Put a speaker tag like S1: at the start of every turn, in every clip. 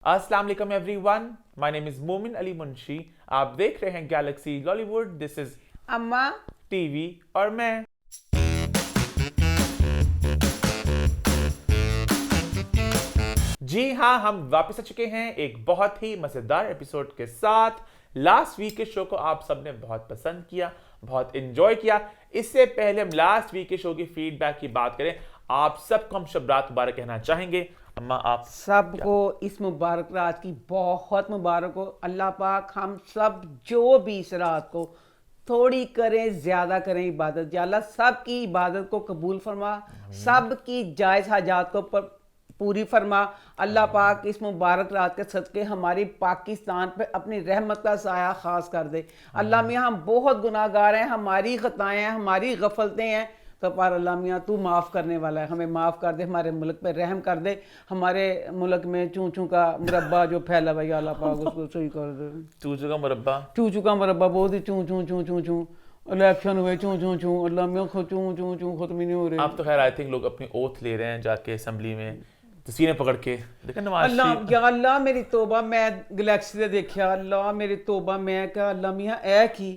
S1: अस्सलाम वालेकुम everyone, my name is मोमिन अली मुंशी। आप देख रहे हैं गैलेक्सी लॉलीवुड। दिस इज
S2: अम्मा
S1: टीवी और मैं। जी हाँ, हम वापस आ चुके हैं एक बहुत ही मजेदार एपिसोड के साथ। लास्ट वीक के शो को आप सबने बहुत पसंद किया, बहुत एंजॉय किया। इससे पहले हम लास्ट वीक के शो की फीडबैक की बात करें, आप सबको हम शब-ए-बारात मुबारक कहना चाहेंगे। अम्मा आप
S2: सबको इस मुबारक रात की बहुत मुबारक हो। अल्लाह पाक हम सब जो भी इस रात को थोड़ी करें ज़्यादा करें इबादत, या अल्लाह सब की इबादत को कबूल फरमा, सब की जायज़ हाजात को पूरी फरमा। अल्लाह पाक इस मुबारक रात के सदक़े हमारी पाकिस्तान पे अपनी रहमत का साया ख़ास कर दे। अल्लाह मियाँ हम बहुत गुनाहगार हैं, हमारी ख़ताएँ हैं, हमारी गफलतें हैं, तो पर अल्लाह मियाँ तू माफ़ करने वाला है, हमें माफ़ कर दे, हमारे मुल्क पे रहम कर दे। हमारे मुल्क में चूँ चूँ का मुरब्बा जो फैला भाई, अल्लाह पाक उसको सही कर दे।
S1: चूचू का मुरब्बा,
S2: चूँ चूँ का मुरब्बा बहुत ही चूँ चूँ चूँ चूँ चूँ इलेक्शन हुए चूँ चूँ चूँ, अल्लाह मियाँ चूँ चूँ चूँ खत्म ही नहीं हो रहे।
S1: आप तो खैर आई थिंक लोग अपनी ओथ ले रहे हैं जाके असेंबली में तस्वीरें पकड़ के। देखा नवाज
S2: अल्लाह
S1: शरीफ
S2: या अल्लाह मेरी तोबा, मैं गैलेक्सी से देखा, अल्लाह मेरी तोबा, मैं क्या अल्लाह मियाँ ऐ की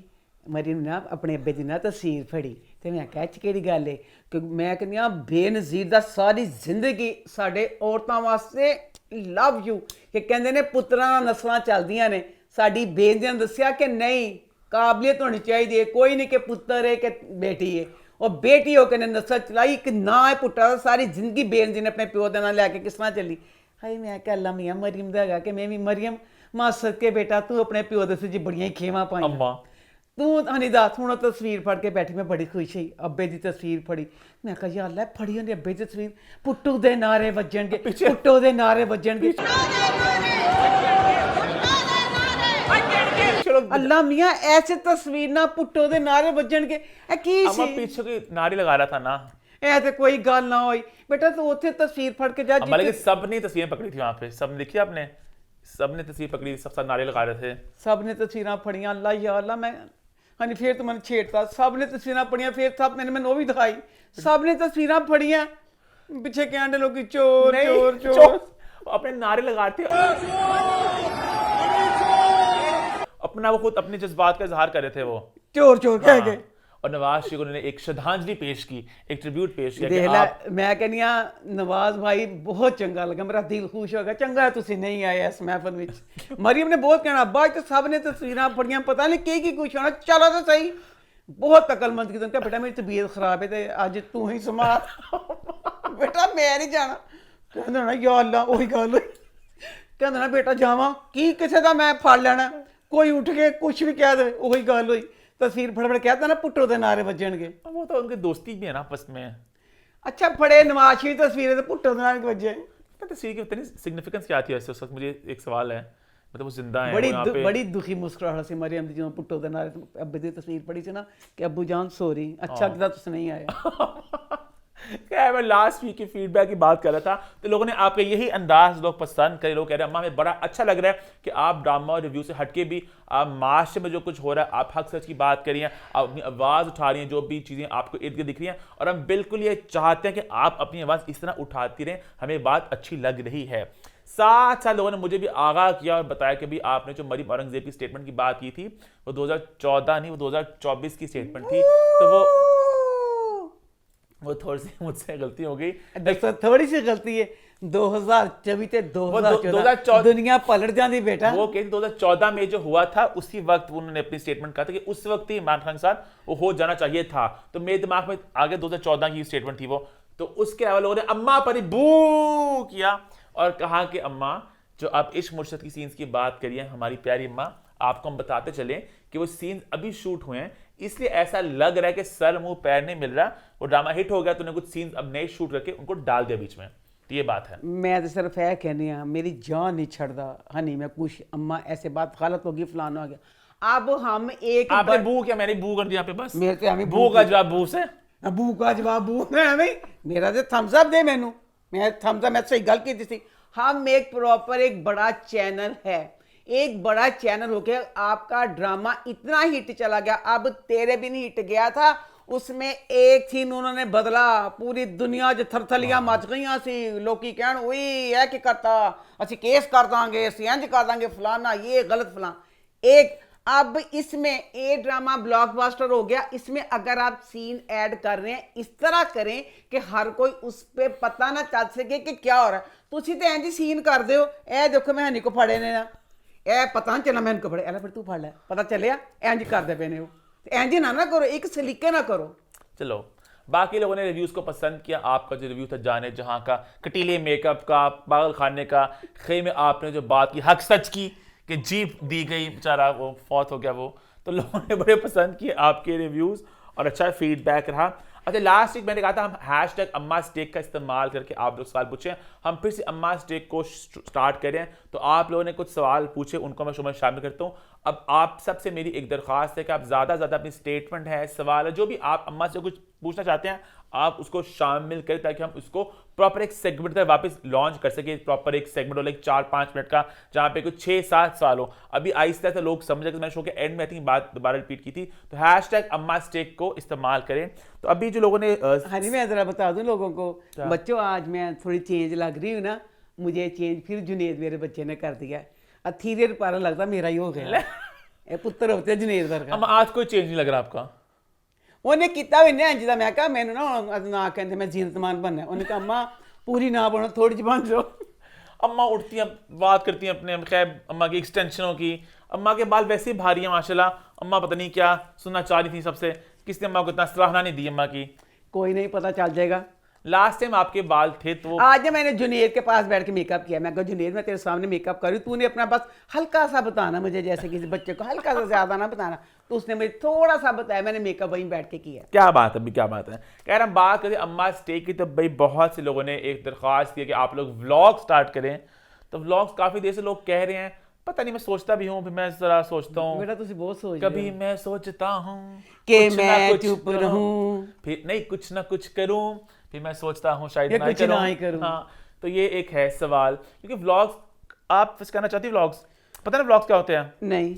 S2: मेरी ना अपने अब्बे दी ना तस्वीर फड़ी ते मैं कहा च केड़ी गल है कि मैं कहनी हाँ बेनज़ीर दा सारी जिंदगी साडे औरतां वास्ते लव यू कि कहंदे ने पुत्तरां नस्लां चलदियां ने। साडी बेनज़ीर ने दस्सिया कि नहीं, काबलियत होनी चाहिए, कोई नहीं कि पुत्तर है कि बेटी है, और बेटी होकर ने नस्ल चलाई कि ना है पुट्टा, सारी जिंदगी बेनज़ीर ने अपने प्यो का नाम लैके किस तरह चली। हाय मैं क्या अल्लाह मियाँ मरियम दा कि मैं भी मरियम मां सदके बेटा तू अपने प्यो दे जी बड़ियां ही खेवां पाई
S1: अम्मा
S2: तू हनीदा थोड़ा तस्वीर फड़ के बैठी, मैं बड़ी खुश हुई अब्बे की तस्वीर फड़ी। मैं कहा या अल्लाह फड़ी होनी अब्बे की तस्वीर, पुट्टू दे नारे वजणगे, पुट्टो दे नारे वजणगे।
S1: चलो
S2: अल्लाह मियाँ ऐसे तस्वीर ना पुट्टो दे नारे वजणगे ए की
S1: अम्मा
S2: सी
S1: पीछे कोई नारी लगा रहा था ना
S2: ए ते कोई गल ना होई बेटा, तू उत्थे तस्वीर फड़ के जा
S1: अम्मा, लेकिन
S2: जिथे
S1: सबने तस्वीरें पकड़ी थी वहां पे, सबने देखी आपने, सबने तस्वीर पकड़ी, सब साथ नारे लगा रहे थे।
S2: सब ने तस्वीर फड़ियां। अल्लाह या अल्लाह मैं हाँ जी फिर तो मैंने छेड़ता, सब ने तस्वीर फड़ियां, फिर सब मैंने वो भी दिखाई, सब ने तस्वीर फड़ियां, पीछे कहने लोग कि चोर
S1: नहीं,
S2: चोर चोर।
S1: अपने नारे लगाते अपना, वो खुद अपने जज्बात का इजहार कर रहे थे वो।
S2: चोर चोर कह
S1: हाँ।
S2: गए।
S1: और नवाज शरीफ उन्होंने एक श्रद्धांजलि पेश की, एक ट्रिब्यूट पेश किया कि
S2: देख ला
S1: आप
S2: मैं कहनी हाँ नवाज भाई बहुत चंगा लगा, मेरा दिल खुश हो गया, चंगा है तुसी नहीं आए इस महफल में। मरियम ने बहुत कहना अब्बा तो सब ने तस्वीर फड़ियां, पता नहीं की कुछ होना, चलो तो सही। बहुत अकलमंद की तुम क्या बेटा मेरी तबीयत खराब है तो अज तू ही संभाल बेटा मैं नहीं जाना। कहना ना या अल्लाह वही गल हुई, कहना ना बेटा जावा की किसी का मैं फड़ लेना, कोई उठ के कुछ भी कह दे वही गल हुई। तस्वीर फड़ कहता ना पुट्टो दे नारे वजणगे।
S1: वो तो उनकी दोस्ती भी है ना आपस में।
S2: अच्छा फड़े नवाज शरीफ तस्वीरें तो पुट्टो दे नारे वजे।
S1: तस्वीर की इतनी सिग्निफिकेंस क्या थी ऐसे उस वक्त, मुझे एक सवाल है। मतलब वो जिंदा है,
S2: बड़ी
S1: वो यहाँ पे
S2: बड़ी दुखी मुस्कुराहट सी मरियम दी जो पुट्टो दे नारे अब्बे दी तस्वीर पड़ी सी ना कि अब्बू जान सॉरी, अच्छा किया तुस नहीं आए।
S1: क्या है, मैं लास्ट वीक की फीडबैक की बात कर रहा था तो लोगों ने आपके यही अंदाज लोग पसंद करे। लोग कह रहे हैं अम्मा हमें बड़ा अच्छा लग रहा है कि आप ड्रामा और रिव्यू से हटके भी आप माशरे में जो कुछ हो रहा है, आप हक सच की बात करिए, आप अपनी आवाज़ उठा रही हैं, जो भी चीज़ें आपको इर्द गिर्द दिख रही हैं, और हम बिल्कुल ये चाहते हैं कि आप अपनी आवाज़ इस तरह उठाती रहें, हमें बात अच्छी लग रही है। साथ साथ लोगों ने मुझे भी आगाह किया और बताया कि भी आपने जो मरियम औरंगजेब की स्टेटमेंट की बात की थी वो 2014 नहीं, वो 2024 की स्टेटमेंट थी, तो वो थोड़ी सी मुझसे गलती हो गई।
S2: दोस्तों थोड़ी सी गलती है, 2024 ते 2014
S1: 2014
S2: दुनिया पलट जाती बेटा।
S1: वो कहती 2014 में जो हुआ था उसी वक्त उन्होंने अपनी स्टेटमेंट कहा था कि उस वक्त ही इमरान खान के साथ वो हो जाना चाहिए था। तो मेरे दिमाग में आगे 2014 की स्टेटमेंट थी वो। तो उसके अलावा लोगों ने अम्मा पर ही बू किया और कहा कि अम्मा जो आप इश्क मुर्शद की सीन्स की बात करिए हमारी प्यारी अम्मा, आपको हम बताते चले कि वो सीन्स अभी शूट हुए हैं, इसलिए ऐसा लग रहा है कि सर मुंह पैर नहीं मिल रहा, वो ड्रामा हिट हो गया तो उन्हें कुछ सीन्स अब नए शूट करके उनको डाल दिया बीच में। तो ये बात है।
S2: मैं तो सिर्फ यह कहनी हाँ मेरी जान नहीं छड़दा हनी मैं कुछ अम्मा ऐसे बात गलत होगी फलाना हो गया। अब हम एक
S1: आपने बू किया, मैंने बू कर दिया पे बस।
S2: मेरे ते हमें
S1: बू का जवाब बू से।
S2: बू का जवाब बू नहीं, मेरा तो थम्स अप दे मैनू, मैं थम्स अप मैं सही गल की थी। हम एक प्रॉपर एक बड़ा चैनल है, एक बड़ा चैनल हो गया, आपका ड्रामा इतना हिट चला गया, अब तेरे भी नहीं हिट गया था उसमें एक सीन उन्होंने बदला, पूरी दुनिया च थरथलियां मच गईਆਂ ਸੀ, ਲੋਕੀ ਕਹਿਣ ਓਏ ਇਹ ਕੀ ਕਰਤਾ, ਅਸੀਂ केस कर दांगे, ਅਸੀਂ इंज कर दांगे, फलाना ये गलत फलाना। एक अब इसमें ये ड्रामा ब्लॉकबस्टर हो गया। इसमें अगर आप सीन ऐड कर रहे हैं इस तरह करें कि हर कोई उस पे पता ना चल सके कि क्या हो रहा है। तुसी तो इंज सीन कर दो, ए देखो मैं हनी को फड़े ने ना, ए पता नहीं चला मैं इनको फड़े, फिर तू फड़ लै, पता चलिया इंज करते पे ने वो। इंज ना करो, एक सलीके ना करो।
S1: चलो, बाकी लोगों ने रिव्यूज को पसंद किया। आपका जो रिव्यू था जाने जहां का, कटीले मेकअप का, पागल खाने का, खेमे में आपने जो बात की, हक सच की कि जीप दी गई, बेचारा वो फौत हो गया वो, तो लोगों ने बड़े पसंद किए आपके रिव्यूज और अच्छा फीडबैक रहा। अच्छा, लास्ट वीक मैंने कहा था हम हैशटैग अम्मा स्टेक का इस्तेमाल करके आप लोग सवाल पूछें, हम फिर से अम्मा स्टेक को स्टार्ट करें। तो आप लोगों ने कुछ सवाल पूछे, उनको मैं शुमार शामिल करता हूँ। अब आप सबसे मेरी एक दरख्वास्त है कि आप ज़्यादा से ज़्यादा अपनी स्टेटमेंट है, सवाल है, जो भी आप अम्मा से कुछ पूछना चाहते हैं आप उसको शामिल करें, ताकि हम उसको प्रॉपर एक सेगमेंट का वापस लॉन्च कर सके। प्रॉपर एक सेगमेंट हो, लाइक 4-5 मिनट का, जहाँ पे कुछ 6-7 सवाल हो। अभी आहिस्ता से लोग समझ कि मैंने शो के एंड में आई थिंक बात दोबारा रिपीट की थी। तो हैशटैग अम्मा स्टेक को इस्तेमाल करें। तो अभी जो लोगों ने
S2: हाँ जी, मैं ज़रा बता दूं लोगों को, बच्चों आज मैं थोड़ी चेंज लग रही हूँ ना, मुझे चेंज फिर जुनेद मेरे बच्चे ने कर दिया। अथीरियर पारा लगता मेरा ही हो गया। ये पुत्र होते जुनेद वर्गा।
S1: अम्मा आज कोई चेंज नहीं लग रहा आपका?
S2: ਉਹਨੇ ਕੀਤਾ ਵੀ ਨਹੀਂ ਜਿੱਦਾਂ ਮੈਂ ਕਿਹਾ ਮੈਨੂੰ ਨਾ ਕਹਿੰਦੇ मैं जीनतमान बनना, ਉਹਨੇ कहा अम्मा पूरी ना बनो, थोड़ी जी बन जाओ।
S1: अम्मा उठती हैं, बात करती हैं अपने, खैर अम्मा की एक्सटेंशनों की, अम्मा के बाल वैसे ही भारी हैं माशाल्लाह। अम्मा पता नहीं क्या सुनना चाह रही थी सबसे, किसने अम्मा को इतना सराहना नहीं दी अम्मा की।
S2: कोई नहीं, पता चल जाएगा।
S1: लास्ट टाइम आपके बाल थे तो
S2: आज मैंने जुनेद के पास बैठ के मेकअप किया। मैं कहा जुनेद मैं तेरे सामने मेकअप कर रही हूँ, तूने अपना बस हल्का सा बताना मुझे, जैसे किसी बच्चे को हल्का सा, ज्यादा ना बताना। तो उसने मुझे थोड़ा सा बताया, मैंने मेकअप वहीं बैठ के किया।
S1: क्या बात है अभी, क्या बात है। कह रहा हम बात करें अम्मा स्टे की, तो भाई बहुत से लोगों ने एक दरख्वास्त की कि आप लोग व्लॉग स्टार्ट करें। तो व्लॉग्स काफी देर से लोग कह रहे हैं, पता नहीं, मैं सोचता भी हूँ, फिर मैं जरा सोचता हूँ,
S2: बेटा तुझे बहुत सोच
S1: कभी मैं सोचता हूँ
S2: कि मैं चुप रहूं,
S1: फिर नहीं कुछ ना कुछ करूं, फिर मैं सोचता हूँ शायद
S2: कुछ ना ही करूं।
S1: हाँ, तो ये एक है सवाल, क्योंकि व्लॉग्स आप करना चाहती है व्लॉग्स, पता ना व्लॉग्स क्या होते हैं?
S2: नहीं।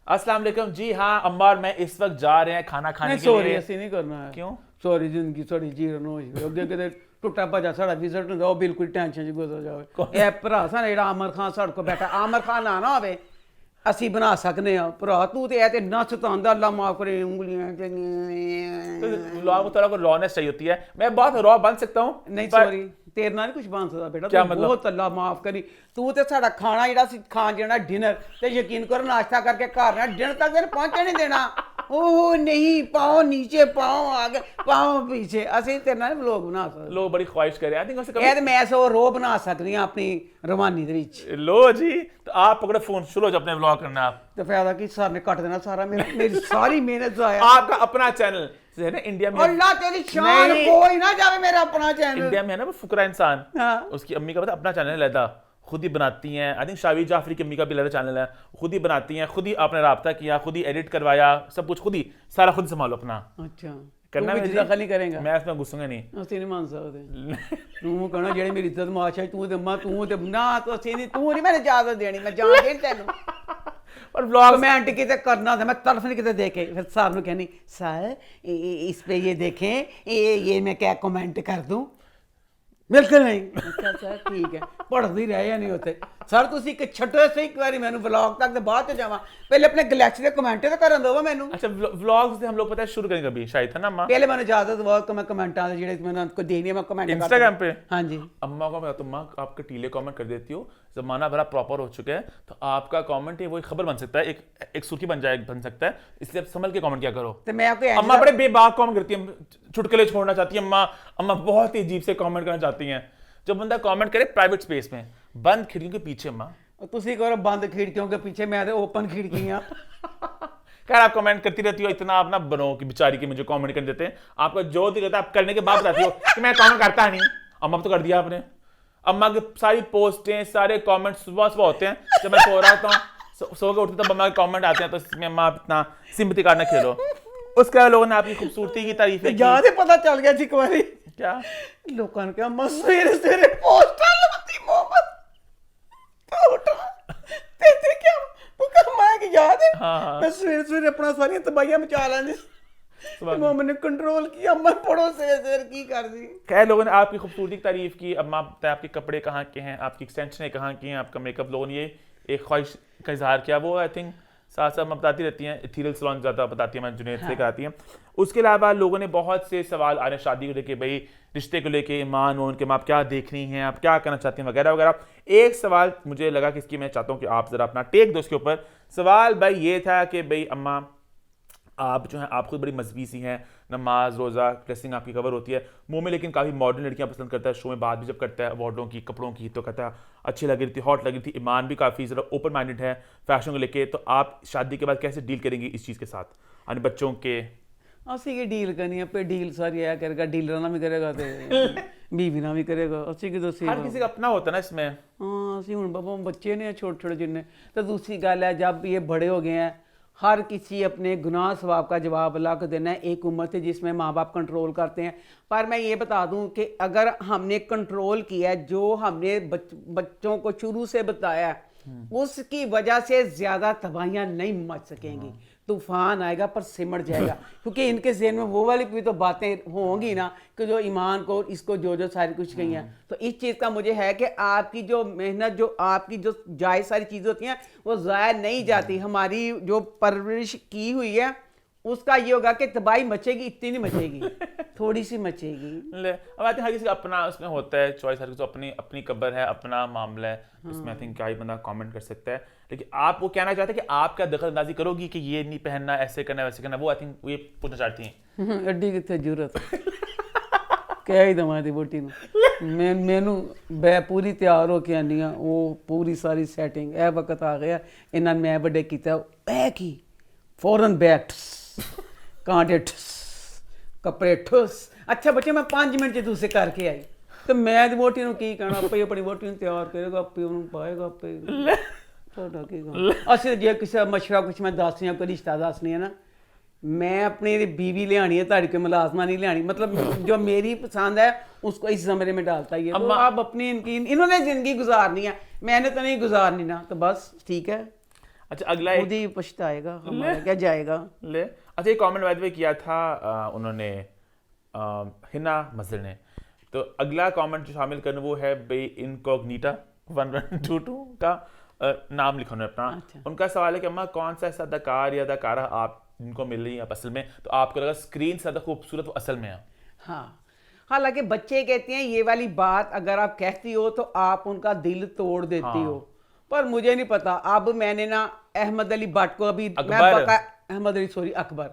S1: अस्सलाम वालेकुम जी, हाँ अम्मा और मैं इस वक्त जा रहे हैं खाना खाने के
S2: सॉरी
S1: लिए।
S2: ऐसे नहीं करना है।
S1: क्यों?
S2: सॉरी, जिंदगी साड़ी जीवन हो अगे किते टुटा भजा साड़ा विजिट ना, ਉਹ ਬਿਲਕੁਲ ਟੈਨਸ਼ਨ ਚ ਗੁਜ਼ਰ ਜਾਵੇ। ਇਹ ਭਰਾ ਸਾਡਾ ਜਿਹੜਾ ਆਮਰ ਖਾਨ ਸਾਡੇ ਕੋਲ ਬੈਠਾ, ਆਮਰ ਖਾਨ ਨਾ ਨਾ ਹੋਵੇ ਅਸੀਂ ਬਣਾ ਸਕਨੇ ਆ। ਭਰਾ ਤੂੰ ਤੇ ਇਹ ਤੇ ਨੱਚ ਤਾਂਦਾ, ਅੱਲਾ ਮਾਫ करे ਉਂਗਲੀਆਂ
S1: तो व्लॉग में थोड़ा रॉनेस चाहिए होती है। मैं बहुत रॉ बन सकता हूँ।
S2: नहीं सॉरी, तेरे नाल कुछ बन सकदा बेटा,
S1: क्या
S2: तू
S1: मतलब?
S2: बहुत अल्लाह माफ करी। तू ते साਡਾ ਖਾਣਾ ਜਿਹੜਾ ਸੀ ਖਾਣ ਜਿਹੜਾ डिनर, ਤੇ ਯਕੀਨ ਕਰੋ ਨਾਸ਼ਤਾ ਕਰਕੇ ਘਰ ਨਾ डिनर तक ਤੈਨੂੰ ਪਹੁੰਚੇ ਨਹੀਂ ਦੇਣਾ। ओह नहीं, पाओ नीचे, पाओ आगे, पाओ पीछे। ਅਸੀਂ ਤੇਰੇ ਨਾਲ ਵਲੌਗ ਬਣਾ ਸਕਦੇ।
S1: लोग बड़ी ख्वाहिश कर रहे हैं, आई थिंक उससे
S2: ਇਹ ਤੇ ਮੈਂ ਸੋ ਰੋ ਬਣਾ ਸਕਦੀ ਆ ਆਪਣੀ ਰਵਾਨੀ ਦੇ ਵਿੱਚ।
S1: लो जी, तो आप पकड़ो फोन, शुरू हो जाओ अपने व्लॉग करना। आप
S2: ਤੇ ਫਾਇਦਾ ਕੀ, ਸਰ ਨੇ ਕੱਟ ਦੇਣਾ ਸਾਰਾ मेरी सारी मेहनत जाया।
S1: आपका अपना चैनल है ना इंडिया में,
S2: अल्लाह तेरी शान, कोई ना जावे मेरा अपना चैनल।
S1: इंडिया में है ना वो फुकरा इंसान,
S2: हाँ।
S1: उसकी अम्मी का पता अपना चैनल है, खुद ही बनाती हैं। आई थिंक शावीर जाफरी की अम्मी का भी अलग चैनल है, खुद ही बनाती हैं, खुद ही आपने राब्ता किया, खुद ही एडिट करवाया, सब कुछ खुद ही, सारा खुद संभालो अपना।
S2: अच्छा,
S1: करना
S2: तू
S1: है
S2: भी दखल नहीं करेगा?
S1: मैं इसमें घुसूंगा नहीं।
S2: ਅਸੀਂ ਨਹੀਂ ਮੰਨ ਸਕਦੇ। ਤੂੰ ਕਹਣਾ ਜਿਹੜੀ ਮੇਰੀ ਇੱਜ਼ਤ ਮਾਸ਼ਾ ਤੂੰ ਤੇ ਮਾਂ, ਤੂੰ ਤੇ ਨਾ, ਤੂੰ ਅਸੀਂ ਨਹੀਂ, ਤੂੰ ਨਹੀਂ ਮੈਨੂੰ ਇਜਾਜ਼ਤ ਦੇਣੀ, ਮੈਂ ਜਾਣ ਦੇਣ ਤੈਨੂੰ।
S1: और व्लॉग
S2: कमेंट किते करना था, मैं तरफ नहीं किते देखे, फिर सर ਨੂੰ कहनी सर इस पे ये देखें, ये मैं क्या कमेंट कर दूं? बिल्कुल नहीं। अच्छा सर ठीक है, पढ़ती रहे या नहीं होते सर, ਤੁਸੀਂ ਇੱਕ ਛੱਟੋ ਸੇ ਇੱਕ ਵਾਰੀ ਮੈਨੂੰ ਵਲੌਗ ਤੱਕ ਤੇ ਬਾਅਦ ਚ ਜਾਵਾਂ, ਪਹਿਲੇ ਆਪਣੇ ਗੈਲੈਕਸੀ ਦੇ ਕਮੈਂਟ ਤੇ ਕਰਨ ਦਿਓ ਮੈਨੂੰ।
S1: अच्छा व्लॉग्स से हम लोग पता है शुरू करेंगे कभी शायद, है ना अम्मा?
S2: ਪਹਿਲੇ ਮੈਨੂੰ ਇਜਾਜ਼ਤ ਦਿਓ ਕਿ ਮੈਂ ਕਮੈਂਟਾਂ ਦੇ ਜਿਹੜੇ ਮੈਨੂੰ ਕੋਈ ਦੇਣੀ ਹੈ ਮੈਂ कमेंट
S1: इंस्टाग्राम पे।
S2: हाँ जी।
S1: अम्मा को मैं तो माँ आप कटीले कमेंट कर देती हो, जमाना बड़ा प्रॉपर हो चुका है, तो आपका कमेंट है वो एक खबर बन सकता है, एक सुर्खी बन सकता है, इसलिए आप संभल के कमेंट क्या करो।
S2: तो मैं आपको
S1: अम्मा बड़े बेबाक कमेंट करती है, चुटकुले छोड़ना चाहती है अम्मा। अम्मा बहुत ही अजीब से कमेंट करना चाहती हैं। जो बंदा कमेंट करे प्राइवेट स्पेस में, बंद खिड़कियों के पीछे अम्मा।
S2: ਤੁਸੀਂ करो बंद खिड़कियों के पीछे, मैं तो ओपन खिड़कियां।
S1: खैर आप कमेंट करती रहती हो, इतना आप ना बनो कि बेचारी के मुझे कमेंट कर देते हैं। आपका जो दिल करता है आप करने के बाद बताती हो कि मैं कमेंट करता नहीं। अम्मा तो कर दिया आपने। अम्मा की सारी पोस्टें, सारे कमेंट सुबह सुबह होते हैं, जब मैं सो रहा होता हूँ, सो के उठते तब अम्मा के कमेंट आते हैं, तो इसमें अम्मा आप इतना सिंपैथी कार्ड ना खेलो। उसके बाद लोगों ने आपकी खूबसूरती की तारीफ की।
S2: याद है, पता चल गया जी एक बारी
S1: क्या
S2: लोगों ने कहा अम्मा सवेरे सवेरे पोस्टर लगाती मोहब्बत तो उठा ते क्या वो कहा मैं कि याद है।
S1: हाँ।
S2: मैं सवेरे सवेरे अपना सारी तबाहियां मचा लेंदी, वो मैंने कंट्रोल किया, अम्मा पड़ो से की कर दी।
S1: खैर लोगों ने आपकी खूबसूरती की तारीफ की, अम्मा बताया आपके कपड़े कहाँ के हैं, आपकी एक्सटेंशनें कहाँ की हैं, आपका मेकअप, लोगों ने ये एक ख्वाहिश का इजहार किया। वो आई थिंक साथ साथ मैं बताती रहती हैं, इथीरियल सलोन ज़्यादा बताती हैं, मैं जुनैद से कराती हैं। उसके अलावा लोगों ने बहुत से सवाल आ रहे शादी को लेके, भाई रिश्ते को लेके, ईमान वो उनके माँ, आप क्या देखनी है, आप क्या करना चाहती हैं, वगैरह वगैरह। एक सवाल मुझे लगा कि इसकी मैं चाहता हूँ कि आप ज़रा अपना टेक दो इसके ऊपर। सवाल भाई ये था कि भाई अम्मा आप जो हैं, आप खुद बड़ी मजहबी सी हैं, नमाज रोज़ा ड्रेसिंग आपकी कवर होती है, मुंह में लेकिन काफ़ी मॉडर्न लड़कियां पसंद करता है, शो में बात भी जब करता है अवार्डों की, कपड़ों की, तो कहता है अच्छी लग रही थी, हॉट लग रही थी। ईमान भी काफ़ी ज़रा ओपन माइंडेड है फैशन को लेके। तो आप शादी के बाद कैसे डील करेंगी इस चीज़ के साथ, यानी बच्चों के?
S2: ਅਸੀਂ ਕੀ ਡੀਲ ਕਰਨੀ ਆਪੇ ਡੀਲ ਸਾਰੀ ਆਇਆ ਕਰੇਗਾ, ਡੀਲਰਾਂ ਨਾਲ ਵੀ ਕਰੇਗਾ ਤੇ ਬੀਵੀ ਨਾਲ ਵੀ ਕਰੇਗਾ। ਅਸੀਂ ਕੀ ਦੱਸੀ
S1: हर किसी का अपना होता है ना इसमें।
S2: हाँ ਅਸੀਂ ਹੁਣ ਬਾਬਾ ਬੱਚੇ ਨੇ छोटे छोटे जिन्ने। तो दूसरी गल है जब ये बड़े हो गए हैं, हर किसी अपने गुनाह सवाब का जवाब अल्लाह को देना है। एक उम्र थी जिसमें माँ बाप कंट्रोल करते हैं, पर मैं ये बता दूं कि अगर हमने कंट्रोल किया है, जो हमने बच्चों को शुरू से बताया है, उसकी वजह से ज़्यादा तबाहियाँ नहीं मच सकेंगी। तूफान आएगा पर सिमट जाएगा, क्योंकि इनके ज़हन में वो वाली भी तो बातें होंगी ना कि जो ईमान को इसको जो जो सारी कुछ कही हैं। तो इस चीज़ का मुझे है कि आपकी जो मेहनत, जो आपकी जो जायज़ सारी चीज़ें होती हैं, वो ज़ाया नहीं जाती। हमारी जो परवरिश की हुई है उसका ये होगा कि तबाही मचेगी, इतनी नहीं मचेगी, थोड़ी सी मचेगी।
S1: ले अब आई थिंक हर किसी का अपना उसमें होता है चॉइस, हर किसी को अपनी अपनी कब्र है, अपना मामला है, इसमें आई थिंक क्या ही बंदा कमेंट कर सकता है। लेकिन आप वो कहना चाहते हैं कि आप क्या दखल अंदाजी करोगी कि ये नहीं पहनना, ऐसे करना, वैसे करना, वो आई थिंक ये पूछना चाहती हैं।
S2: एड्डी कितने जरूरत कह ही दवा दी बोटी मैनू मैं पूरी तैयार हो के आनी हाँ, वो पूरी सारी सैटिंग ए वक्त आ गया, इन्होंने मैं बड़े किया ए की फौरन बैग कांटे ठुस कपड़े ठुस। अच्छा बच्चे मैं 5 मिनट तुझसे करके आई, तो मैं वोटी की कहना, आपे अपनी वोटी तैयार करेगा, आपे उन्होंने पाएगा, आपे असि जे किसी मशवरा कुछ मैं दसनी कोई रिश्ता दसनी है ना, मैं अपनी बीवी लियानी है, ताड़ी कोई मुलाजमा नहीं लियानी। मतलब जो मेरी पसंद है उसको इस जमरे में डालता ही है। तो आप अपनी इन्होंने जिंदगी गुजारनी है, मैंने तो नहीं गुजारनी ना, तो बस ठीक है।
S1: अच्छा अगला
S2: खुद ही पछताएगा, हमारा क्या जाएगा।
S1: ले अच्छा एक कमेंट वाइद किया था उन्होंने हिना मजर ने, तो अगला कमेंट जो शामिल करना वो है भाई इनकॉग्निटा 1122 का नाम लिखा उन्होंने अपना।
S2: अच्छा।
S1: उनका सवाल है कि अम्मा कौन सा ऐसा अदाकार या अदाकारा आप जिनको मिल रही है आप असल में, तो आपको लगा स्क्रीन से ज़्यादा खूबसूरत वो असल में है?
S2: हाँ, हालांकि बच्चे कहते हैं ये वाली बात अगर आप कहती हो तो आप उनका दिल तोड़ देती हो, पर मुझे नहीं पता। अब मैंने ना अहमद अली भट्ट को अभी अकबर,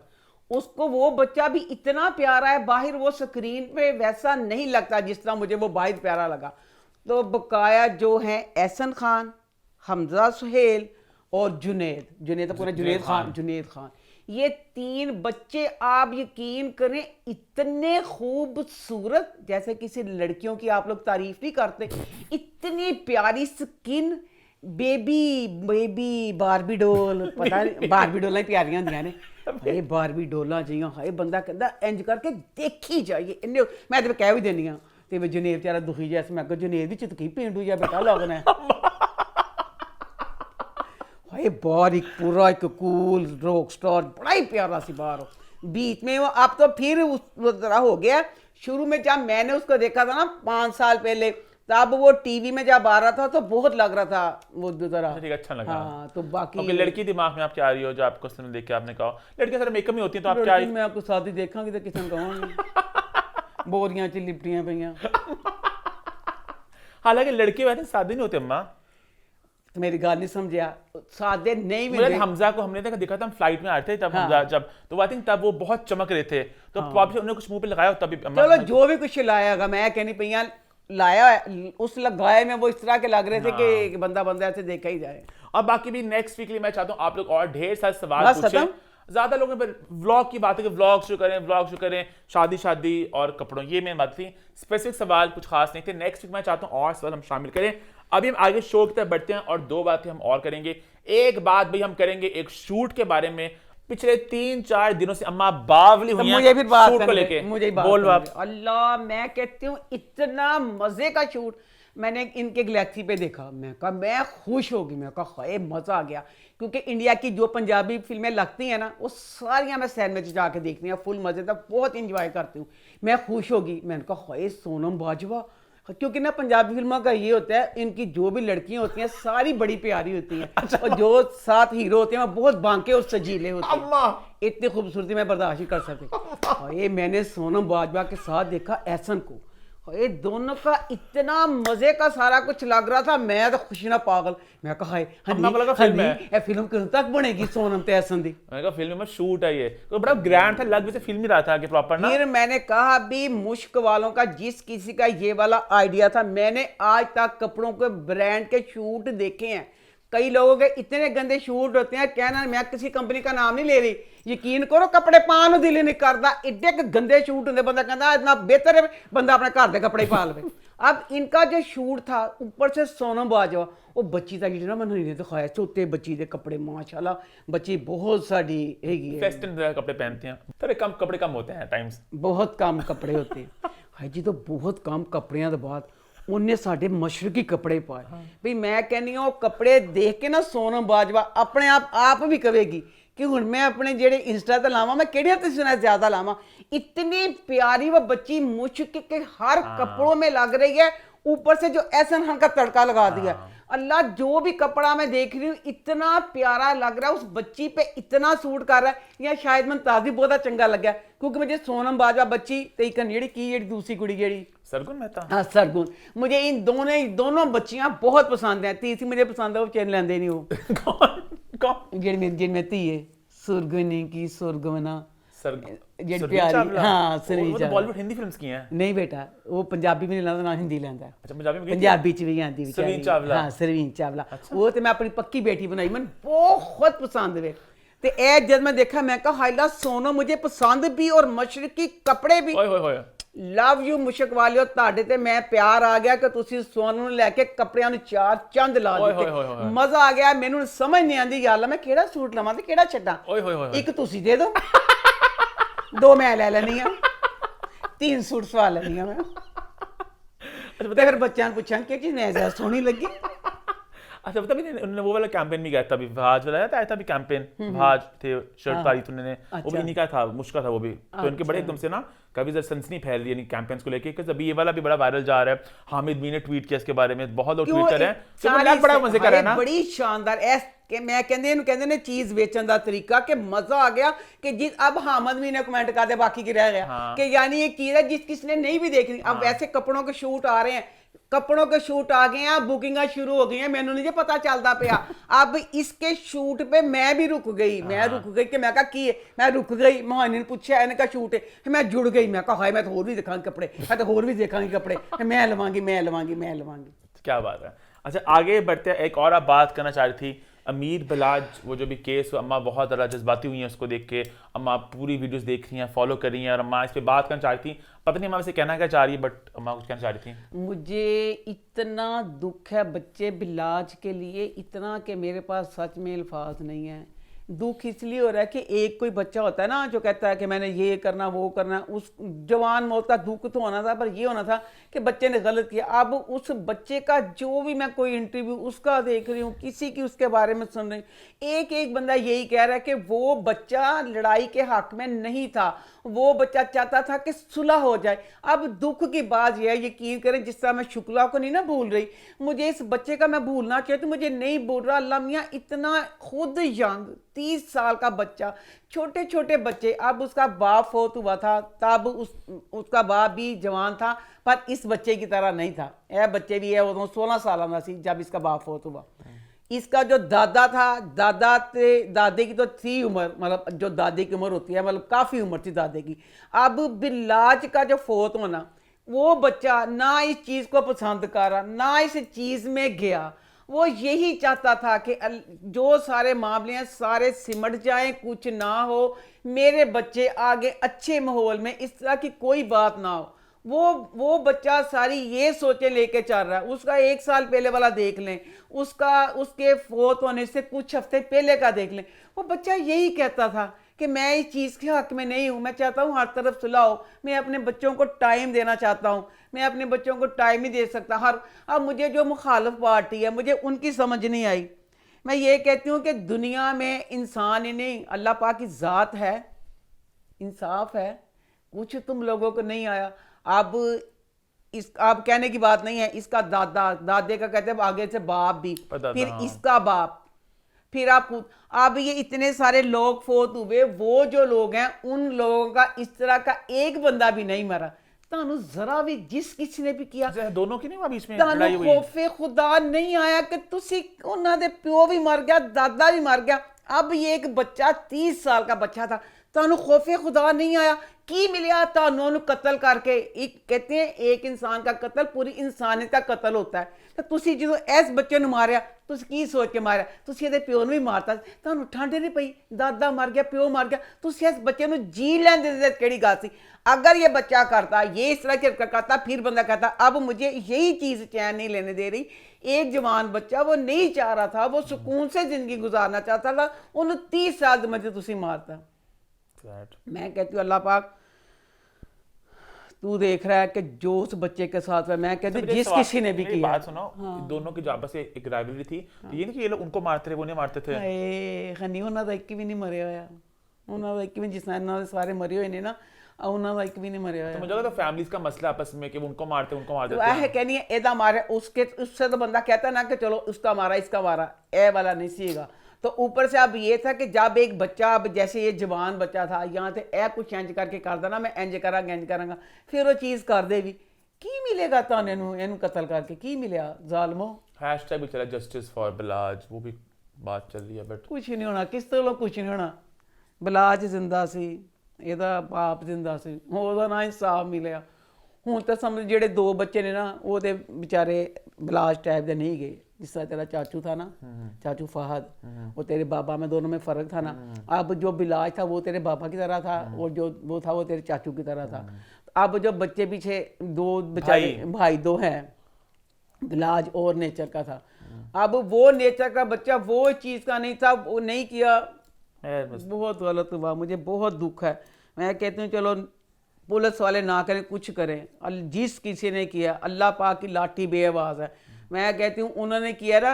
S2: उसको वो बच्चा भी इतना प्यारा है, बाहर वो स्क्रीन पे वैसा नहीं लगता जिस तरह मुझे वो बाहर प्यारा लगा। तो बकाया जो हैं एहसन खान, हमजा सुहेल और जुनैद तो पूरा जुनैद खान, ये 3 बच्चे आप यकीन करें इतने खूबसूरत, जैसे किसी लड़कियों की आप लोग तारीफ नहीं करते, इतनी प्यारी स्किन, बेबी बारबी डोल, पता नहीं बारबी डोल ही प्यारियां होंदियां ने, ये बारबी डोलां जियां हाय बंदा कहंदा इंज करके देखी जाइए। इन्ने मैं तो कह भी देनी हां, ते वे जुनैद बेचारा दुखी जैसे, मैं कह जुनैद भी चितकी पेंडू जा बेटा लगना है। हाय बार एक पूरा एक कूल रॉक स्टार, बड़ा ही प्यारा सी बार, बीच में वो अब तो फिर उस तरह हो गया। शुरू में जब मैंने उसको देखा था ना 5 साल पहले, तब वो टीवी में जब आ रहा था तो बहुत लग रहा था वो तरह,
S1: ठीक अच्छा लगा।
S2: हाँ, तो बाकी
S1: लड़की दिमाग में आप क्या आ रही हो जो आपको उसने देख के आपने कहा लड़कियां सारे मेकअप में होती हैं, तो आप क्या
S2: मैं आपको शादी देखांगी तो किसन कहूँगी बोरियां च लिपटियां पईयां।
S1: हालांकि लड़के वैसे शादी नहीं होते अम्मा,
S2: तो मेरी गाल नहीं समझा, सादे नहीं
S1: मुझे
S2: मिले।
S1: हमजा को हमने देखा था, हम फ्लाइट में आए थे तब हमजा जब, तो आई थिंक तब वो बहुत चमक रहे थे, तो वापस उन्होंने कुछ मुंह पे लगाया तभी।
S2: चलो जो भी कुछ लायागा, मैं कहनी पईयां लाया उस लगाए में वो इस तरह के लग रहे थे कि बंदा ऐसे देखा ही जाए।
S1: और बाकी भी नेक्स्ट वीक के लिए मैं चाहता हूँ आप लोग और ढेर सारे सवाल पूछें। ज्यादा लोगों ने व्लॉग की बात है कि व्लॉग शुरू करें, शादी और कपड़ों, ये मेन बात थी। स्पेसिफिक सवाल कुछ खास नहीं थे। नेक्स्ट वीक मैं चाहता हूँ और सवाल हम शामिल करें। अभी हम आगे शो की तरफ बढ़ते हैं और 2 बातें हम और करेंगे। एक बात भाई हम करेंगे एक शूट के बारे में, पिछले 3-4 दिनों से अम्मा बावली हुई हैं
S2: मुझे भी बात
S1: शूट को लेके।
S2: मुझे
S1: बोल बाप।
S2: अल्लाह, मैं कहती हूँ इतना मजे का शूट, मैंने इनके गैलेक्सी पे देखा, मैं कहा मैं खुश हो गई, मैं कहा हाय मज़ा आ गया, क्योंकि इंडिया की जो पंजाबी फिल्में लगती हैं ना वो सारियां मैं सिनेमा में जाके देखती हूँ, फुल मज़े तक बहुत इंजॉय करती हूँ। मैं खुश होगी, मैंने कहा हाय सोनम बाजवा, क्योंकि ना पंजाबी फिल्मों का ये होता है इनकी जो भी लड़कियां होती हैं सारी बड़ी प्यारी होती हैं।
S1: अच्छा।
S2: और जो साथ हीरो होते हैं वो बहुत बांके और सजीले होते हैं,
S1: अम्मा
S2: इतनी खूबसूरती मैं बर्दाश्त ही कर सकती। ये मैंने सोनम बाजवा के साथ देखा एहसन को, ये दोनों का इतना मजे का सारा कुछ लग रहा था, मैं तो खुशी ना पागल। मैं कहा हाय
S1: अम्मा को लगा फिल्म है।
S2: ये फिल्म कब तक बनेगी सोनम ते एहसन दी।
S1: मैंने कहा फिल्म में शूट है ये तो बड़ा ग्रैंड था, लग भी से फिल्म ही रहा था कि प्रॉपर ना।
S2: फिर मैंने कहा भी मुश्क वालों का जिस किसी का ये वाला आइडिया था, मैंने आज तक कपड़ों के ब्रांड के शूट देखे हैं, कई लोगों के इतने गंदे शूट होते हैं, कहना मैं किसी कंपनी का नाम नहीं ले रही, यकीन करो कपड़े पान ਨੂੰ दिल नहीं करता, इड्डे गंदे शूट होंगे, बंदा कहता इतना बेहतर है बंदा अपने घर के कपड़े पा लवे। अब इनका जो शूट था ऊपर से सोनम बाजवा, वो बच्ची का जी ना मैंने नहीं दिखाया, छोटे बच्ची के कपड़े माशाल्लाह, बच्ची बहुत साड़ी हैगी है,
S1: फेस्टन कपड़े पहनते हैं, थोड़े कम कपड़े कम होते हैं टाइम्स,
S2: बहुत कम कपड़े होते हैं। हाय जी तो बहुत कम कपड़ियां के बाद ਉਹਨੇ ਸਾਡੇ ਮਸ਼ਰਕੀ ਕੱਪੜੇ ਪਾਏ ਵੀ ਮੈਂ ਕਹਿੰਦੀ ਹਾਂ ਉਹ ਕੱਪੜੇ ਦੇਖ ਕੇ ਨਾ ਸੋਨਮ ਬਾਜਵਾ ਆਪਣੇ ਆਪ ਵੀ ਕਹੇਗੀ कि हुण मैं अपने जेड़े इंस्टा ते लावा, मैं केड़ियां तस्वीरां ज्यादा लावा, इतनी प्यारी वो बच्ची मुश्क के हर कपड़ों में लग रही है, ऊपर से जो एहसन खान का तड़का लगा दिया। अल्लाह जो भी कपड़ा मैं देख रही हूँ इतना प्यारा लग रहा है, उस बच्ची पे इतना सूट कर रहा है, या शायद मैं ताजी बहुत चंगा लग गया, क्योंकि मुझे सोनम बाजवा बच्ची ते जेड़ी दूसरी कुड़ी जेड़ी
S1: सरगुन मेहता,
S2: हाँ सरगुन, मुझे इन दोनों बच्चियां बहुत पसंद है। तीसरी मुझे पसंद है वो चैन लेंदे नहीं वो
S1: कौन
S2: जेड़ी मेरी धी है सुरगुनी की सुरगुना,
S1: सरगुन
S2: जेड़ी प्यारी, हाँ
S1: वो तो बॉलीवुड हिंदी फिल्म्स की हैं।
S2: नहीं बेटा वो पंजाबी भी नहीं लाता ना हिंदी लाता,
S1: अच्छा पंजाबी में
S2: पंजाबी च भी आंदी
S1: सरवीन चावला,
S2: हाँ सरवीन चावला, वो तो मैं अपनी पक्की बेटी बनाई, मैं बहुत पसंद है। ते ए जब मैं देखा मैं कहा हाइला सोनम मुझे पसंद भी और मशरकी कपड़े भी,
S1: ओए होए होए
S2: लव यू मुशक वालियो, ਤੁਹਾਡੇ ਤੇ मैं प्यार आ गया कि ਤੁਸੀਂ ਸੋਨਮ ਨੂੰ ਲੈ ਕੇ ਕੱਪੜਿਆਂ ਨੂੰ ਚਾਰ ਚੰਦ ਲਾ ਦਿੱਤੇ, ਮਜ਼ਾ ਆ ਗਿਆ। ਮੈਨੂੰ ਸਮਝ ਨਹੀਂ ਆਂਦੀ ਯਾਰ ਮੈਂ ਕਿਹੜਾ ਸੂਟ ਲਵਾਂ ਤੇ ਕਿਹੜਾ ਛੱਡਾਂ,
S1: ओए होए होए
S2: ਇੱਕ ਤੁਸੀਂ ਦੇ ਦਿਓ, ਦੋ ਮੈਂ ਲੈ ਲੈਣੀ ਆ, तीन सूट सवा ਲੈਣੀ ਆ ਮੈਂ, ਤੇ ਫਿਰ ਬੱਚਿਆਂ ਨੂੰ ਪੁੱਛਾਂ ਕਿ ਚੀਜ਼ ਜ਼ਿਆਦਾ ਸੋਹਣੀ ਲੱਗੀ।
S1: अच्छा पता भी नहीं, उन्होंने वो वाला कैंपेन भी किया था, अभी भाज वाला आया था अभी कैंपेन, भाज थे शर्ट पारी थी उन्होंने, वो भी इन्हीं का था, मुश्किल था वो भी, तो इनके बड़े एकदम से ना कभी जरा सनसनी फैल रही है कैंपेन्स को लेके, अभी ये वाला भी बड़ा वायरल जा रहा है। हामिद मी ने ट्वीट किया इसके बारे में, बहुत लोग ट्वीट कर रहे हैं, तो वो बड़ा मजे कर रहा है ना,
S2: बड़ी शानदार ऐस कि मैं कहते ने चीज बेचने का तरीका कि मजा आ गया कि जिस अब हामिद मी ने कमेंट कर दिया बाकी की रह गया, कि यानी ये चीज है जिस किसने नहीं भी देखनी। अब वैसे कपड़ों के शूट आ रहे हैं, कपड़ों के शूट आ गए हैं, बुकिंग शुरू हो गई हैं, मैंने नहीं पता चलता पाया। अब इसके शूट पे मैं भी रुक गई, मैं रुक गई कि मैं कहा की है, मैं रुक गई, मोहानी ने पूछा इनका शूट है, मैं जुड़ गई, मैं कहा हाय मैं तो होर भी दिखाऊंगी कपड़े, मैं तो होर भी देखूंगी कपड़े, मैं लवांगी।
S1: क्या बात है। अच्छा आगे बढ़ते हैं, एक और आप बात करना चाह रही थी अमीर बलाज, वो जो भी केस, अम्मा बहुत ज़्यादा जज्बाती हुई हैं उसको देख के, अम्मा पूरी वीडियोस देख रही हैं, फॉलो कर रही हैं, और अम्मा इस पे बात करना चाह रही थी, पता नहीं अम्मा वैसे कहना क्या चाह रही है, बट अम्मा कुछ कहना चाह रही थी।
S2: मुझे इतना दुख है बच्चे बिलाज के लिए, इतना कि मेरे पास सच में अल्फाज नहीं है। दुख इसलिए हो रहा है कि एक कोई बच्चा होता है ना जो कहता है कि मैंने ये करना वो करना, उस जवान मौत का दुख तो होना था, पर ये होना था कि बच्चे ने गलत किया। अब उस बच्चे का जो भी मैं कोई इंटरव्यू उसका देख रही हूँ, किसी की उसके बारे में सुन रही हूँ, एक बंदा यही कह रहा है कि वो बच्चा लड़ाई के हक में नहीं था, वो बच्चा चाहता था कि सुलह हो जाए। अब दुख की बात यह है, यकीन करें जिस तरह मैं शुक्ला को नहीं ना भूल रही, मुझे इस बच्चे का मैं भूलना चाहिए तो मुझे नहीं भूल रहा। अल्लाह मियां इतना खुद यंग 30 साल का बच्चा, छोटे छोटे बच्चे, अब उसका बाप फौत हुआ था तब उसका बाप भी जवान था, पर इस बच्चे की तरह नहीं था। यह बच्चे भी है वो 16 साल का सी जब इसका बाप फौत हुआ। इसका जो दादा था, दादे की तो थी उम्र, मतलब जो दादी की उम्र होती है, मतलब काफ़ी उम्र थी दादे की। अब बिलाज का जो फौत होना, वो बच्चा ना इस चीज़ को पसंद कर रहा, ना इस चीज़ में गया, वो यही चाहता था कि जो सारे मामले हैं सारे सिमट जाएं, कुछ ना हो, मेरे बच्चे आगे अच्छे माहौल में इस तरह की कोई बात ना हो। वो बच्चा सारी ये सोचे लेके चल रहा है। उसका 1 साल पहले वाला देख लें, उसके फोत होने से कुछ हफ्ते पहले का देख लें, वो बच्चा यही कहता था कि मैं इस चीज़ के हक में नहीं हूँ। मैं चाहता हूँ हर तरफ सुलह हो, मैं अपने बच्चों को टाइम देना चाहता हूँ, मैं अपने बच्चों को टाइम नहीं दे सकता। अब मुझे जो मुखालिफ पार्टी है मुझे उनकी समझ नहीं आई। मैं ये कहती हूँ कि दुनिया में इंसान ही नहीं, अल्लाह पाक की ज़ात है, इंसाफ है, कुछ तुम लोगों को नहीं आया। अब इस आप कहने की बात नहीं है, इसका दादा, दादे का कहते हैं आगे से बाप भी, फिर
S1: हाँ।
S2: इसका बाप, फिर आप खुद। अब ये इतने सारे लोग फोत हुए, वो जो लोग हैं उन लोगों का इस तरह का एक बंदा भी नहीं मरा। तानू जरा भी जिस किसी ने भी किया
S1: अच्छा, दोनों की नहीं हुआ बीच में
S2: तानू
S1: लड़ाई हुई?
S2: खौफे खुदा नहीं आया कि तुसी उन्हों दे प्यो भी मर गया, दादा भी मर गया, अब ये एक बच्चा 30 साल का बच्चा था, तानू खौफे खुदा नहीं आया की मिलिया तानू ओनू कत्ल करके। एक कहते हैं एक इंसान का कत्ल पूरी इंसानियत का कत्ल होता है। तो तुसी जो इस बच्चे ਨੂੰ मारिया, तुसी की सोच के मारिया? तुसी ਇਹਦੇ ਪਿਓ ਨੂੰ ਵੀ ਮਾਰਤਾ, ਤੁਹਾਨੂੰ ਠੰਡ नहीं पई, दादा मर गया, प्यो मर गया, तुसी इस बच्चे ਨੂੰ जी ਲੈਣ ਦੇ ਕਿਹੜੀ ਗੱਲ ਸੀ? अगर ये बच्चा करता, ये इस तरह की हरकत करता, फिर बंदा कहता अब मुझे यही चीज़ चैन नहीं लेने दे रही। एक जवान बच्चा वो नहीं चाह रहा था, वो सुकून से ज़िंदगी गुजारना चाहता था, उन्हें 30 साल समझे तुसी मारता। मैं कहती हूँ अल्लाह पाक तू देख रहा है कि जो उस बच्चे के साथ है, मैं कहती हूँ जिस किसी ने भी किया।
S1: बात सुनो, दोनों की जो आपस में एक राइवलरी थी, तो ये नहीं कि ये लोग उनको मारते थे वो नहीं मारते थे।
S2: खनी उन्होंने तो एक भी नहीं मरे होया, उन्होंने तो एक भी, जिस तरह सारे मरे हुए ने ना, उन्होंने तो एक भी नहीं मरे होया।
S1: तो मुझे लगा तो फैमिलीज का मसला आपस में कि वो उनको मारते
S2: तो है कहनी है एदा मारे उसके, उससे तो बंदा कहता है ना कि चलो उसका मारा इसका मारा, ए वाला नहीं सीगा। तो ऊपर से अब ये था कि जब एक बच्चा, अब जैसे ये जवान बच्चा था, यहाँ से ए कुछ इंज करके कर देना, मैं इंज करांगा इंज करांगा, फिर वो चीज़ कर दे भी की मिलेगा ताने इनू कत्ल करके की मिलेगा जालमो।
S1: हैशटैग भी चला जस्टिस फॉर बिलाज, वो भी बात चल रही है, बट
S2: कुछ नहीं होना, किस तरह कुछ नहीं होना। बिलाज जिंदा सी, ਇਹਦਾ ਬਾਪ ਜਿੰਦਾ ਸੀ, ਉਹਦਾ ਨਾ ਇਨਸਾਫ ਮਿਲਿਆ। ਹੁਣ ਤਾਂ ਸਮਝ ਜਿਹੜੇ ਦੋ ਬੱਚੇ ਨੇ ਨਾ ਉਹਦੇ ਵਿਚਾਰੇ बिलाज टाइप के नहीं गए, जिस तरह तेरा चाचू था ना, चाचू फहद, वो तेरे बाबा में दोनों में फ़र्क था ना। अब जो बिलाज था वो तेरे बाबा की तरह था, और जो वो था वो तेरे चाचू की तरह था। अब जो बच्चे पीछे दो बेचारे भाई दो हैं, बिलाज और नेचर का था, अब वो नेचर का बच्चा वो चीज़ का नहीं था, वो नहीं किया। बहुत गलत हुआ, मुझे बहुत दुख है। मैं कहती हूँ चलो पुलिस वाले ना करें, कुछ करें, जिस किसी ने किया अल्लाह पाक की लाठी बेआवाज़ है। मैं कहती हूँ उन्होंने किया ना,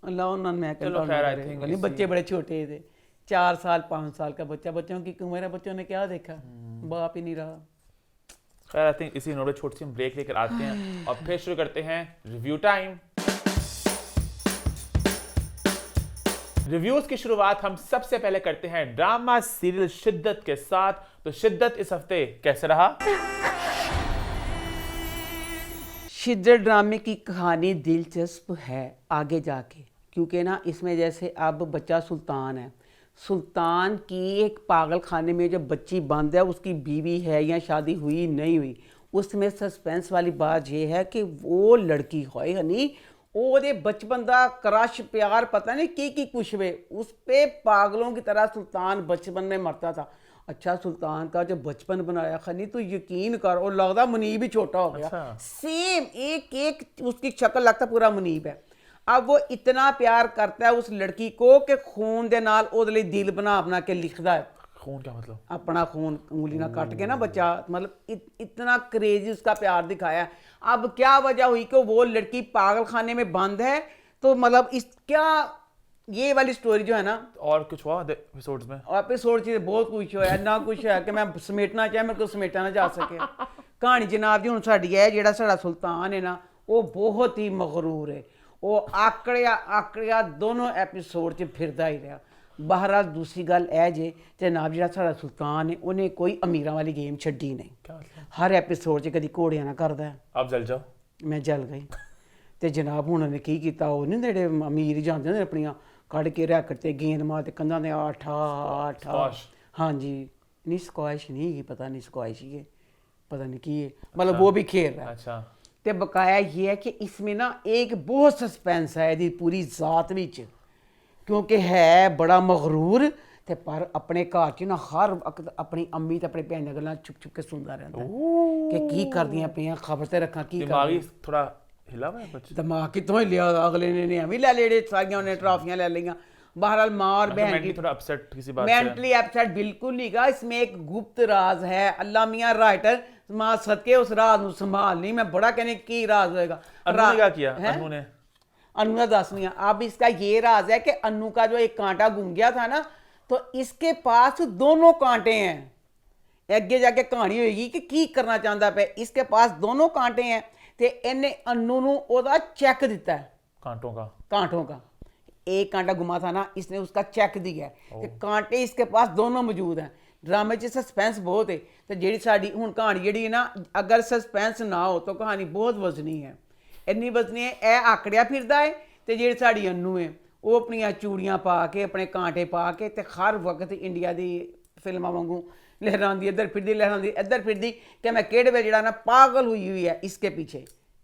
S2: अल्लाह उन्होंने, मैं कहता हूँ बच्चे बड़े छोटे थे, 4 साल 5 साल का बच्चा, बच्चों की उम्र है, बच्चों ने क्या देखा, बाप ही नहीं रहा।
S1: खैर आई थिंक इसी नोट पे छोटी सी हम ब्रेक लेकर आते हैं और फिर शुरू करते हैं रिव्यू टाइम। रिव्यूज की शुरुआत हम सबसे पहले करते हैं ड्रामा सीरियल शिद्दत के साथ। तो शिद्दत इस हफ्ते कैसे रहा?
S2: शिद्दत ड्रामे की कहानी दिलचस्प है आगे जाके, क्योंकि ना इसमें जैसे अब बच्चा सुल्तान है, सुल्तान की एक पागल खाने में जो बच्ची बंद है, उसकी बीवी है या शादी हुई नहीं हुई, उसमें सस्पेंस वाली बात यह है कि वो लड़की होए हनी ओदे बचपन का क्रश प्यार पता नहीं की कुछ वे, उस पे पागलों की तरह सुल्तान बचपन में मरता था। अच्छा सुल्तान का जो बचपन बनाया खनी, तो यकीन कर, और लगता मुनीब भी छोटा हो गया।
S1: अच्छा।
S2: सेम एक एक उसकी शक्ल लगता पूरा मुनीब है। अब वो इतना प्यार करता है उस लड़की को कि खून दे नाल ओदे लिए दिल बना बना के लिखता है।
S1: खून क्या मतलब?
S2: अपना खून उंगली ना काट के ना बच्चा, मतलब इतना क्रेजी उसका प्यार दिखाया। अब क्या वजह हुई कि वो लड़की पागल खाने में बंद है, तो मतलब इस क्या ये वाली स्टोरी जो है ना।
S1: और कुछ हुआ एपिसोड्स में?
S2: एपिसोड चीज़ बहुत कुछ होया, ना कुछ है कि मैं समेटना चाहे मेरे को समेटा ना जा सके। कहानी जनाब जी हुण साडी है, जेड़ा साडा सुल्तान है ना, वो बहुत ही मगरूर है, वो आकड़िया आकड़िया दोनों एपिसोड च फिरदा ही रहा। बहरहाल दूसरी गल है जे जनाब जिहड़ा साडा सुल्तान है, उन्हें कोई अमीरां वाली गेम छड्डी नहीं।
S1: क्या मतलब?
S2: हर एपिसोड च कदी घोड़ियां ना करदा है।
S1: आप जल जाओ।
S2: मैं जल गई ते जनाब हुण उन्हें की कीता, ओह नहीं जेह्ड़े अमीर जांदे ने अपनियां कढ़ के रैकट ते गेंद मारते कंधां दे आठा आठा।
S1: स्क्वैश।
S2: हाँ जी, नहीं स्क्वैश नहीं है, पता नहीं स्क्वैश ही है, पता नहीं की है, मतलब वो भी खेल रहा है।
S1: अच्छा।
S2: ते बकाया ये है कि इसमें ना एक बहुत सस्पेंस है इहदी पूरी जात विच, क्योंकि है बड़ा मगरूर ते पर अपने घर च ना हर वक्त अपनी अम्मी ते अपने भैन गल्लां छुप छुप के सुनदा रहिंदा कि की करदियां पियां, खबर ते रखां की
S1: दिमागी
S2: करदियां।
S1: थोड़ा हिला हुआ है बच्चे।
S2: दिमाग कितों ही लिया, अगले ने एवं ले ले सारियां उन्हें ट्राफियां ले लियां। बहरहाल माँ और बहन
S1: मेंटली
S2: की
S1: थोड़ा अपसेट किसी बात से।
S2: मेंटली अपसेट बिल्कुल नहीं गा, इसमें एक गुप्त राज है। अल्लाह मियाँ राइटर माँ सदके उस राज ਨੂੰ संभाल नहीं, मैं बड़ा कहने की राज होएगा।
S1: अनु ने क्या किया?
S2: हैं?
S1: अनु ने
S2: अनु का दसनी है। अब इसका ये राज है कि अनु का जो एक कांटा घूम गया था ना, तो इसके पास दोनों कांटे हैं। ਅੱਗੇ ਜਾ ਕੇ ਕਹਾਣੀ ਹੋਏਗੀ ਕਿ ਕੀ ਕਰਨਾ ਚਾਹੁੰਦਾ ਪਿਆ। इसके पास दोनों कांटे हैं ਤੇ ਇਹਨੇ अनु ਨੂੰ ਉਹਦਾ चेक ਦਿੱਤਾ है
S1: कांटों का।
S2: कांटों का। एक कांटा घुमा था ना, इसने उसका चेक दिया है कि कांटे इसके पास दोनों मौजूद हैं। ड्रामे 'ਚ सस्पेंस बहुत है ਤੇ ਜਿਹੜੀ ਸਾਡੀ ਹੁਣ ਕਹਾਣੀ ਜਿਹੜੀ ਹੈ ਨਾ, ਅਗਰ ਸਸਪੈਂਸ ਨਾ ਹੋ ਤਾਂ ਕਹਾਣੀ ਬਹੁਤ ਵਜ਼ਨੀ ਹੈ। ਇੰਨੀ ਵਜ਼ਨੀ ਹੈ, ਇਹ ਆਕੜਿਆ ਫਿਰਦਾ ਹੈ ਤੇ ਜਿਹੜੀ ਸਾਡੀ ਅਨੂ ਹੈ ਉਹ ਆਪਣੀਆਂ ਚੂੜੀਆਂ ਪਾ ਕੇ, ਆਪਣੇ ਕਾਂਟੇ ਪਾ ਕੇ ਤੇ ਹਰ ਵਕਤ ਇੰਡੀਆ ਦੀ ਫਿਲਮਾਂ ਵਾਂਗੂ लहराती इधर फिरती, लहराती इधर फिरती कि मैं केड़े वे जड़ा ना पागल हुई है इसके पीछे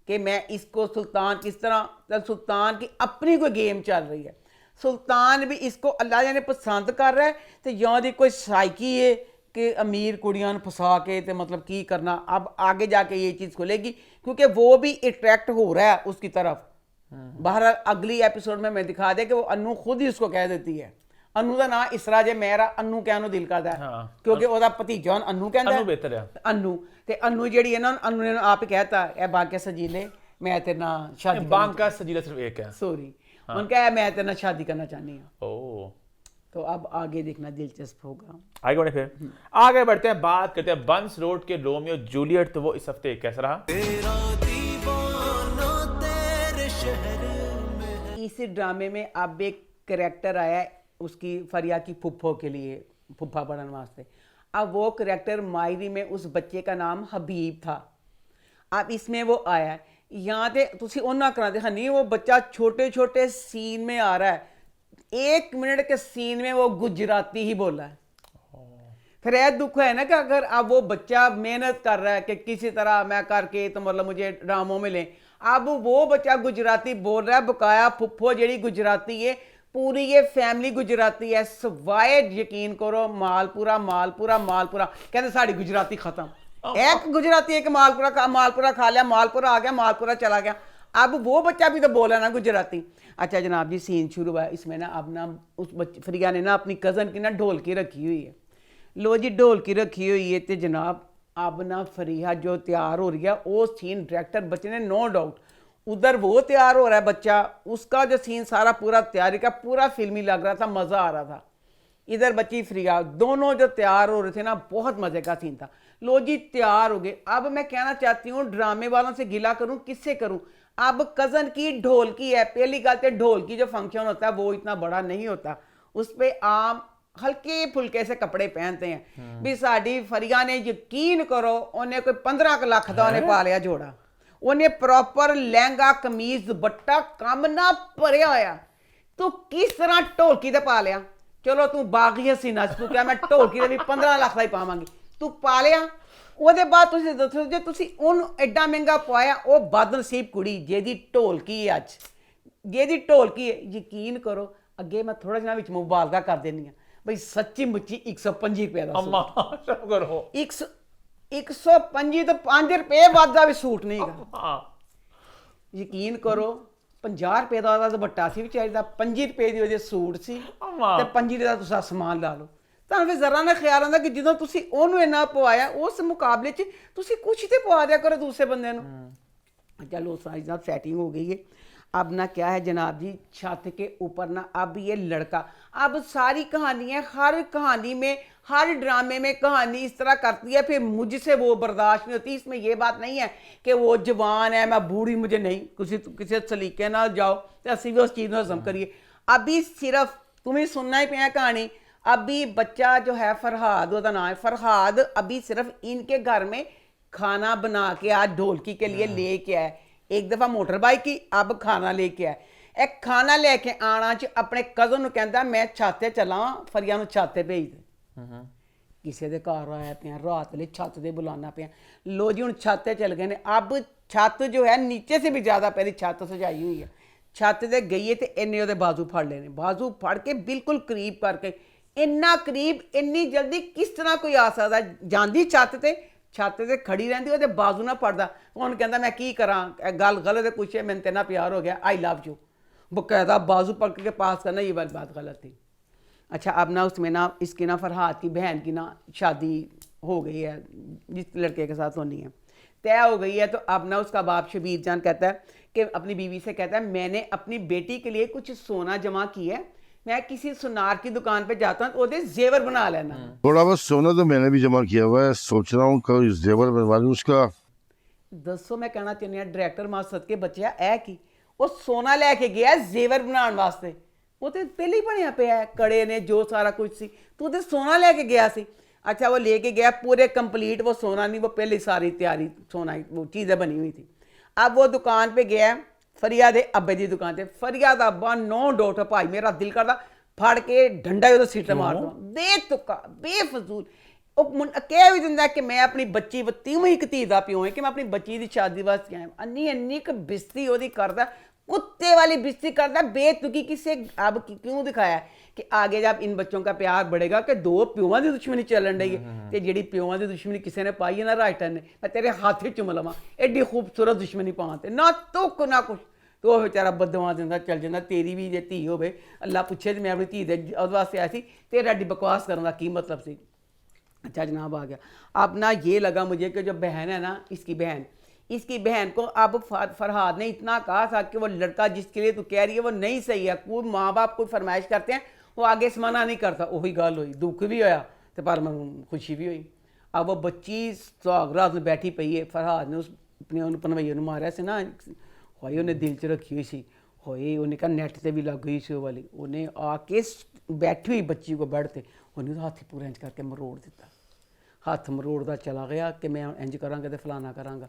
S2: कि मैं इसको सुल्तान किस तरह, सुल्तान की अपनी कोई गेम चल रही है। सुल्तान भी इसको अल्लाह ने पसंद कर रहा है तो या दी कोई साइकी है कि अमीर कुड़ियां फसा के तो मतलब की करना। अब आगे जाके ये चीज़ खुलेगी क्योंकि वो भी अट्रैक्ट हो रहा है उसकी तरफ। बहरहाल अगली एपिसोड में मैं दिखा दे कि वो अनु खुद ही उसको कह देती है। अनु का नाम इसरा जे मेरा अनु कहने ਨੂੰ ਦਿਲ ਕਰਦਾ ਹੈ ਕਿਉਂਕਿ ਉਹਦਾ ਭਤੀਜਾ ਅਨੂ ਕਹਿੰਦਾ
S1: ਅਨੂ ਬਿਹਤਰ ਹੈ।
S2: ਅਨੂ ਤੇ ਅਨੂ ਜਿਹੜੀ ਹੈ ਨਾ, ਅਨੂ ਨੇ ਆਪ ਹੀ ਕਹਿਤਾ ਇਹ ਬਾਕੀ ਸਜੀਲੇ मैं तेरे ना शादी
S1: बांका सजीला सिर्फ एक है।
S2: सॉरी उनका है मैं तेरे ना शादी करना चाहनी हूँ।
S1: ओह,
S2: तो अब आगे देखना दिलचस्प होगा।
S1: आगे बढ़े फिर आगे बढ़ते हैं, बात करते हैं बंस रोड के रोमियो जूलियट। तो वो इस हफ्ते कैसा रहा?
S2: इस ड्रामे में अब एक करैक्टर आया है उसकी फरिया की फुफ्फो के लिए, फुफ्फा बनने वास्ते। अब वो करैक्टर मायरी में उस बच्चे का नाम हबीब था। अब इसमें वो आया है यहाँ ते तुसी ओना करा देखा नहीं, वो बच्चा छोटे छोटे सीन में आ रहा है, 1 मिनट के सीन में वो गुजराती ही बोला है। फिर यह दुख है ना कि अगर अब वो बच्चा मेहनत कर रहा है कि किसी तरह मैं करके तो मतलब मुझे ड्रामों में लें, अब वो बच्चा गुजराती बोल रहा है, बकाया फुफ्फो जेड़ी गुजराती है, पूरी ये फैमिली गुजराती है, सवाए यकीन करो मालपुरा मालपुरा मालपुरा कहते साड़ी गुजराती खत्म। एक गुजराती एक मालपुरा खा लिया, मालपुरा आ गया, मालपुरा चला गया। अब वो बच्चा भी तो बोला ना गुजराती। अच्छा जनाब जी, सीन शुरू हुआ इसमें ना, अब ना उस बच्चे फरिया ने ना अपनी कज़न की ना ढोलकी रखी हुई है। लो जी ढोलकी रखी हुई है तो जनाब अब ना फरिया जो तैयार हो रही है वो सीन डायरेक्टर बच्चे ने नो डाउट उधर वो तैयार हो रहा है बच्चा, उसका जो सीन सारा पूरा तैयारी का पूरा फिल्मी लग रहा था, मज़ा आ रहा था। इधर बच्ची फरिया, दोनों जो तैयार हो रहे थे ना, बहुत मज़े का सीन था। लो जी तैयार हो गए। अब मैं कहना चाहती हूँ ड्रामे वालों से गिला करूँ किससे करूँ? अब कज़न की ढोलकी है, पहली गल तो ढोलकी जो फंक्शन होता है वो इतना बड़ा नहीं होता, उस पर आम हल्के फुल्के से कपड़े पहनते हैं। भी साड़ी फरिया ने यकीन करो उन्हें कोई 15 लाख का उन्हें पा लिया जोड़ा, उन्हें प्रॉपर लहंगा कमीज दुपट्टा कम ना भरिया होया, तो किस तरह ढोलकी ते पा लिया? चलो तू बागी हसीना तू क्या मैं ढोलकी ते भी 15 लाख का ही पावांगी, तू पा लिया। ਉਹਦੇ ਬਾਅਦ ਤੁਸੀਂ ਦੱਸੋ ਜੇ ਤੁਸੀਂ ਉਹਨੂੰ ਐਡਾ ਮਹਿੰਗਾ ਪਵਾਇਆ, ਉਹ ਬਦਨਸੀਬ ਕੁੜੀ ਜਿਹਦੀ ਢੋਲਕੀ ਅੱਜ ਜਿਹਦੀ ਢੋਲਕੀ ਹੈ, ਯਕੀਨ ਕਰੋ ਅੱਗੇ ਮੈਂ ਥੋੜਾ ਜਿਹਾ ਵਿੱਚ ਮੁਬਾਲਗਾ ਕਰ ਦਿੰਦੀ ਹਾਂ ਬਈ ਸੱਚੀ ਮੁੱਚੀ 125 ਰੁਪਏ ਦਾ
S1: अम्मा शर्म करो।
S2: 125 तो 5 रुपए बाद का भी सूट नहीं गा।
S1: हाँ।
S2: यकीन करो 50 रुपए का ਉਹਦਾ ਦੁਪੱਟਾ ਸੀ ਵਿਚਾਰੀ ਦਾ, 5 ਰੁਪਏ ਦੀ ਉਹਦੇ ਸੂਟ ਸੀ ਤੇ 5 ਦਾ ਤੁਸੀਂ ਸਮਾਨ ਲਾ ਲਓ। ਤਾਂ ਫਿਰ ਜ਼ਰਾ ਨਾ ਖਿਆਲ ਆਉਂਦਾ ਕਿ ਜਦੋਂ ਤੁਸੀਂ ਉਹਨੂੰ ਇੰਨਾ ਪਵਾਇਆ ਉਸ ਮੁਕਾਬਲੇ 'ਚ ਤੁਸੀਂ ਕੁਛ ਤੇ ਪਵਾ ਦਿਆ ਕਰੋ ਦੂਸਰੇ ਬੰਦੇ ਨੂੰ। चलो सारी साहब सेटिंग हो गई है। अब ना क्या है जनाब जी, छत के ऊपर ना अब ये लड़का, अब सारी कहानियाँ हर कहानी में हर ड्रामे में कहानी इस तरह करती है, फिर मुझसे वो बर्दाश्त नहीं होती। इसमें ये बात नहीं है कि वो जवान है मैं बूढ़ी, मुझे नहीं किसी सलीके ना जाओ तो असी भी उस चीज़ में हजम करिए। अभी सिर्फ तुम्हें सुनना ही पे कहानी। अभी बच्चा जो है फरहाद, उसका नाम है फरहाद, अभी सिर्फ इनके घर में खाना बना के आज ढोलकी के लिए लेके आए। एक दफ़ा मोटर बाइक की, अब खाना लेके आए। एक खाना लेके आना च अपने कज़न ਨੂੰ ਕਹਿੰਦਾ मैं ਛਾਤੇ ਚਲਾ, ਫਰੀਆ ਨੂੰ ਛਾਤੇ ਭੇਜ ਦੇ। ਕਿਸੇ ਦੇ ਘਰ ਆਇਆ ਪਿਆ ਰਾਤ ਲਈ ਛੱਤ ਤੇ ਬੁਲਾਣਾ ਪਿਆ। लो जी ਹੁਣ ਛਾਤੇ चल गए ने। अब छत जो है नीचे से भी ज़्यादा पहले छत सजाई हुई है। छत ते गई है तो इन्ने ਉਹਦੇ बाजू फड़ लेने, बाजू फड़ के बिल्कुल करीब करके, इन्ना करीब इन्नी जल्दी किस तरह कोई आ सकता? ਜਾਂਦੀ ਛੱਤ ਤੇ ਖੜੀ ਰਹਿੰਦੀ, ਉਹਦੇ ਬਾਜ਼ੂ ਨਾ ਪੜਦਾ। ਹੁਣ ਕਹਿੰਦਾ ਮੈਂ ਕੀ ਕਰਾਂ, ਇਹ ਗੱਲ ਗਲਤ ਹੈ, ਕੁਛ ਮੈਨੂੰ ਤੇ ਨਾ ਪਿਆਰ ਹੋ ਗਿਆ, ਆਈ ਲਵ ਯੂ। बकायदा बाजू पकड़ के पास करना, ये वाली बात गलत थी। अच्छा अब ना उसमें ना इसकी ना फरहाद की बहन की ना शादी हो गई है, जिस लड़के के साथ होनी है तय हो गई है। तो अब ना उसका बाप शबीर जान कहता है कि अपनी बीवी से कहता है मैंने अपनी बेटी के लिए कुछ सोना जमा किया है, मैं किसी सुनार की दुकान पे जाता हूँ तो ओदे जेवर बना लेना।
S3: थोड़ा बहुत सोना तो मैंने भी जमा किया हुआ है, सोच रहा हूँ कोई जेवर बनवा लूँ उसका।
S2: दसो मैं कहना चाहनी हूं डायरैक्टर मास्टर के बच्चे है कि वो सोना लेके गया जेवर बनाने वास्ते, वो तो पहले ही बनया पे है कड़े ने जो सारा कुछ सी, तू तो सोना लेके गया सी। अच्छा वो लेके गया पूरे कंप्लीट, वो सोना नहीं, वो पहले सारी तैयारी सोना वो चीज़ें बनी हुई थी। अब वो दुकान पे गया फरिया दे अब्बे की दुकान पे, फरिया दा अब्बा नो डोट भाई मेरा दिल करदा फड़ के डंडा उधर सीट मार दो, बेतुका बेफजूल। कह भी दिंदा कि मैं अपनी बच्ची तीवों एक धी दा प्यो है कि मैं अपनी बच्ची की शादी वास्ते आया, अन्नी अन्नी क बिस्ती ओदी करदा, कुत्ते वाली बिस्ती करदा बेतुकी। किसे अब क्यों दिखाया कि आगे जब इन बच्चों का प्यार बढ़ेगा कि दो प्यों की दुश्मनी चलन रही है, तो जी प्यों की दुश्मनी किसी ने पाई है ना राइटर ने, मैं तेरे हाथ ही चुम लवा एडी खूबसूरत दुश्मनी पाते ना तुक ना कुछ, तो वह बेचारा बदवा दिंदा चल जाता। तेरी भी जे धी हो अल्लाह पुछे तो मैं अपनी धी दे वास्ते आया सी, तेरा एडी बकवास करने का की मतलब सी। अच्छा जनाब आ गया। अब ना ये लगा मुझे कि जो बहन है ना इसकी बहन को अब फरहाद ने इतना कहा था कि वो लड़का जिसके लिए तू कह रही है वो नहीं सही है, कोई माँ बाप कोई फरमाइश करते हैं वो आगे से मना नहीं करता, वही गल हुई, दुख भी होया तो पर खुशी भी हुई। अब वो बच्ची सुहागरात में बैठी पई है, फरहाद ने उस अपने पनवैया ने मारा से ना, होई उन्हें दिल च रखी हुई सी, होई उन्हें कहा नेट से भी लग गई सी वो वाली, उन्हें आके बैठी हुई बच्ची को बैठते उन्हें तो हाथी पूरा इंज करके मरोड़ दिता, हाथ मरोड़दा चला गया कि मैं इंज करांगा तो फलाना करांगा।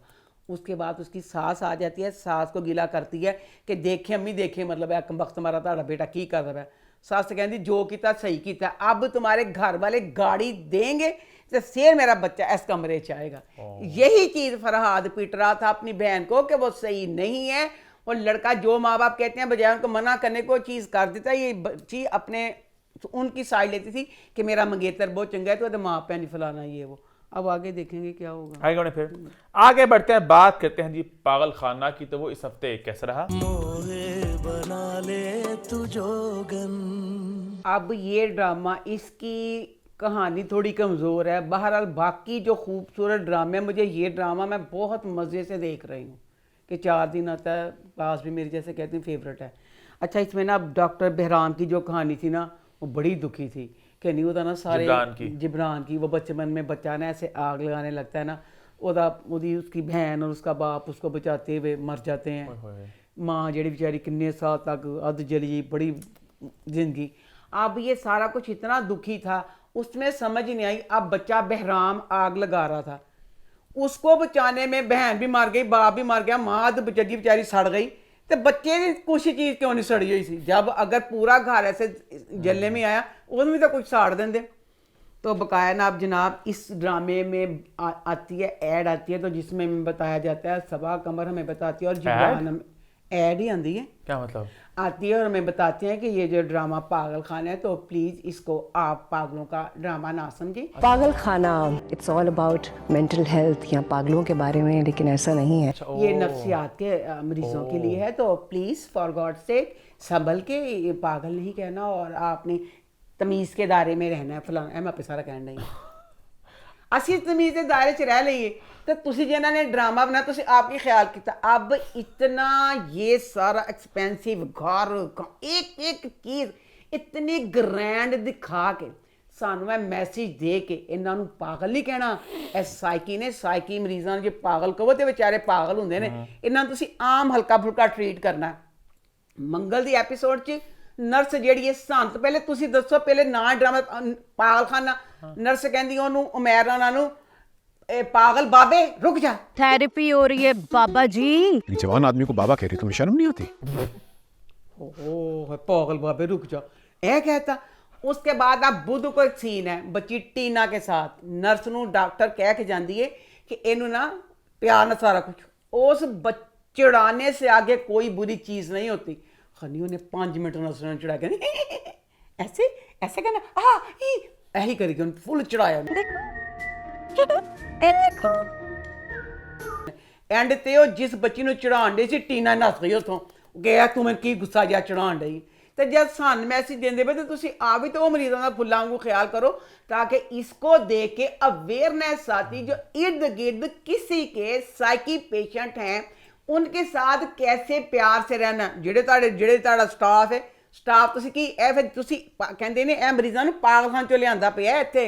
S2: उसके बाद उसकी सास आ जाती है, सास को गिला करती है कि देखें अम्मी देखें, मतलब है वक्त हमारा ताड़ा बेटा की कर रहा है। सास कहती जो किया सही किया, अब तुम्हारे घर वाले गाड़ी देंगे तो फिर मेरा बच्चा इस कमरे च आएगा। यही चीज़ फरहाद पीट रहा था अपनी बहन को कि वो सही नहीं है, वो लड़का जो माँ बाप कहते हैं बजाय उनको मना करने को चीज़ कर देता है। ये बच्ची अपने उनकी साइड लेती थी कि मेरा मंगेतर बहुत चंगा है तो माँ पे नहीं फलाना ये वो। अब आगे देखेंगे क्या होगा।
S1: आगे फिर आगे बढ़ते हैं, बात करते हैं जी पागल खाना की। तो वो इस हफ्ते कैसा रहा?
S4: बना ले तू जोगन।
S2: अब ये ड्रामा इसकी कहानी थोड़ी कमज़ोर है, बहरहाल बाकी जो खूबसूरत ड्रामे, मुझे ये ड्रामा मैं बहुत मज़े से देख रही हूँ कि 4 दिन आता है पास भी, मेरी जैसे कहते हैं फेवरेट है। अच्छा इसमें ना डॉक्टर बहराम की जो कहानी थी ना वो बड़ी दुखी थी कि नहीं होता ना सारे जिब्रान की वो बचपन में बच्चा ना ऐसे आग लगाने लगता है ना, उसकी बहन और उसका बाप उसको बचाते हुए मर जाते हैं। माँ जड़ी बेचारी किन्ने साल तक अध जली बड़ी जिंदगी। अब ये सारा कुछ इतना दुखी था उसमें समझ नहीं आई। अब बच्चा बहराम आग लगा रहा था, उसको बचाने में बहन भी मर गई, बाप भी मर गया, माँ तो जगी बेचारी सड़ गई, तो बच्चे की कुछ चीज़ क्यों नहीं सड़ी हुई सी? जब अगर पूरा घर ऐसे जलने में आया उसमें भी तो कुछ साड़ देंगे। तो बकाया ना अब जनाब इस ड्रामे में आती है ऐड आती है, तो जिसमें बताया जाता है सबा कमर हमें बताती है और जिब्रान ऐड ही आती है,
S1: क्या मतलब
S2: आती है और हमें बताते हैं कि ये जो ड्रामा पागल खाना है तो प्लीज़ इसको आप पागलों का ड्रामा ना समझें।
S5: पागल खाना it's all about mental health या पागलों के बारे में, लेकिन ऐसा नहीं है।
S2: ये नफ्सियात के मरीजों के लिए है, तो प्लीज़ फॉर गॉड से संभल के ये पागल नहीं कहना और आपने तमीज़ के दायरे में रहना है। फलाना मैं पे सारा कहना नहीं असी तमीज़ के दायरे च रह लीए तो तुसी जिन्होंने ड्रामा बनाया तुसी आपकी ख्याल किया। अब इतना ये सारा एक्सपेंसिव घर एक एक चीज़ इतनी ग्रैंड दिखा के सानू मैसेज दे के इन्हों पागल नहीं कहना। ए साइकी ने साइकी मरीजों ने जो पागल कहो तो बेचारे पागल होंगे ने, इन्हों तुसी आम हल्का फुल्का ट्रीट करना। मंगल दी एपीसोड च नर्स जी है संत, पहले तुसी दसो पहले ना ड्रामा पागल खाना, नर्स कहती ओनू उमैर राणा नू पागल बाबे रुक जा,
S6: थेरेपी हो रही है बाबा जी।
S7: जवान आदमी को बाबा कह रही, तुम्हें शर्म नहीं आती?
S2: ओह पागल बाबे रुक जा ऐ कहता। उसके बाद अब बुध को एक सीन है बच्ची टीना के साथ, नर्स नू डॉक्टर कह के जाती है कि इनू ना प्यार ना सारा कुछ, उस चिड़ाने से आगे कोई बुरी चीज़ नहीं होती। खनी ने 5 मिनट नर्स ने चढ़ा के ऐसे ऐसे कहना यही करके फुल चढ़ाया एंड ते जिस बच्ची ਨੂੰ ਚੜਾਉਣ ਦੇ ਸੀ टीना नस गई उतों, ਗਿਆ ਤੂੰ ਮੈਨੂੰ ਕੀ ਗੁੱਸਾ ਜਿਹਾ ਚੜਾਉਣ ਡਈ ਤੇ ਜਦ ਸਾਨੂੰ ਮੈਸੇਜ ਦਿੰਦੇ ਪਏ ਤੇ ਤੁਸੀਂ ਆਪ भी तो वो मरीजों का फुल्ला वांगू ख्याल करो ताकि इसको देख के अवेयरनेस आती जो इर्द गिर्द किसी के साइकी पेशेंट हैं उनके साथ कैसे प्यार से रहना ਜਿਹੜੇ ਤੁਹਾਡਾ ਸਟਾਫ ਹੈ ਸਟਾਫ ਤੁਸੀਂ ਕੀ ਇਹ ਫਿਰ ਤੁਸੀਂ ਕਹਿੰਦੇ ਨੇ ਇਹ ਮਰੀਜ਼ਾਂ ਨੂੰ ਪਾਗਲਖਾਨੇ ਚੋਂ ਲਿਆਂਦਾ ਪਿਆ ਇੱਥੇ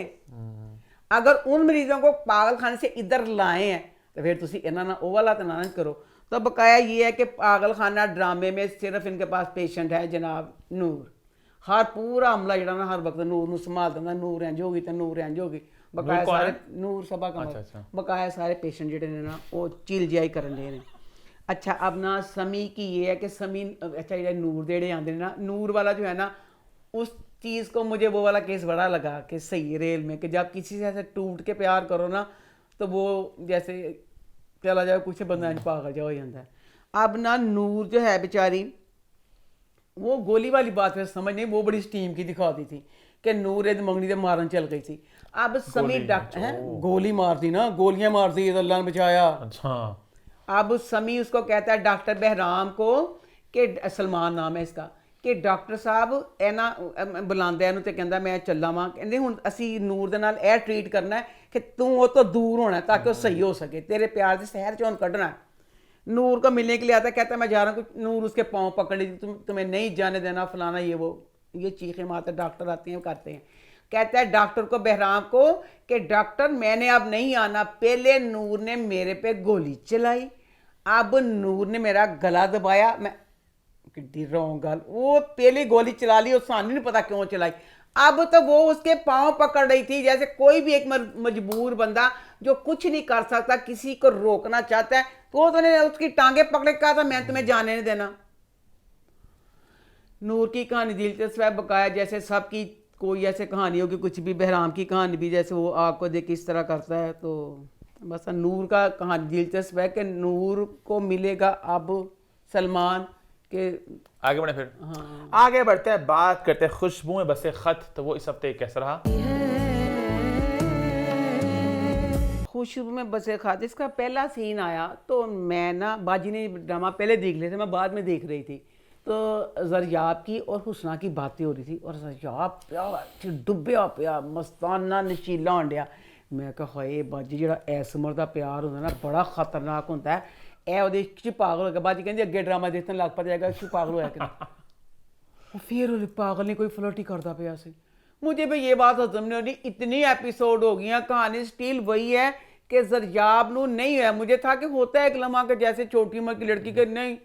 S2: अगर उन मरीजों को पागलखाने से इधर लाए हैं तो फिर तुसी इन्ना ना वो वाला तो ना करो। तो बकाया ये है कि पागलखाना ड्रामे में सिर्फ इनके पास पेशेंट है जनाब नूर, हर पूरा अमला जड़ा ना हर वक्त नूर संभाल देंदा, नूर इंज होगी तो नूर इंज होगी, बकाया सारे नूर सभा का बकाया सारे पेशेंट जेडे ने ना वो चिल जियाई करन दे ने। अच्छा अब ना समी की ये है कि समी अच्छा ये नूर दे जेडे आंदे ना नूर वाला जो है ना उस चीज़ को मुझे वो वाला केस बड़ा लगा कि सही रेल में कि जब किसी से ऐसे टूट के प्यार करो ना तो वो जैसे चला जाए कुछ बंदा पागल जा हो जाता है। अब ना नूर जो है बेचारी वो गोली वाली बात फिर समझ नहीं, वो बड़ी स्टीम की दिखा दी थी कि नूर इध मंगनी तो मारन चल गई थी। अब समी डॉक्टर है गोली मार दी ना, गोलियां मार दी अल्लाह ने बचाया।
S1: अच्छा
S2: अब समी उसको कहता है डॉक्टर बहराम को कि सलमान नाम है इसका कि डॉक्टर साहब ਇਹ ਨਾ ਬੁਲਾਉਂਦਾ ਇਹਨੂੰ ਤੇ ਕਹਿੰਦਾ ਮੈਂ ਚੱਲਾਂ ਵਾਂ, ਕਹਿੰਦੇ ਹੁਣ ਅਸੀਂ ਨੂਰ ਦੇ ਨਾਲ ਇਹ ਟਰੀਟ ਕਰਨਾ ਹੈ ਕਿ ਤੂੰ ਉਹ ਤੋਂ दूर होना है ताकि वो सही हो सके, तेरे प्यार से शहर चौन कढ़ना है। नूर को मिलने के लिए आता है, कहता है मैं जा रहा हूँ, नूर उसके पाँव पकड़ ली, तुम्हें नहीं जाने देना फलाना ये वो, ये चीखें मारते डॉक्टर आते हैं करते हैं। कहता है डॉक्टर को बहराम को कि डॉक्टर मैंने अब नहीं आना, पहले नूर ने मेरे पे गोली चलाई, अब नूर ने मेरा गला दबाया, मैं कि रॉन्ग गल वो पहली गोली चला ली और सानू नहीं पता क्यों चलाई, अब तो वो उसके पाँव पकड़ रही थी जैसे कोई भी एक मजबूर बंदा जो कुछ नहीं कर सकता किसी को रोकना चाहता है तो उन्होंने उसकी टांगे पकड़े कहा था मैं तुम्हें जाने नहीं देना। नूर की कहानी दिलचस्प है, बकाया जैसे सबकी कोई ऐसे कहानी होगी कुछ भी, बहराम की कहानी भी जैसे वो आग को देख किस तरह करता है, तो बस नूर का कहानी दिलचस्प है कि नूर को मिलेगा अब सलमान के
S1: आगे बढ़े फिर आगे बढ़ते हैं, बात करते हैं खुशबुएं बसे खत, तो वो इस हफ्ते कैसा रहा?
S2: खुशबू में बसे खत इसका पहला सीन आया तो मैं ना बाजी ने ड्रामा पहले देख लिया था, मैं बाद में देख रही थी, तो ज़रियाब की और हुस्ना की बातें हो रही थी और ज़रियाब प्या डुब्बिया पिया मस्ताना नशीला होंडिया। मैं कहा हाय बाजी जो इस उम्र का प्यार होंदा ना बड़ा खतरनाक होंदा है, ए ਉਹਦੇ ਚ पागल हो गया। बाजी कहती अगे ड्रामा देखने लग पा जाएगा क्यों पागल होया कि फिर पागल ने कोई फ्लर्टी करता पाया सी। मुझे भी ये बात हजम नहीं होनी, इतनी एपिसोड हो गई, कहानी स्टिल वही है कि ज़रियाब नू नहीं है। मुझे था कि होता है एक लम्हा के जैसे छोटी उम्र की लड़की के, नहीं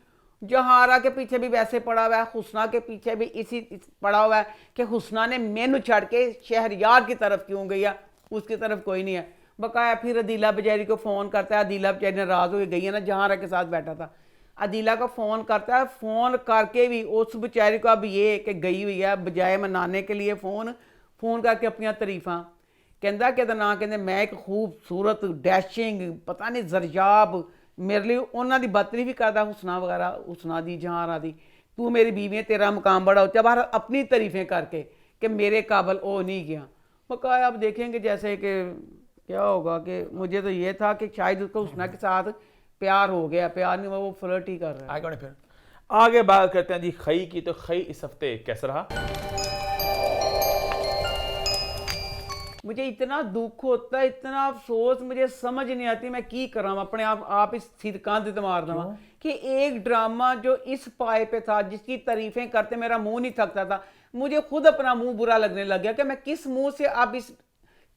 S2: जहारा के पीछे भी वैसे पड़ा हुआ है, हुस्ना के पीछे भी इसी पड़ा हुआ है कि हुस्ना ने मैनू छड़ के शहरयार की तरफ क्यों गई है, उसकी तरफ कोई नहीं है। बकाया फिर अदीला बेचारी को फ़ोन करता है, अदीला बेचारी नाराज़ हो गई है ना, जहारा के साथ बैठा था, अदीला को फ़ोन करता है, फ़ोन करके भी उस बेचारी को अब ये कि गई हुई है बजाय मनाने के लिए फ़ोन करके अपनी तरीफ़ा कहता कि ना कहते मैं एक खूबसूरत डैशिंग पता नहीं ज़रियाब मेरे लिए उन्होंने की बदतरीफ भी करता हुस्ना वगैरह, हुस्ना दी जहारा दी, तू मेरी बीवी है तेरा मुकाम बड़ा ऊँचा, बाहर अपनी तारीफ़ें करके कि मेरे काबल ओ नहीं गया। बकाया अब देखेंगे जैसे कि क्या होगा, कि मुझे तो ये था कि शायद उसको हुस्ना के साथ प्यार हो गया, प्यार नहीं वो फ्लर्ट ही कर रहा है।
S1: आगे फिर आगे बात करते हैं जी खई की, तो खई इस हफ्ते कैसा रहा?
S2: मुझे इतना दुख होता है, इतना अफसोस, मुझे समझ नहीं आती मैं की करा अपने आप इस सिरकांत मार दवा कि एक ड्रामा जो इस पाए पे था जिसकी तारीफें करते मेरा मुंह नहीं थकता था, मुझे खुद अपना मुंह बुरा लगने लग गया कि मैं किस मुंह से अब इस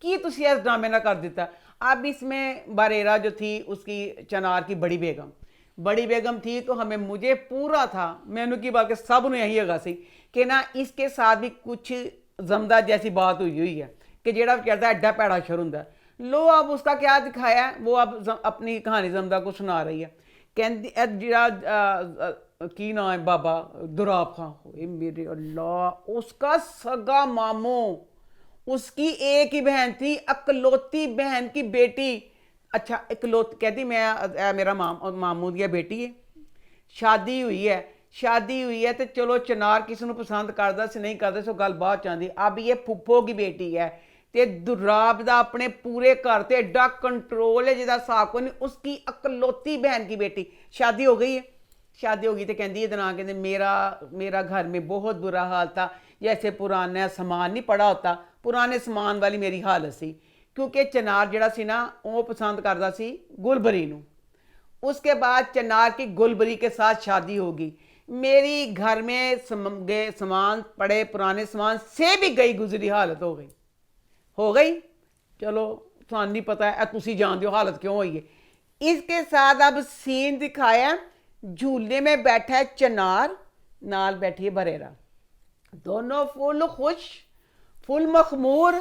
S2: की तुसी इस ड्रामे ना कर देता। अब इसमें बारेरा जो थी उसकी चनार की बड़ी बेगम थी तो हमें मुझे पूरा था मैनू की बात सब ने यही हैगा सी कि ना इसके साथ भी कुछ जमदा जैसी बात हुई है कि जेड़ा कहता है एड्डा पैड़ा शर हुंदा। लो अब उसका क्या दिखाया है, वो अब अपनी कहानी जमदा को सुना रही है, कहती की नाम है बाबा दुराब खां, मेरे अल्लाह उसका सगा मामू, उसकी एक ही बहन थी, अकलौती बहन की बेटी। अच्छा इकलौती कहती मैं मेरा मामू दी बेटी है, शादी हुई है तो चलो चनार किसी को पसंद करता से नहीं करता सो गल बात चाहती। अब ये फुफो की बेटी है तो दुराब का अपने पूरे घर से एडा कंट्रोल है जिसका साफ को नहीं, उसकी अकलौती बहन की बेटी शादी हो गई है, शादी होगी तो कहती है ना कहते मेरा मेरा घर में बहुत बुरा हाल था, जैसे पुराना सामान नहीं पड़ा होता, पुराने सामान वाली मेरी हालत सी। क्योंकि चनार जड़ा सी ना वो पसंद करता सी गुलबरी नू। उसके बाद चनार की गुलबरी के साथ शादी होगी। मेरी घर में सामान पड़े पुराने सामान से भी गई गुजरी हालत हो गई। चलो थानू नहीं पता है, तुसी जानते हो हालत क्यों हुई है। इसके साथ अब सीन दिखाया, झूले में बैठा है चनार, नाल बैठी है बरेरा, दोनों फुल खुश, फुल मखमूर,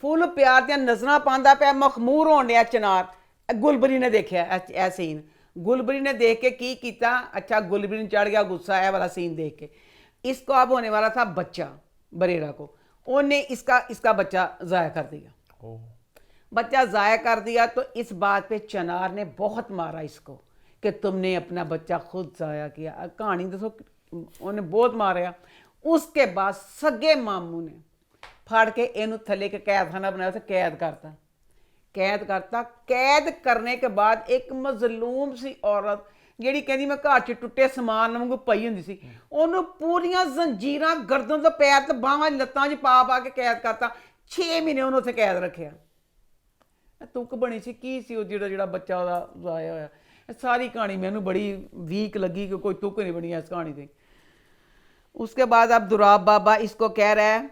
S2: फुल प्यार दियां नज़रां पांदा पिया, मखमूर होने डया चनार। गुलबरी ने देखा ऐ सीन, गुलबरी ने देख के की किया, अच्छा गुलबरी ने चढ़ गया गुस्सा है वाला सीन देख के। इसको अब होने वाला था बच्चा बरेरा को, उन्हें इसका बच्चा ज़ाया कर दिया। बच्चा ज़ाया कर दिया तो इस बात पे चनार ने बहुत मारा इसको कि तुमने अपना बच्चा खुद ज़ाया किया। कहानी दसो, उन्हें बहुत मारा। उसके बाद सगे मामू ने फड़ के इनू थले के कैदखाना बनाया, उसे कैद करने के बाद एक मजलूम सी औरत ਜਿਹੜੀ ਕਹਿੰਦੀ ਮੈਂ ਘਰ 'ਚ ਟੁੱਟੇ ਸਮਾਨ ਵਾਂਗੂ ਪਈ ਹੁੰਦੀ ਸੀ, ਉਹਨੂੰ ਪੂਰੀਆਂ ਜ਼ੰਜੀਰਾਂ ਗਰਦਨ ਤੋਂ ਪੈਰ ਤੇ ਬਾਹਾਂ ਲੱਤਾਂ 'ਚ ਪਾ ਕੇ ਕੈਦ ਕਰਤਾ। 6 ਮਹੀਨੇ ਉਹਨੂੰ ਉੱਥੇ ਕੈਦ ਰੱਖਿਆ। ਤੁਕ ਬਣੀ ਸੀ ਕੀ ਸੀ ਉਹ ਜਿਹੜਾ ਬੱਚਾ ਉਹਦਾ ਜ਼ਾਇਆ ਹੋਇਆ। ਸਾਰੀ कहानी मैनू बड़ी वीक लगी कि कोई तुक नहीं बनी है इस कहानी से। उसके बाद अब दुराब बाबा इसको कह रहा है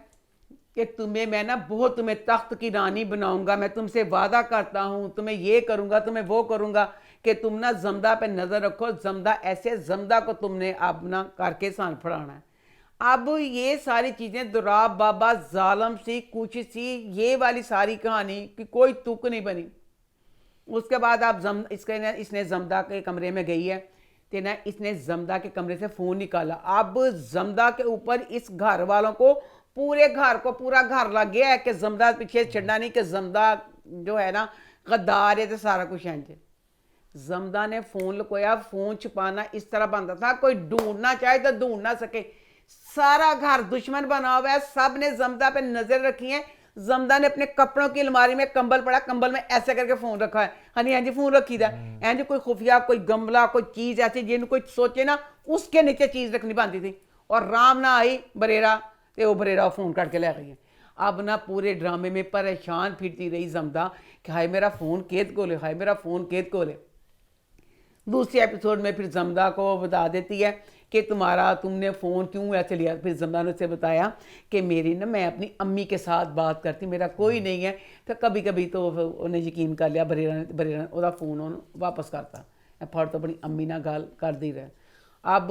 S2: कि तुम्हें मैं ना बहुत तुम्हें तख्त की रानी बनाऊंगा, मैं तुमसे वादा करता हूँ, तुम्हें ये करूँगा, तुम्हें वो करूँगा कि तुम ना जमदा पे नज़र रखो, जमदा ऐसे जमदा को तुमने अपना करके सान फड़ाना है। अब ये सारी चीज़ें दुराब बाबा जालम सी कुछ सी, ये वाली सारी कहानी कि कोई तुक नहीं बनी। उसके बाद आप इसने जमदा के कमरे में गई है तो ना इसने जमदा के कमरे से फ़ोन निकाला। अब जमदा के ऊपर इस घर वालों को पूरे घर को पूरा घर लग गया है कि जमदा पीछे छड़ना नहीं, कि जमदा जो है ना गद्दार है तो सारा कुछ है। जमदा ने फ़ोन लुकोया, फ़ोन छुपाना इस तरह बनता था कोई ढूंढना चाहे तो ढूंढ ना सके। सारा घर दुश्मन बना हुआ है, सब ने जमदा पे नज़र रखी है। जमदा ने अपने कपड़ों की अलमारी में कंबल पड़ा, कंबल में ऐसे करके फ़ोन रखा है। हाँ जी फ़ोन रखी था एंज, कोई खुफिया कोई गमला कोई चीज़ ऐसी जिन कोई सोचे ना उसके नीचे चीज़ रखनी बनती थी। और राम ना आई बरेरा तो वो बरेरा फ़ोन करके ले गई है। अब ना पूरे ड्रामे में परेशान फिरती रही जमदा कि हाय मेरा फ़ोन केद को ले, हाय मेरा फ़ोन केद को ले। दूसरे एपिसोड में फिर जमदा को बता देती है कि तुमने फ़ोन क्यों ऐसे लिया। फिर जमदा ने उससे बताया कि मैं अपनी अम्मी के साथ बात करती, मेरा कोई नहीं है। तो कभी कभी तो उन्हें यकीन कर लिया बरेरा ने उसका फ़ोन वापस करता फट तो अपनी अम्मी ना गल कर दी रहे। अब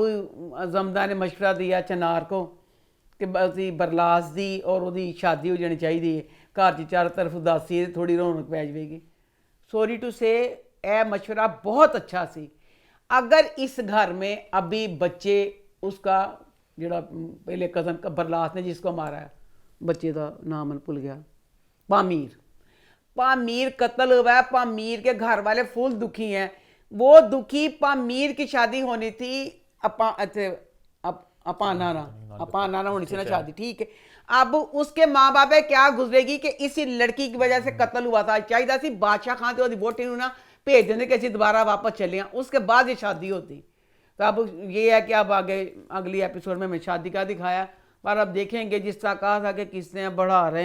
S2: जमदा ने मशवरा दिया चनार को कि असं बरलास दी और वो शादी हो जानी चाहिए, घर च चारों तरफ उदासी है, थोड़ी रौनक पै जाएगी। सॉरी टू से यह मशवरा बहुत अच्छा सी। अगर इस घर में अभी बच्चे उसका जोड़ा पहले कज़न बरलास ने जिसको मारा है, बच्चे का नाम मन भूल गया, पामीर कत्ल हुआ है। पामीर के घर वाले फुल दुखी हैं। वो दुखी पामीर की शादी होनी थी अपाना होनी थी ना शादी, ठीक है। अब उसके माँ बाप क्या गुजरेगी कि इसी लड़की की वजह से कत्ल हुआ था। चाहिए सी बादशाह खान तो वोटी ना भेज देंगे कि दोबारा वापस चले, उसके बाद ये शादी होती। तो अब ये है कि अब आगे अगली एपिसोड में शादी का दिखाया, पर अब देखेंगे जिस तरह कहा था कि किसने बढ़ा रहे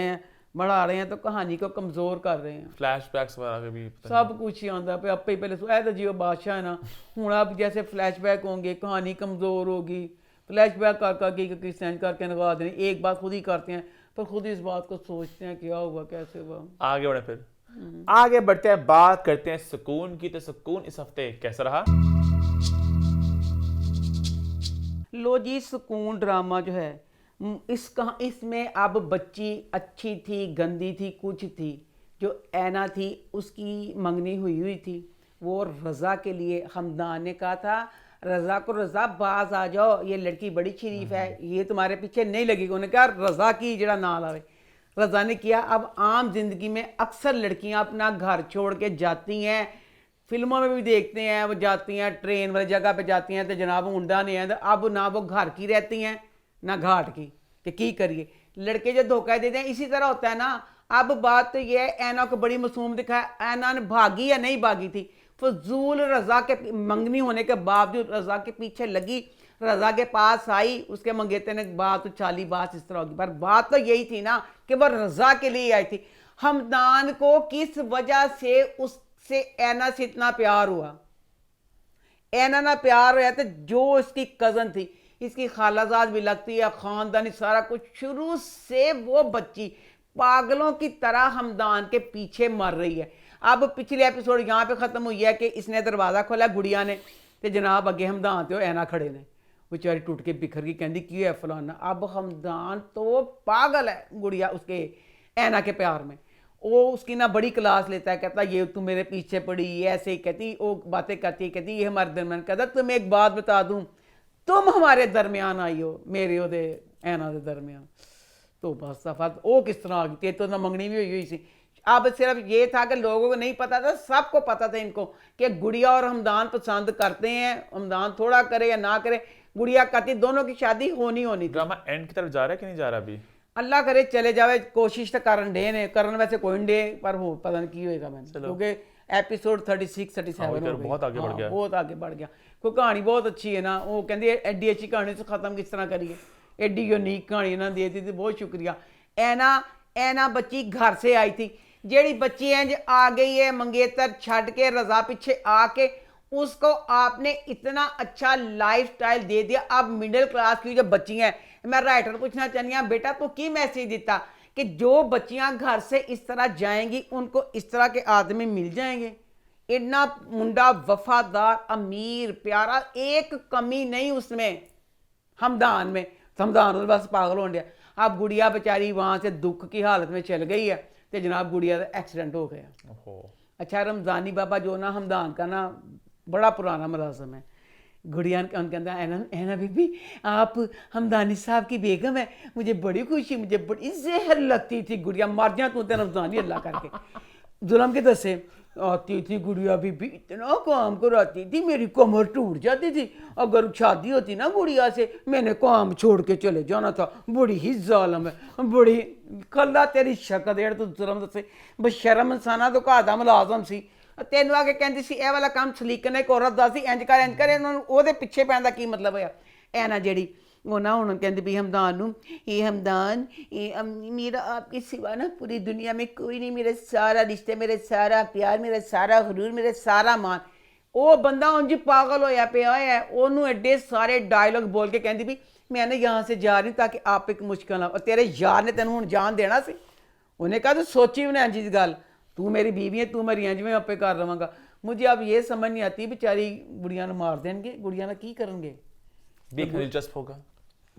S2: हैं तो कहानी को कमज़ोर कर रहे हैं।
S1: फ्लैशबैक्स वगैरह भी
S2: सब कुछ ही आता पे अपे पहले तो जियो बादशाह है ना, हूँ अब जैसे फ्लैशबैक होंगे कहानी कमज़ोर होगी। फ्लैशबैक कर किसने करके नवा देने, एक बात खुद ही करते हैं पर खुद इस बात को सोचते हैं क्या हुआ कैसे हुआ।
S1: आगे बढ़े, फिर आगे बढ़ते हैं, बात करते हैं सुकून की। तो सुकून इस हफ्ते कैसा रहा?
S2: लो जी, सुकून ड्रामा जो है इसमें अब बच्ची अच्छी थी गंदी थी कुछ थी। जो ऐना थी उसकी मंगनी हुई थी, वो रज़ा के लिए हमदान ने कहा था रज़ा को, रज़ा बाज आ जाओ, ये लड़की बड़ी शरीफ है, ये तुम्हारे पीछे नहीं लगेगी। उन्होंने कहा रज़ा की जरा ना लावे, रज़ा ने किया। अब आम जिंदगी में अक्सर लड़कियां अपना घर छोड़ के जाती हैं, फिल्मों में भी देखते हैं, वो जाती हैं ट्रेन वाली जगह पे जाती हैं तो जनाब उंडा नहीं है। तो अब ना वो घर की रहती हैं ना घाट की करिए। लड़के जो धोखा देते हैं इसी तरह होता है ना। अब बात तो ये है, ऐना को बड़ी मासूम दिखाया, ऐना ने भागी या नहीं भागी थी, फजूल रजा के मंगनी होने के बावजूद रजा के पीछे लगी, रजा के पास आई, उसके मंगेते ने बात तो चाली बात इस तरह होगी, पर बात तो यही थी ना कि वह रजा के लिए आई थी। हमदान को किस वजह से उससे ऐना से इतना प्यार हुआ, ऐना ना प्यार हुआ तो जो इसकी कज़न थी, इसकी खालाजाद भी लगती है, ख़ानदानी सारा कुछ, शुरू से वो बच्ची पागलों की तरह हमदान के पीछे मर रही है। अब पिछले एपिसोड यहाँ पे ख़त्म हुई है कि इसने दरवाज़ा खोला गुड़िया ने, तो जनाब अगे हमदान तो ऐना खड़े ने, बेचारी टूट के बिखर गई, कहती क्यों है फलाना। अब हमदान तो पागल है गुड़िया उसके ऐना के प्यार में। वो उसकी ना बड़ी क्लास लेता है, कहता ये तुम मेरे पीछे पड़ी, ऐसे ही कहती, वो बातें करती है, कहती ये हमारे दरमियान, कहता तुम्हें एक बात बता दूं, तुम हमारे दरमियान आई हो, मेरे ओदे ऐना दे दरमियान। तो बस दफा वो किस तरह आ गई, ते तो ना मंगनी भी हुई सी। अब सिर्फ ये था कि लोगों को नहीं पता था, सबको पता था इनको कि गुड़िया और हमदान पसंद करते हैं, हमदान थोड़ा करे या ना करे, गुड़िया कहती दोनों की शादी होनी थी।
S1: ड्रामा एंड की तरफ जा रहा है कि नहीं जा रहा अभी?
S2: अल्लाह करे चले जावे, कोशिश तो करन डे ने, करन वैसे कोई नहीं डे, पर हो पता नहीं की होएगा मैंने, क्योंकि एपिसोड 36 37 हो गया,
S1: बहुत आगे बढ़ गया,
S2: बहुत आगे बढ़ गया। कोई कहानी बहुत अच्छी है ना, वो कहती है एडी अच्छी कहानी से ख़त्म किस तरह करिए, एडी यूनिक कहानी ना दे दी थी, बहुत शुक्रिया। ऐना बच्ची घर से आई थी, जेड़ी बच्ची इंज आ गई है मंगेतर छड़ के रजा पीछे आके, उसको आपने इतना अच्छा लाइफस्टाइल दे दिया। अब मिडिल क्लास की जो बच्ची हैं, मैं राइटर पूछना चाहती हूँ, बेटा तो की मैसेज देता कि जो बच्चियां घर से इस तरह जाएंगी उनको इस तरह के आदमी मिल जाएंगे। इतना मुंडा वफादार, अमीर, प्यारा, एक कमी नहीं उसमें, हमदान में। हमदान बस पागल हो गया। अब गुड़िया बेचारी वहाँ से दुख की हालत में चल गई है, तो जनाब गुड़िया का एक्सीडेंट हो गया। अच्छा, रमज़ानी बाबा जो ना हमदान का ना बड़ा पुराना मुलाजम है, गुड़िया कहता है ऐना बीबी आप हमदानी साहब की बेगम है, मुझे बड़ी खुशी, मुझे बड़ी जहर लगती थी। गुड़िया मर जा तू, तेरा रमज़ानी अल्लाह करके जुल्म के दसे आती थी गुड़िया बीबी, इतना काम कराती थी, मेरी कमर टूट जाती थी। अगर शादी होती ना गुड़िया से, मैंने काम छोड़ के चले जाना था। बड़ी ही जालम है, बड़ी खल्ला तेरी शक्ल देड़ तू जुल्म दसे, बस शर्म इंसाना तो घादा मुलाजम सी, तेन आके कहती सी ए वाला काम सलीकन एक औरत दा सी, इंज कर ਉਹਦੇ ਪਿੱਛੇ ਪੈਣ ਦਾ ਕੀ ਮਤਲਬ ਹੋਇਆ। ऐना ਜਿਹੜੀ ਉਹ ना ਹੁਣ कहती भी हमदान नूं, ये हमदान ये मेरा आपके सिवा ना पूरी दुनिया में कोई नहीं, मेरे सारा रिश्ते, मेरे सारा प्यार, मेरा सारा गुरूर, मेरे सारा मान। ਉਹ ਬੰਦਾ ਉਂਝ पागल होया पिया है, ਉਹਨੂੰ एडे सारे डायलॉग बोल के कहती भी मैं ना यहाँ से जा रही हूँ ताकि आप एक मुश्किल ना, और तेरे यार ने तेन हूँ जान देना सी। उन्हें कहा तू सोची उन्हें इंज गल, तू मेरी बीवी है, तू मेरी इंज में आपे कर लवांगा। मुझे अब ये समझ नहीं आती बेचारी गुड़िया ने मार देंगे, गुड़िया ने की करेंगे,
S1: देखना दिलचस्प होगा।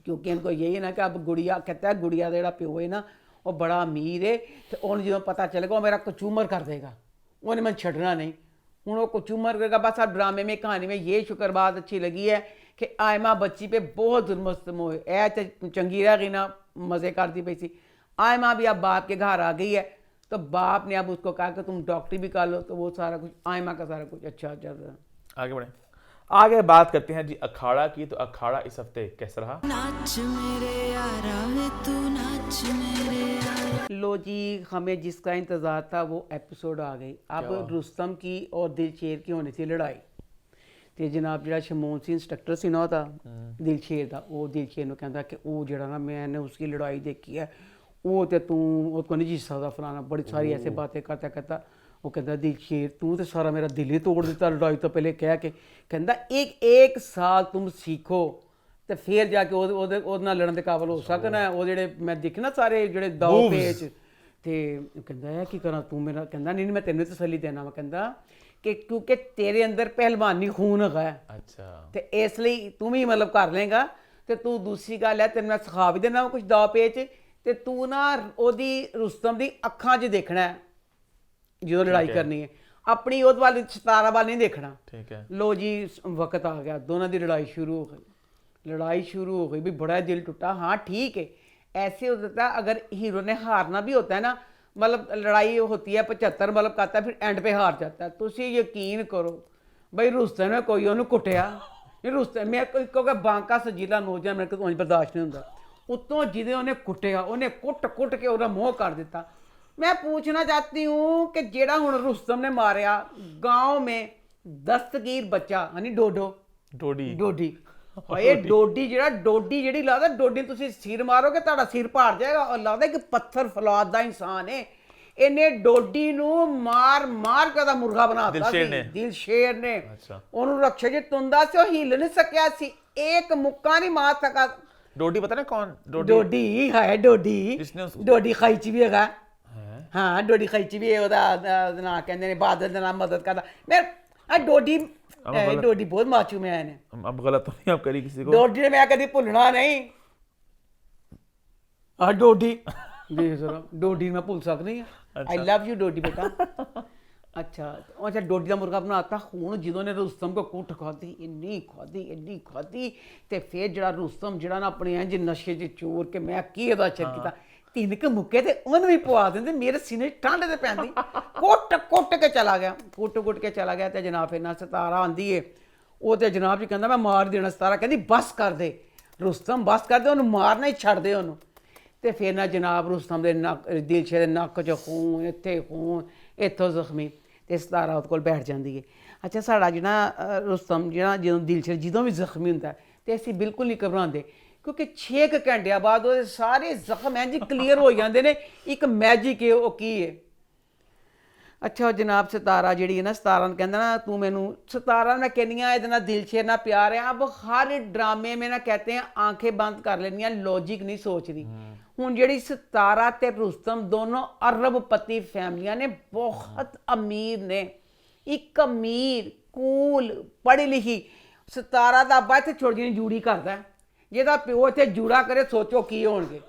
S2: क्योंकि इनको यही है ना कि अब गुड़िया कहता है, गुड़िया का जो प्यो है ना वो बड़ा अमीर है, तो उन्हें जो पता चलेगा वो मेरा कचूमर कर देगा, उन्हें मैं छड़ना नहीं, हूँ वो कचूमर करेगा। बस अब ड्रामे में कहानी में ये शुक्र बात अच्छी लगी है कि आयमा बच्ची पे बहुत जुल्म होए, ऐ चंगी रह गई ना, मज़े करती पई सी। आयमा भी अब बाप के घर आ गई है, तो बाप ने अब उसको कहा कि तुम डॉक्टरी भी कर लो, तो वो सारा कुछ आयमा का सारा कुछ अच्छा चल रहा है।
S1: आगे बढ़े, आगे बात करते हैं जी अखाड़ा की। तो अखाड़ा इस हफ्ते कैसा रहा?
S4: नाच मेरे यारा वे तू नाच मेरे यारा।
S2: लो जी, हमें जिसका इंतज़ार था वो एपिसोड आ गई। अब रुस्तम की और दिलशेर की होनी थी लड़ाई, तो जनाब जो शमून सी इंस्ट्रक्टर से ना था दिलशेर का, वो दिलशेर ने कहता कि वो जरा ना मैंने उसकी लड़ाई देखी है, वो तो तू उसको नहीं जीत सकता फलाना, बड़ी सारी ऐसे बातें करता कहता। वो कहता दिलशेर तू तो सारा मेरा दिल ही तोड़ दिता लड़ाई तो पहले कह के, कहता एक साल तुम सीखो तो फिर जाके ਉਹਦੇ ਨਾਲ ਲੜਨ ਦੇ ਕਾਬਲ ਹੋ ਸਕਣਾ। ਉਹ ਜਿਹੜੇ ਮੈਂ ਦੇਖੇ ਨਾ ਸਾਰੇ ਜਿਹੜੇ ਦਾਅ ਪੇਚ, ਤੇ ਕਹਿੰਦਾ ਹੈ ਕੀ ਕਰਾਂ ਤੂੰ ਮੇਰਾ, ਕਹਿੰਦਾ ਨਹੀਂ ਮੈਂ ਤੈਨੂੰ ਤਸੱਲੀ ਦੇਣਾ ਵਾ, ਕਹਿੰਦਾ ਕਿ ਕਿਉਂਕਿ ਤੇਰੇ ਅੰਦਰ ਪਹਿਲਵਾਨੀ ਖੂਨ ਹੈਗਾ,
S1: अच्छा,
S2: ਤੇ ਇਸ ਲਈ ਤੂੰ ਵੀ ਮਤਲਬ ਕਰ ਲੇਗਾ। ਤੇ ਤੂੰ ਦੂਸਰੀ ਗੱਲ ਹੈ ਤੈਨੂੰ ਮੈਂ ਸਿਖਾ ਵੀ ਦੇਣਾ ਕੁਝ ਦਾਅ ਪੇਚ, ਤੇ ਤੂੰ ਨਾ ਉਹਦੀ ਰੁਸਤਮ ਦੀ ਅੱਖਾਂ 'ਚ ਦੇਖਣਾ ਜਦੋਂ ਲੜਾਈ ਕਰਨੀ ਹੈ, ਆਪਣੀ ਉਹਦੇ ਵੱਲ ਸਤਾਰਾ ਵੱਲ ਨਹੀਂ ਦੇਖਣਾ।
S1: ठीक है।
S2: लो जी वक्त आ गया, दोनों की लड़ाई शुरू हो गई, लड़ाई शुरू हो गई भी बड़ा दिल टूटा। हाँ ठीक है, ऐसे हो जाता है अगर हीरो ने हारना भी होता है ना, मतलब लड़ाई होती है 75 मतलब करता है, फिर एंड पे हार जाता है। तो यकीन करो भाई रुस्तम ने कोई उन्होंने कुटिया नहीं, रुस्तम मैं क्योंकि बांका सजीला नौजवान मेरे को बर्दाश्त नहीं होता, उत्तों जिदे उन्हें कुटिया उन्हें कुट के उसका मोह कर दिता। मैं पूछना चाहती हूँ कि जेड़ा हुण रुस्तम ने मारिया गाँव में ਦਸਤਗੀਰ ਬੱਚਾ ਹਨੀ ਡੋਡੋ
S1: डोडी
S2: ਡੋਡੀ ਓਏ ਡੋਡੀ ਜਿਹੜੀ ਲੱਗਦਾ ਡੋਡੀ ਤੁਸੀਂ ਸਿਰ ਮਾਰੋਗੇ ਤੁਹਾਡਾ ਸਿਰ ਭਾਰ ਜਾਏਗਾ ਔਰ ਲੱਗਦਾ ਕਿ ਪੱਥਰ ਫੌਲਾਦ ਦਾ ਇਨਸਾਨ ਹੈ ਇਹਨੇ ਡੋਡੀ ਨੂੰ ਮਾਰ ਕੇ ਉਹਦਾ ਮੁਰਗਾ ਬਣਾਤਾ
S1: ਦਿਲਸ਼ੇਰ ਨੇ।
S2: ਦਿਲਸ਼ੇਰ ਨੇ
S1: ਅੱਛਾ।
S2: ਉਹਨੂੰ ਰਕਸ਼ੇ ਜੀ ਤੁੰਦਾ ਸੀ ਉਹ ਹਿੱਲ ਨਹੀਂ ਸਕਿਆ ਸੀ ਇੱਕ ਮੁੱਕਾ ਨਹੀਂ ਮਾਰ ਸका
S1: डोडी पता ना कौन डोडी
S2: ਡੋਡੀ ਹੈ ਡੋਡੀ
S1: ਜਿਸਨੇ ਉਸ-
S2: ਡੋਡੀ ਖਾਈ ਚ ਵੀ ਹੈਗਾ
S1: है?
S2: ਹਾਂ ਡੋਡੀ ਖਾਈ ਚ ਵੀ ਹੈ, ਉਹਦਾ ਨਾਂ ਕਹਿੰਦੇ ਨੇ ਬਾਦਲ ਦਾ ਨਾਮ ਮਦਦ ਕਰਦਾ ਮੈਂ ਆ ਡੋਡੀ ਡੋਡੀ ਬਹੁਤ ਮਾਚੂ ਮੈਂ ਨੇ
S1: अब गलत तो नहीं आप करी किसी को
S2: ਡੋਡੀ ਨੇ ਮੈਂ ਕਦੀ ਭੁੱਲਣਾ ਨਹੀਂ ਆ ਡੋਡੀ ਦੇਖ ਜ਼ਰਾ ਡੋਡੀ ਨੂੰ ਮੈਂ ਭੁੱਲ ਸਕਦੀ ਹਾਂ ਆਈ ਲਵ ਯੂ ਡੋਡੀ ਬੇਟਾ ਅੱਛਾ ਡੋਡੀ ਦਾ ਮੁਰਗਾ ਬਣਾਤਾ ਹੁਣ ਜਦੋਂ ਨੇ ਰੁਸਤਮ ਕੋ ਕੁੱਟ ਖਾਦੀ ਇੰਨੀ ਖਾਦੀ ਤੇ ਫਿਰ ਜਿਹੜਾ ਰੁਸਤਮ ਜਿਹੜਾ ਨਾ ਆਪਣੇ ਇੰਜ ਨਸ਼ੇ 'ਚ ਚੋਰ ਕੇ ਮੈਂ ਕੀ ਇਹਦਾ ਅਸਰ ਕੀਤਾ ਤਿੰਨ ਕੁ ਮੁੱਕੇ ਤੇ ਉਹਨੂੰ ਵੀ ਪਵਾ ਦਿੰਦੇ ਮੇਰੇ ਸੀਨੇ 'ਚ ਠੰਡ ਤੇ ਪੈਂਦੀ ਕੁੱਟ ਕੇ ਚਲਾ ਗਿਆ ਕੁੱਟ ਕੇ ਚਲਾ ਗਿਆ ਤੇ ਜਨਾਬ ਫਿਰ ਨਾ ਸਤਾਰਾ ਆਂਦੀ ਏ ਉਹ ਤੇ ਜਨਾਬ ਜੀ ਕਹਿੰਦਾ ਮੈਂ ਮਾਰ ਦੇਣਾ ਸਤਾਰਾ ਕਹਿੰਦੀ ਬਸ ਕਰ ਦੇ ਰੁਸਤਮ ਬਸ ਕਰ ਦੇ ਉਹਨੂੰ ਮਾਰਨਾ ਹੀ ਛੱਡ ਦੇ ਉਹਨੂੰ ਤੇ ਫਿਰ ਨਾ ਜਨਾਬ ਰੁਸਤਮ ਦੇ ਨੱਕ ਦਿਲਸ਼ੇ ਦੇ ਨੱਕ 'ਚ ਖੂਨ ਇੱਥੇ ਖੂਨ ਇੱਥੋਂ ਜ਼ਖਮੀ ਤੇ ਸਤਾਰਾ ਉਹਦੇ ਕੋਲ ਬੈਠ ਜਾਂਦੀ ਹੈ ਅੱਛਾ ਸਾਡਾ ਜਿਹੜਾ ਰੁਸਤਮ ਜਿਹੜਾ ਜਦੋਂ ਦਿਲਸ਼ੇ ਜਦੋਂ ਵੀ ਜ਼ਖਮੀ ਹੁੰਦਾ ਤੇ ਅਸੀਂ ਬਿਲਕੁਲ ਨਹੀਂ ਘਬਰਾਉਂਦੇ ਕਿਉਂਕਿ 6 ਘੰਟਿਆਂ ਬਾਅਦ ਉਹਦੇ ਸਾਰੇ ਜ਼ਖਮ ਇੰਝ ਕਲੀਅਰ ਹੋ ਜਾਂਦੇ ਨੇ ਇੱਕ ਮੈਜਿਕ ਹੈ ਉਹ ਕੀ ਹੈ ਅੱਛਾ ਜਨਾਬ ਸਤਾਰਾ ਜਿਹੜੀ ਹੈ ਨਾ ਸਤਾਰਾ ਨੂੰ ਕਹਿੰਦਾ ਨਾ ਤੂੰ ਮੈਨੂੰ ਸਤਾਰਾ ਮੈਂ ਕਹਿੰਦੀ ਹਾਂ ਇਹਦੇ ਨਾਲ ਦਿਲਸ਼ੇਰ ਨਾਲ ਪਿਆਰ ਹੈ ਅਬ ਹਰ ਡਰਾਮੇ में ना कहते हैं आंखें बंद कर लेनी लॉजिक नहीं सोचती ਹੁਣ ਜਿਹੜੀ ਸਤਾਰਾ ਤੇ ਰੁਸਤਮ ਦੋਨੋਂ ਅਰਬਪਤੀ ਫੈਮਲੀਆਂ ਨੇ ਬਹੁਤ ਅਮੀਰ ਨੇ ਇੱਕ ਅਮੀਰ ਕੂਲ ਪੜ੍ਹੀ ਲਿਖੀ ਸਤਾਰਾ ਦਾ ਅੱਬਾ ਇੱਥੇ ਛੋਟੀ ਜਿਹੀ ਜੂੜੀ ਕਰਦਾ ਜਿਹਦਾ ਪਿਓ ਇੱਥੇ ਜੂੜਾ ਕਰੇ ਸੋਚੋ ਕੀ ਹੋਣਗੇ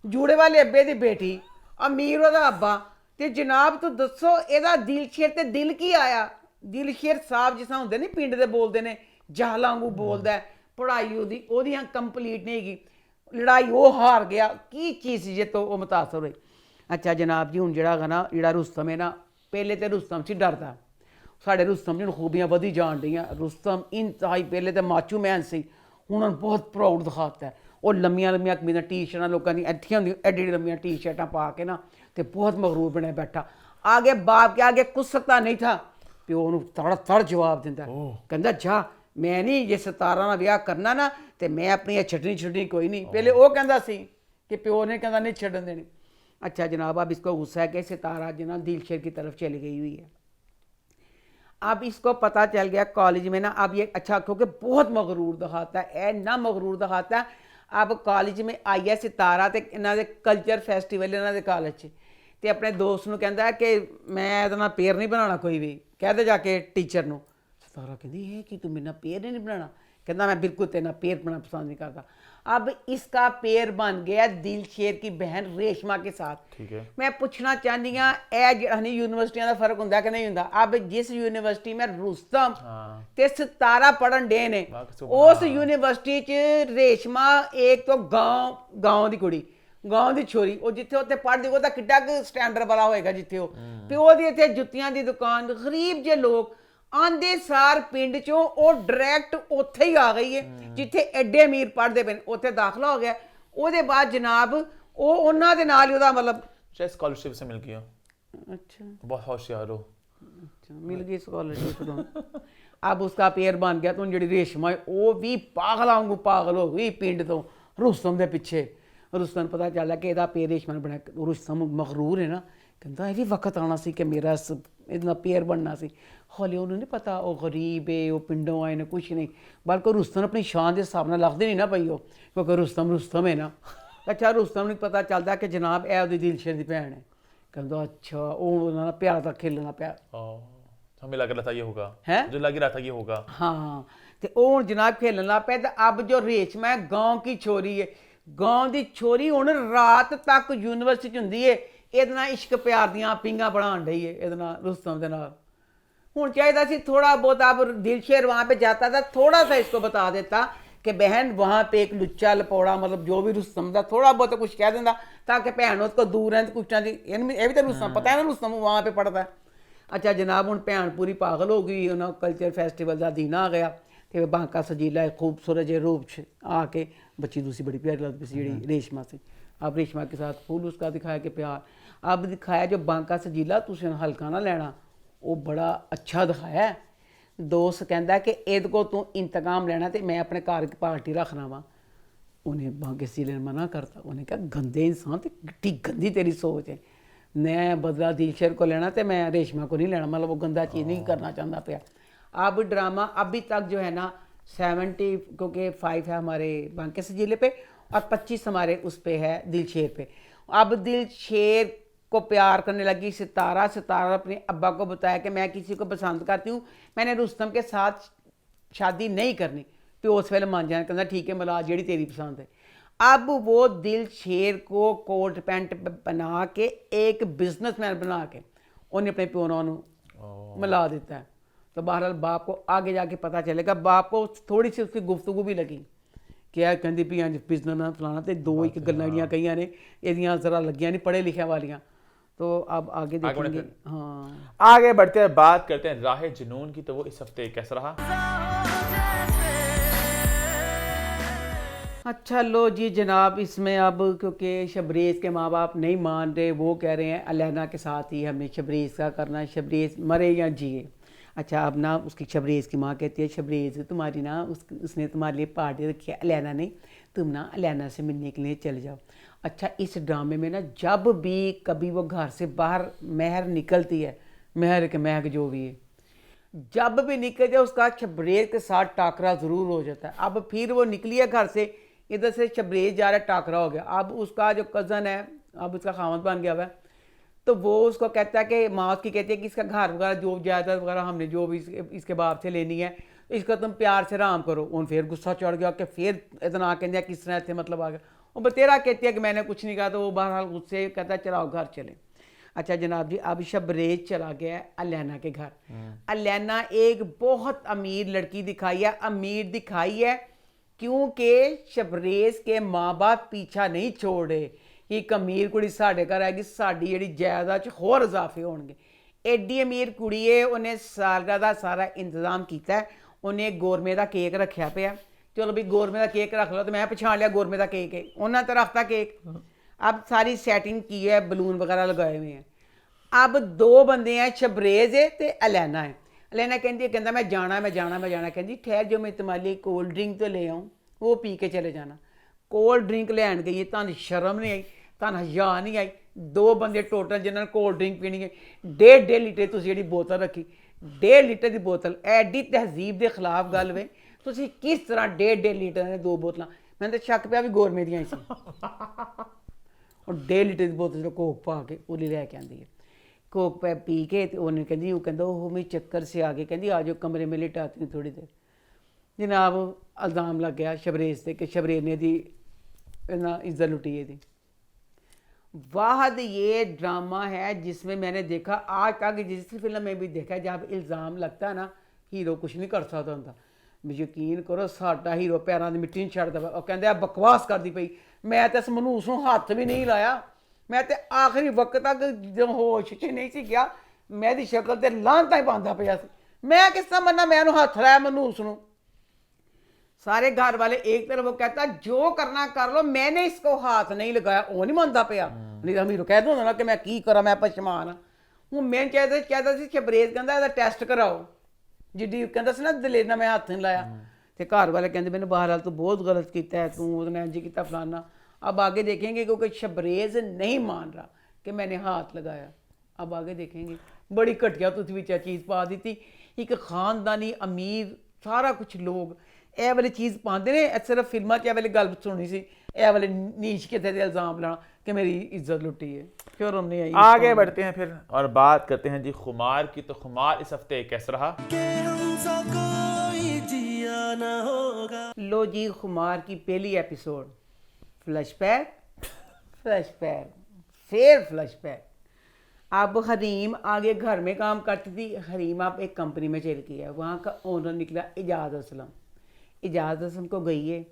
S2: ਜੂੜੇ ਵਾਲੇ ਅੱਬੇ ਦੀ ਬੇਟੀ ਅਮੀਰ ਉਹਦਾ ਅੱਬਾ ਤੇ ਜਨਾਬ ਤੂੰ ਦੱਸੋ ਇਹਦਾ ਦਿਲਸ਼ੇਰ ਤੇ ਦਿਲ ਕੀ ਆਇਆ ਦਿਲਸ਼ੇਰ ਸਾਹਿਬ ਜਿਸ ਤਰ੍ਹਾਂ ਹੁੰਦੇ ਨੇ ਪਿੰਡ ਦੇ ਬੋਲਦੇ ਨੇ ਜਹਲਾਂ ਵਾਂਗੂ ਬੋਲਦਾ ਪੜ੍ਹਾਈ ਉਹਦੀਆਂ ਕੰਪਲੀਟ ਨਹੀਂ ਹੈਗੀ ਲੜਾਈ ਉਹ ਹਾਰ ਗਿਆ ਕੀ ਚੀਜ਼ ਸੀ ਜੇ ਤੋਂ ਉਹ ਮੁਤਾਸਰ ਹੋਈ ਅੱਛਾ ਜਨਾਬ ਜੀ ਹੁਣ ਜਿਹੜਾ ਰੁਸਤਮ ਹੈ ਨਾ ਪਹਿਲੇ ਤੇ ਰੁਸਤਮ ਸੀ ਡਰਦਾ ਸਾਡੇ ਰੁਸਤਮ ਜੀ ਨੂੰ ਖੂਬੀਆਂ ਵਧੀ ਜਾਣ ਡੀਆਂ ਰੁਸਤਮ ਇੰਤਹਾਈ ਪਹਿਲੇ ਤੇ ਮਾਚੂ ਮੈਨ ਸੀ ਹੁਣ ਬਹੁਤ ਪ੍ਰਾਊਡ ਦਿਖਾਤਾ ਉਹ ਲੰਮੀਆਂ ਕਮੀਜ਼ਾਂ ਟੀ-ਸ਼ਰਟਾਂ ਲੋਕਾਂ ਦੀ ਇੱਥੀਆਂ ਹੁੰਦੀਆਂ ਐਡੀ ਲੰਮੀਆਂ ਟੀ-ਸ਼ਰਟਾਂ ਪਾ ਕੇ ਨਾ ਤੇ ਬਹੁਤ ਮਗਰੂਰ ਬਣਿਆ ਬੈਠਾ ਆਗੇ ਬਾਪ ਕੇ ਆਗੇ ਕੁਛ ਸਕਤਾ ਨਹੀਂ ਥਾ ਪਿਓ ਨੂੰ ਤੜ ਜਵਾਬ ਦਿੰਦਾ ਕਹਿੰਦਾ ਜਾ ਮੈਂ ਨਹੀਂ ਜੇ ਸਤਾਰਾ ਨਾਲ ਵਿਆਹ ਕਰਨਾ ਨਾ ਤੇ ਮੈਂ ਆਪਣੀ ਛੱਡਣੀ ਕੋਈ ਨਹੀਂ ਪਹਿਲੇ ਉਹ ਕਹਿੰਦਾ ਸੀ ਕਿ ਪਿਓ ਨੇ ਕਹਿੰਦਾ नहीं छड़न देनी अच्छा जनाब अब इसको गुस्सा है कि सितारा जना दिलशेर की तरफ चली गई हुई है अब इसको पता चल गया कॉलेज में ना अब ये अच्छा क्योंकि बहुत मगरूर दिखाता है ना मगरूर दिखाता है अब कॉलेज में आई है सितारा तो इन्हों के कल्चर फैसटिवल इन्हों के कॉलेज तो अपने दोस्त को कहता है कि मैं ਇਹਦੇ ਨਾਲ पेयर नहीं बनाना कोई भी कह दे जाके टीचर ਨੂੰ सितारा कहती है कि तू मेरे पेयर नहीं बनाना कहता मैं बिल्कुल तेरा पेयर बनाना पसंद नहीं करता अब इसका पेयर बन गया दिलशेर की बहन रेशमा के साथ
S1: ठीक है
S2: मैं पूछना चाहती हाँ यह यूनिवर्सिटियों का फर्क होंगे कि नहीं होंगे अब जिस यूनिवर्सिटी में रुस्तम ते सितारा पढ़न डे ने उस यूनिवर्सिटी च रेशमा एक तो गाँव की कुड़ी गाँव की छोरी वो जिथे उत्थे पढ़ती वो किड्डा स्टैंडर्ड वाला होएगा जिथे वो प्यो की इत्थे जुत्तियां की दुकान गरीब जे लोग आंदे सार पिंड चों वो डायरैक्ट उत्थे ही आ गई है जिथे एडे अमीर पढ़ते पे उत्थे दाखला हो गया ਉਹਦੇ बाद जनाब वो ਉਹਨਾਂ ਦੇ ਨਾਲ ਹੀ ਉਹਦਾ मतलब
S1: शायद स्कॉलरशिप से मिल गया
S2: अच्छा
S1: बहुत होशियार हो
S2: अच्छा मिल गई स्कॉलरशिप तो अब उसका पेयर बन गया तो ਜਿਹੜੀ ਰੇਸ਼ਮਾ ਉਹ ਵੀ ਪਾਗਲਾਂ ਵਾਂਗੂ ਪਾਗਲ ਹੋ ਗਈ ਪਿੰਡ ਤੋਂ ਰੁਸਤਮ ਦੇ ਪਿੱਛੇ ਰੁਸਤਮ ਨੂੰ ਪਤਾ ਚੱਲਿਆ ਕਿ ਇਹਦਾ ਪੇਰ ਰੇਸ਼ਮਾ ਨੇ ਬਣਿਆ ਰੁਸਤਮ ਮਗਰੂਰ ਹੈ ਨਾ ਕਹਿੰਦਾ ਇਹ ਵੀ ਵਕਤ ਆਉਣਾ ਸੀ ਕਿ ਮੇਰਾ ਇਹਦਾ ਪੇਰ ਬਣਨਾ ਸੀ ਹੌਲੀ ਉਹਨੂੰ ਨਹੀਂ ਪਤਾ ਉਹ ਗਰੀਬ ਹੈ ਉਹ ਪਿੰਡੋਂ ਆਏ ਨੇ ਕੁਛ ਨਹੀਂ ਬਲਕਿ ਰੁਸਤਮ ਆਪਣੀ ਸ਼ਾਨ ਦੇ ਹਿਸਾਬ ਨਾਲ ਲੱਗਦੇ ਨਹੀਂ ਨਾ ਪਈ ਉਹ ਕਿਉਂਕਿ ਰੁਸਤਮ ਹੈ ਨਾ ਅੱਛਾ ਰੁਸਤਮ ਨੂੰ ਪਤਾ ਚੱਲਦਾ ਕਿ ਜਨਾਬ ਇਹ ਉਹਦੀ ਦਿਲਸ਼ੇਰ ਦੀ ਭੈਣ ਹੈ ਕਹਿੰਦਾ ਅੱਛਾ ਉਹ ਉਹਨਾਂ ਨਾਲ ਪਿਆਰ ਦਾ ਖੇਲਣਾ ਪਿਆ
S1: हमें लग रहा था ये होगा
S2: है
S1: जो लग रहा था ये होगा
S2: हाँ तो वो जनाब खेलन लग पे अब जो रेशमा है गाँव की छोरी है गाँव की छोरी हूँ रात तक यूनिवर्सिटी होंगी है ये इश्क प्यार दियाँ पिंगा बढ़ान रही है ये रुस्तम के नाल हूँ चाहिए सी थोड़ा बहुत अब दिलशेर वहाँ पे जाता था थोड़ा सा इसको बता देता कि बहन वहाँ पे एक लुच्चा लपौड़ा मतलब जो भी रुस्तम का थोड़ा बहुत कुछ कह देता ताकि भैन उसको दूर है कुछ ये भी तो रुस्तम पता है ना रुस्तम वहाँ पे पढ़ता है अच्छा जनाब हूँ भैन पूरी पागल हो गई उन्होंने कल्चर फैसटिवल का दिन आ गया तो बांका सजीला खूबसूरत जे रूप आके बच्ची दूसरी बड़ी प्यारी लगती सी जी रेशमा से अब रेशमा के साथ फूल उसका दिखाया कि प्यार अब दिखाया जो बांका सजीला तुम हल्का ना लेना वो बड़ा अच्छा दिखाया ਦੋਸਤ ਕਹਿੰਦਾ ਕਿ ਇਹਦੇ ਕੋ ਤੂੰ ਇੰਤਕਾਮ ਲੈਣਾ ਤੇ ਮੈਂ ਆਪਣੇ ਘਰ ਇੱਕ ਪਾਰਟੀ ਰੱਖਣਾ ਵਾ। ਉਹਨੇ ਬਾਗੇ ਸੀਲੇ ਨੇ ਮਨਾ ਕਰਤਾ। ਉਹਨੇ ਕਿਹਾ ਗੰਦੇ ਇਨਸਾਨ ਤੇ ਕਿੱਡੀ ਗੰਦੀ ਤੇਰੀ ਸੋਚ है, मैं बदला दिलशेर को लेना तो मैं रेशमा को नहीं लेना, मतलब वो गंदा चीज़ नहीं करना चाहता पाया। अब ड्रामा अभी तक जो है ना 70 क्योंकि 5 है हमारे बांके से जिले पे और 25 हमारे उस पे है दिलशेर पे। अब दिलशेर को प्यार करने लगी सितारा। सितारा अपने अब्बा को बताया कि मैं किसी को पसंद करती हूँ, मैंने रुस्तम के साथ शादी नहीं करनी। तो उस वेले मान जाना कहना ठीक है मला जी तेरी पसंद है। अब वो दिलशेर को कोट पैंट बना के एक बिजनेसमैन बना के उन्हें अपने प्यो नू मिला देता है। तो बहरहाल बाप को आगे जाके पता चलेगा। बाप को थोड़ी सी उसकी गुफ्तगू भी लगी कि कहती भी अंज बिजनेसमैन फलाना, तो दो एक गल्लां जिहड़ियां कईयां ने इहदियां जरा लगियां नहीं पढ़े लिखे वालियां। तो अब आगे देखेंगे। हाँ,
S1: आगे बढ़ते हैं, बात करते हैं राह जुनून की। तो वो इस हफ्ते कैसा रहा?
S2: अच्छा लो जी जनाब, इसमें अब क्योंकि शबरीज़ के माँ बाप नहीं मान रहे, वो कह रहे हैं अलैना के साथ ही हमें शबरीज़ का करना है, शबरीज़ मरे या जिए। अच्छा अब ना उसकी शबरीज़ की माँ कहती है शबरीज़ तुम्हारी ना उसने तुम्हारे लिए पार्टी रखी है अलैना ने, तुम ना अलैना से मिलने के लिए चले जाओ। अच्छा इस ड्रामे में ना जब भी कभी वो घर से बाहर महर निकलती है, महर के महक जो भी है, जब भी निकल जाए उसका शबरीज़ के साथ टाकरा ज़रूर हो जाता है। अब फिर वो निकली है घर से, इधर से शबरीज़ जा रहा है, टाकरा हो गया। अब उसका जो कज़न है अब उसका खामद बन गया हुआ है, तो वो उसको कहता है कि माँ उसकी कहती है कि इसका घर वगैरह जो जायदाद वगैरह हमने जो भी इसके बाप से लेनी है इसका तुम प्यार से आराम करो। उन फिर गुस्सा चढ़ गया कि फिर इतना कहते हैं किस तरह से मतलब आ गया। वो बतेरा कहती है कि मैंने कुछ नहीं कहा। तो वो बहरहाल गुस्से कहता है चलाओ घर चले। अच्छा जनाब जी अब शबरीज़ चला गया है अलैना के घर। अलैना एक बहुत अमीर लड़की दिखाई है, अमीर दिखाई है क्योंकि शबरीज़ के माँ बाप पीछा नहीं छोड़ रहे कि एक अमीर कुड़ी साढ़े घर आएगी, साड़ी जी जायदाद च होर इजाफे होणगे। एड्डी अमीर कुड़ी है, उन्हें सालगिरह का सारा इंतजाम किया है। उन्हें गोरमे का केक रखा पे, चलो भी गोरमे का केक रख लो, तो मैं पछाण लिया गोरमे का केक है, उन्हें तो रखता केक। अब सारी सैटिंग की है, बलून वगैरह लगाए हुए हैं। अब दो बंदे हैं, शबरीज़ है तो अलैना है। अलैना कहती मैं जाना मैं जाना मैं जाना। कहती ठहर जो मैं तुम्हारे लिए कोल्ड ड्रिंक तो ले आऊँ, वो पी के चले जाना। कोल्ड ड्रिंक लैन गई है, तुहानू शर्म नहीं आई, तुहानू हया नहीं आई। दो बंदे टोटल जिन्होंने कोल्ड ड्रिंक पीनी है, 1.5 लीटर तुसीं जी बोतल रखी, 1.5 लीटर की बोतल, एडी तहजीब के खिलाफ गल वे। तुसीं किस तरह 1.5 लीटर ने 2 बोतल, मैंने तो शक पिया भी गोरमे दियां सी। और 1.5 लीटर की बोतल कोक पा के वो लैके आती है। कोक पै पी के तो उन्हें कहती वो कहता ओह मैं चक्कर से आ गए, कहती आ जाओ कमरे में लिटाती हूँ थोड़ी देर। जनाब इल्ज़ाम लग गया शबरीज़ से कि शबरीज़ ने दी ना इज्जत लुटी है थी। वाहद ये ड्रामा है जिसमें मैंने देखा आज तक जिस फिल्म में भी देखा जब इल्ज़ाम लगता है ना हीरो कुछ नहीं कर सकता होंगे। यकीन करो साडा हीरो पैरों की मिट्टी नहीं छड्डदा, और कहते बकवास करती पई। मैं तो इस मनूस नूं हत्थ भी नहीं लाया, मैं तो आखिरी वक्त तक जो होश च नहीं सी गया, मैं दी शक्ल ते लांता ही पांदा पिया सी। मैं किस तरह मन्ना मैं हत्थ लाया मनूस नूं। सारे घर वाले एक तरफ वो कहता जो करना कर लो, मैंने इसको हाथ नहीं लगाया, वो नहीं मानता पिया। नहीं तो हीरो कह दो ना कि मैं की करा, मैं पछमान हाँ। हूँ मैं कहता सी शबरीज़ कहता ਇਹਦਾ ਟੈਸਟ कराओ, जिड्डी कहता सी ना दलेर मैं हत्थ नहीं लाया। तो घर वाले कहते मैंने बहरहाल तू बहुत गलत किया है, तू उसने इंज किया फलाना। अब आगे देखेंगे क्योंकि शबरीज़ नहीं मान रहा कि मैंने हाथ लगाया। अब आगे देखेंगे। बड़ी घटिया तुझ विच चीज़ पा दी थी। एक खानदानी अमीर सारा कुछ लोग ਇਹ वाली चीज़ पाते ने, सिर्फ फिल्मों च वाली गल सुनी सी, ए वाले नीच किते दे इल्ज़ाम लाना कि मेरी इज्जत लुटी है, शर्म नहीं आई।
S1: आगे बढ़ते हैं फिर और बात करते हैं जी खुमार की। तो खुमार इस हफ्ते कैसा रहा?
S2: लो जी खुमार की पहली एपिसोड, फ्लैशबैक फ्लैशबैक फिर फ्लैशबैक। अब हरीम आगे घर में काम करती थी। हरीम आप एक कंपनी में चल गई है, वहाँ का ओनर निकला इजाज़ असलम। इजाज़ असलम को गई है,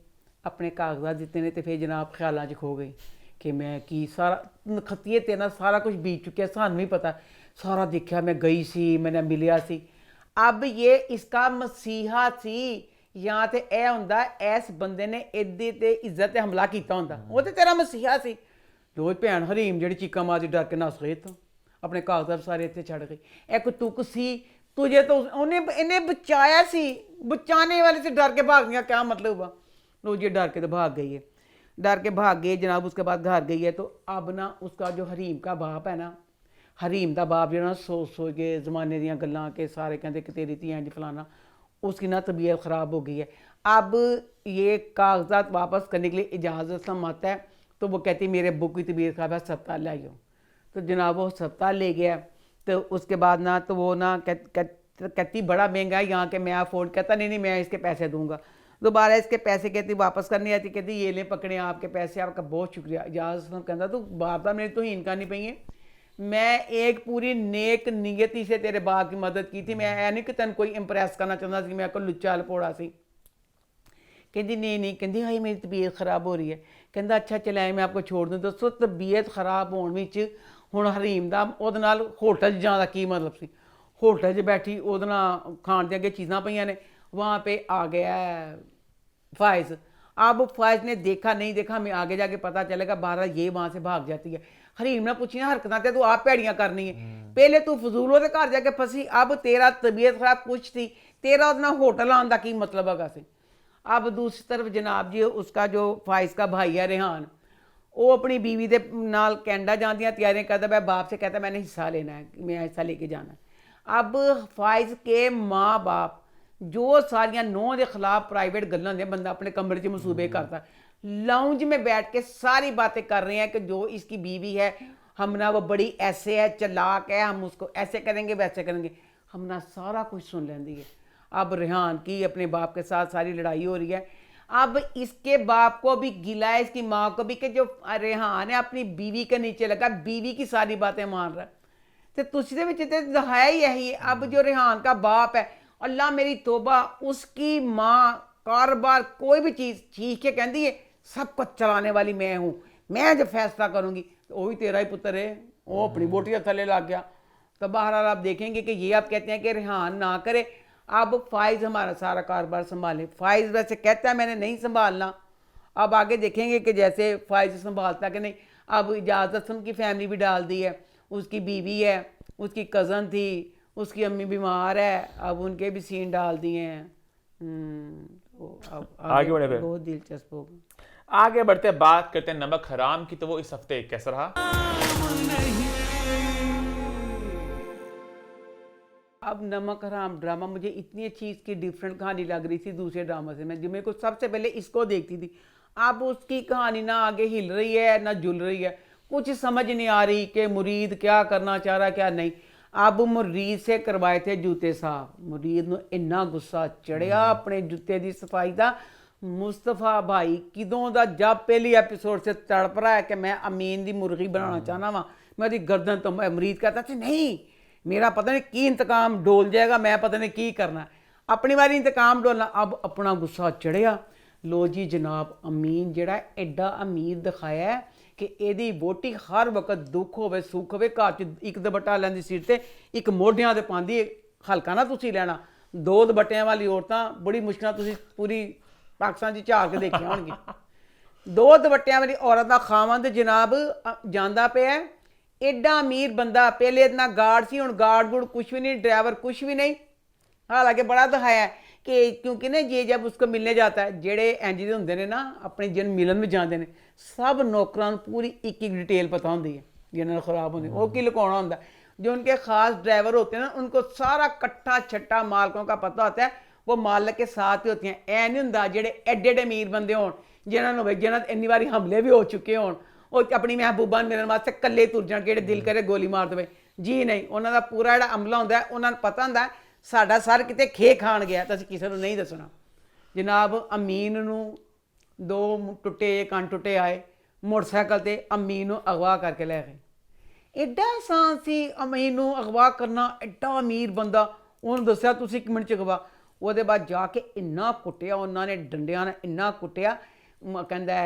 S2: अपने कागजात जितने ने तो फिर जनाब ख्यालों च खो गई कि मैं की सारा खतीए तेना सारा कुछ बीत चुका, सानू भी पता सारा देखा, मैं गई सी, मैंने मिलिया सी। अब ये इसका मसीहा सी या तो यह होंदा इस बंदे ने इदी ते इज्जत हमला किया होंदा, वो तो तेरा मसीहा सी। रोज भैन हरीम जी चीका मारती डर के नस गई, तो अपने कागजात सारे इतने छड़ गई। एक तुक सी तुझे तो उन्हें इन्हें बचाया सी, बचाने वाले से डर के भाग गया, क्या मतलब हुआ? लो ये डर के तो भाग गई है, डर के भाग गई जनाब। उसके बाद घर गई है तो अब ना उसका जो हरीम का बाप है ना, हरीम का बाप जो ना सोच के जमाने दियाँ गल्लां के सारे कहते कि तेरी धी इंज फलाना, उसकी ना तबीयत ख़राब हो गई है। अब ये कागजात वापस करने के लिए इजाज़त आता है तो वो कहती मेरे अब्बू की तबीयत ख़राब है, अस्पताल ले आइयो। तो जनाब वो अस्पताल ले गया। तो उसके बाद ना तो वो ना कहती बड़ा महंगा है यहाँ के, मैं अफोर्ड, कहता नहीं नहीं मैं इसके पैसे दूंगा। दोबारा इसके पैसे कहती वापस करनी आती, कहती ये ले पकड़े आपके पैसे, आपका बहुत शुक्रिया। इजाज़त कहता तू बार बार मेरी तो हीन करनी पई है, मैं एक पूरी नेक नीयती से तेरे बाप की मदद की थी, मैं ऐ नहीं कि तेन कोई इंप्रेस करना चाहता सी, मैं को लुच्चा लपोड़ा सी। कहती नहीं नहीं, कहती हाई मेरी तबीयत ख़राब हो रही है। कहता अच्छा चलाए मैं आपको छोड़ दूँ। दोस्तों तबीयत ख़राब होने ਵਿੱਚ ਹੁਣ ਹਰੀਮ ਦਾ ਉਹਦੇ ਨਾਲ ਹੋਟਲ 'ਚ ਜਾਣ ਦਾ ਕੀ ਮਤਲਬ ਸੀ? ਹੋਟਲ 'ਚ ਬੈਠੀ ਉਹਦੇ ਨਾਲ ਖਾਣ ਦੀਆਂ ਅੱਗੇ ਚੀਜ਼ਾਂ ਪਈਆਂ ਨੇ, वहाँ पे आ गया फ़ायज़। अब फ़ायज़ ने देखा नहीं देखा, हमें आगे जाके पता चलेगा, बहरहाल ये वहाँ से भाग जाती है। हरीम ने पूछी हरकत तू आप भैड़ियाँ करनी है, पहले तू फजूल के घर जाके फसी, अब तेरा तबीयत खराब कुछ थी, तेरा उतना होटल आने का की मतलब है सी। अब दूसरी तरफ जनाब जी उसका जो फ़ायज़ का भाई है रेहान, वो अपनी बीवी के नाल कैनेडा जाने तैयारियां करता है, बाप से कहता मैंने हिस्सा लेना है, मैं हिस्सा लेके जाना है। अब फ़ायज़ के माँ बाप जो सारियां नौं के खिलाफ प्राइवेट गल्लां होंदियां, बंदा अपने कमरे च मसूबे करता, लाउंज में बैठ के सारी बातें कर रहे हैं कि जो इसकी बीवी है हम ना वो बड़ी ऐसे है, चलाक है, हम उसको ऐसे करेंगे वैसे करेंगे, हम ना सारा कुछ सुन लेंदी है। अब रेहान की अपने बाप के साथ सारी लड़ाई हो रही है। अब इसके बाप को भी गिला है, इसकी माँ को भी, कि जो रेहान है अपनी बीवी के नीचे लगा, बीवी की सारी बातें मान रहा है। तो तुसी दे विच ते दिखाया ही यही है। अब जो रेहान का बाप है, अल्लाह मेरी तोबा, उसकी माँ कारोबार कोई भी चीज़ चीख के कहती है सब कुछ चलाने वाली मैं हूँ, मैं जो फैसला करूँगी, तो वही तेरा ही पुत्र है, वो अपनी बोटी थले लग गया। तो बहरहाल आप देखेंगे कि ये आप कहते हैं कि रेहान ना करे, अब फ़ायज़ हमारा सारा कारोबार संभाले। फ़ायज़ वैसे कहता है मैंने नहीं संभालना, अब आगे देखेंगे कि जैसे फ़ायज़ संभालता कि नहीं। अब इजाज़त की फैमिली भी डाल दी है, उसकी बीवी है, उसकी कज़न थी, उसकी अम्मी बीमार है, अब उनके भी सीन डाल दिए हैं। तो अब
S1: आगे बढ़े फिर।
S2: बहुत दिलचस्प होगा।
S1: आगे बढ़ते बात करते हैं नमक हराम की। तो वो इस हफ्ते कैसा रहा?
S2: अब नमक हराम ड्रामा मुझे इतनी अच्छी इसकी डिफरेंट कहानी लग रही थी दूसरे ड्रामा से। मैं जो मेरे को सबसे पहले इसको देखती थी, अब उसकी कहानी ना आगे हिल रही है ना जुल रही है, कुछ समझ नहीं आ रही कि मुरीद क्या करना चाह रहा क्या नहीं। अब मुरीद से करवाए थे जूते साफ, मुरीद ਨੂੰ ਇੰਨਾ ਗੁੱਸਾ ਚੜਿਆ ਆਪਣੇ ਜੁੱਤੇ ਦੀ सफाई का। मुस्तफा भाई किदों का जब पहली एपिसोड से तड़प रहा है कि मैं अमीन की मुर्गी बनाना चाहना वा, मैं उसकी गर्दन तो मुरीद कहता था नहीं मेरा पता नहीं की इंतकाम डोल जाएगा, मैं पता नहीं की करना, अपनी बारी इंतकाम डोलना। अब अपना गुस्सा चढ़िया। लो जी जनाब अमीन जिहड़ा एडा अमीर दिखाया है कि ਇਹਦੀ ਵੋਟੀ हर वक्त दुख होवे सुख होवे, घर च एक दुपट्टा लैंदी सिर ते एक मोढियां ते पांदी, हल्का ना तुसी लेना। दो दुपट्टियां वाली औरतां बड़ी मुश्किल तुसी पूरी पाकिस्तान च झाड़ के देखियां होणगी। दो दुपट्टियां वाली औरत दा खावंद जनाब जांदा पिया, एडा अमीर बंदा, पहले इतना गार्ड सी, हुण गार्ड गुड़ कुछ भी नहीं, ड्राइवर कुछ भी नहीं। हालांकि बड़ा दिखाया कि क्योंकि ना ये जब उसको मिलने जाता है, जेड़े इंज दे हुंदे ने ना अपने जिन मिलन में जाते हैं, सब नौकरां नूं पूरी एक एक डिटेल पता होंदी है जिन्हां नूं खराब होंदी, वो की लुकाउणा होंदा। जो उनके ख़ास ड्राइवर होते हैं ना उनको सारा कट्ठा छट्टा मालकों का पता होता है, वो मालिक के साथ ही होती हैं। ऐ नहीं होंदा जेड़े एडे एडे अमीर बंदे होण जिन्हां नूं जिन्हां इन्नी बारी हमले भी हो चुके होण, वो अपनी महबूबा मिलण वास्ते कल्ले तुर जाण कि दिल करे गोली मार देवे। जी नहीं, उन्हां दा पूरा जिहड़ा अमला हुंदा है उन्हां नूं पता हुंदा साडा सर किते खे खाण गया तो असीं किसी नूं नहीं दसना। जनाब अमीन नूं दो टुੱਟੇ ਕੰਨ टुੱਟੇ आए, मोटरसाइकिल ते अमीन नूं अगवा करके लै गए। एडा आसान सी अमीन नूं अगवा करना, एडा अमीर बंदा, उन्होंने दस्सिया तुसीं 1 मिनट च अगवा। ਉਹਦੇ बाद जाके इन्ना कुटिया उन्होंने डंडियां ने, इन्ना कुटिया। कहंदा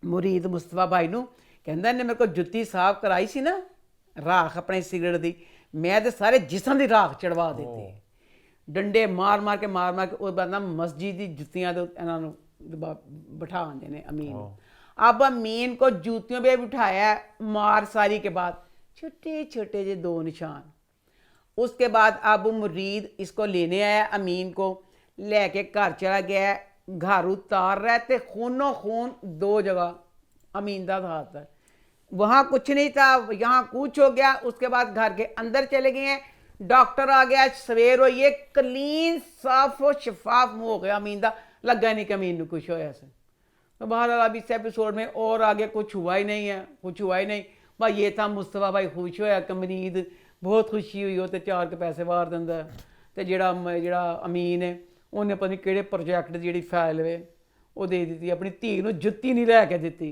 S2: मुरीद मुस्तफा भाई नूं, कहंदा इन्हें मेरे को जुत्ती साफ कराई सी ना राख अपने सिगरट दी, मैं तो सारे जिस्म की राख चढ़वा देती। डंडे मार मार के उस बाद ना मस्जिद की जुत्तियां इन्हों बिठा आते हैं अमीन। अब अमीन को जूतियों पे बिठाया, मार सारी के बाद छोटे छोटे जे 2 निशान। उसके बाद अब मुरीद इसको लेने आया अमीन को, लेके घर चला गया, घर उतार रहा है तो खूनों खून 2 जगह अमीन का हाथ है, वहाँ कुछ नहीं था, यहाँ कुछ हो गया। उसके बाद घर के अंदर चले गए हैं, डॉक्टर आ गया, सवेर हो ये क्लीन साफ और शफाफ मुँह हो गया अमीन का, लगा नहीं कि अमीन को कुछ होया से। तो बहरहाल अब इस एपिसोड में और आगे कुछ हुआ ही नहीं है, कुछ हुआ ही नहीं। भाई ये था मुस्तफा भाई खुश होया कि मरीद बहुत खुशी हुई हो तो 4 के पैसे वार दिंदा, तो ਜਿਹੜਾ अमीन है ਉਹਨੇ ਪਤਾ ਨਹੀਂ ਕਿਹੜੇ ਪ੍ਰੋਜੈਕਟ ਜਿਹੜੀ ਫਾਈਲ ਵੇ ਉਹ ਦੇ ਦਿੱਤੀ, ਆਪਣੀ ਧੀ ਨੂੰ ਜੁੱਤੀ ਨਹੀਂ ਲੈ ਕੇ ਦਿੱਤੀ,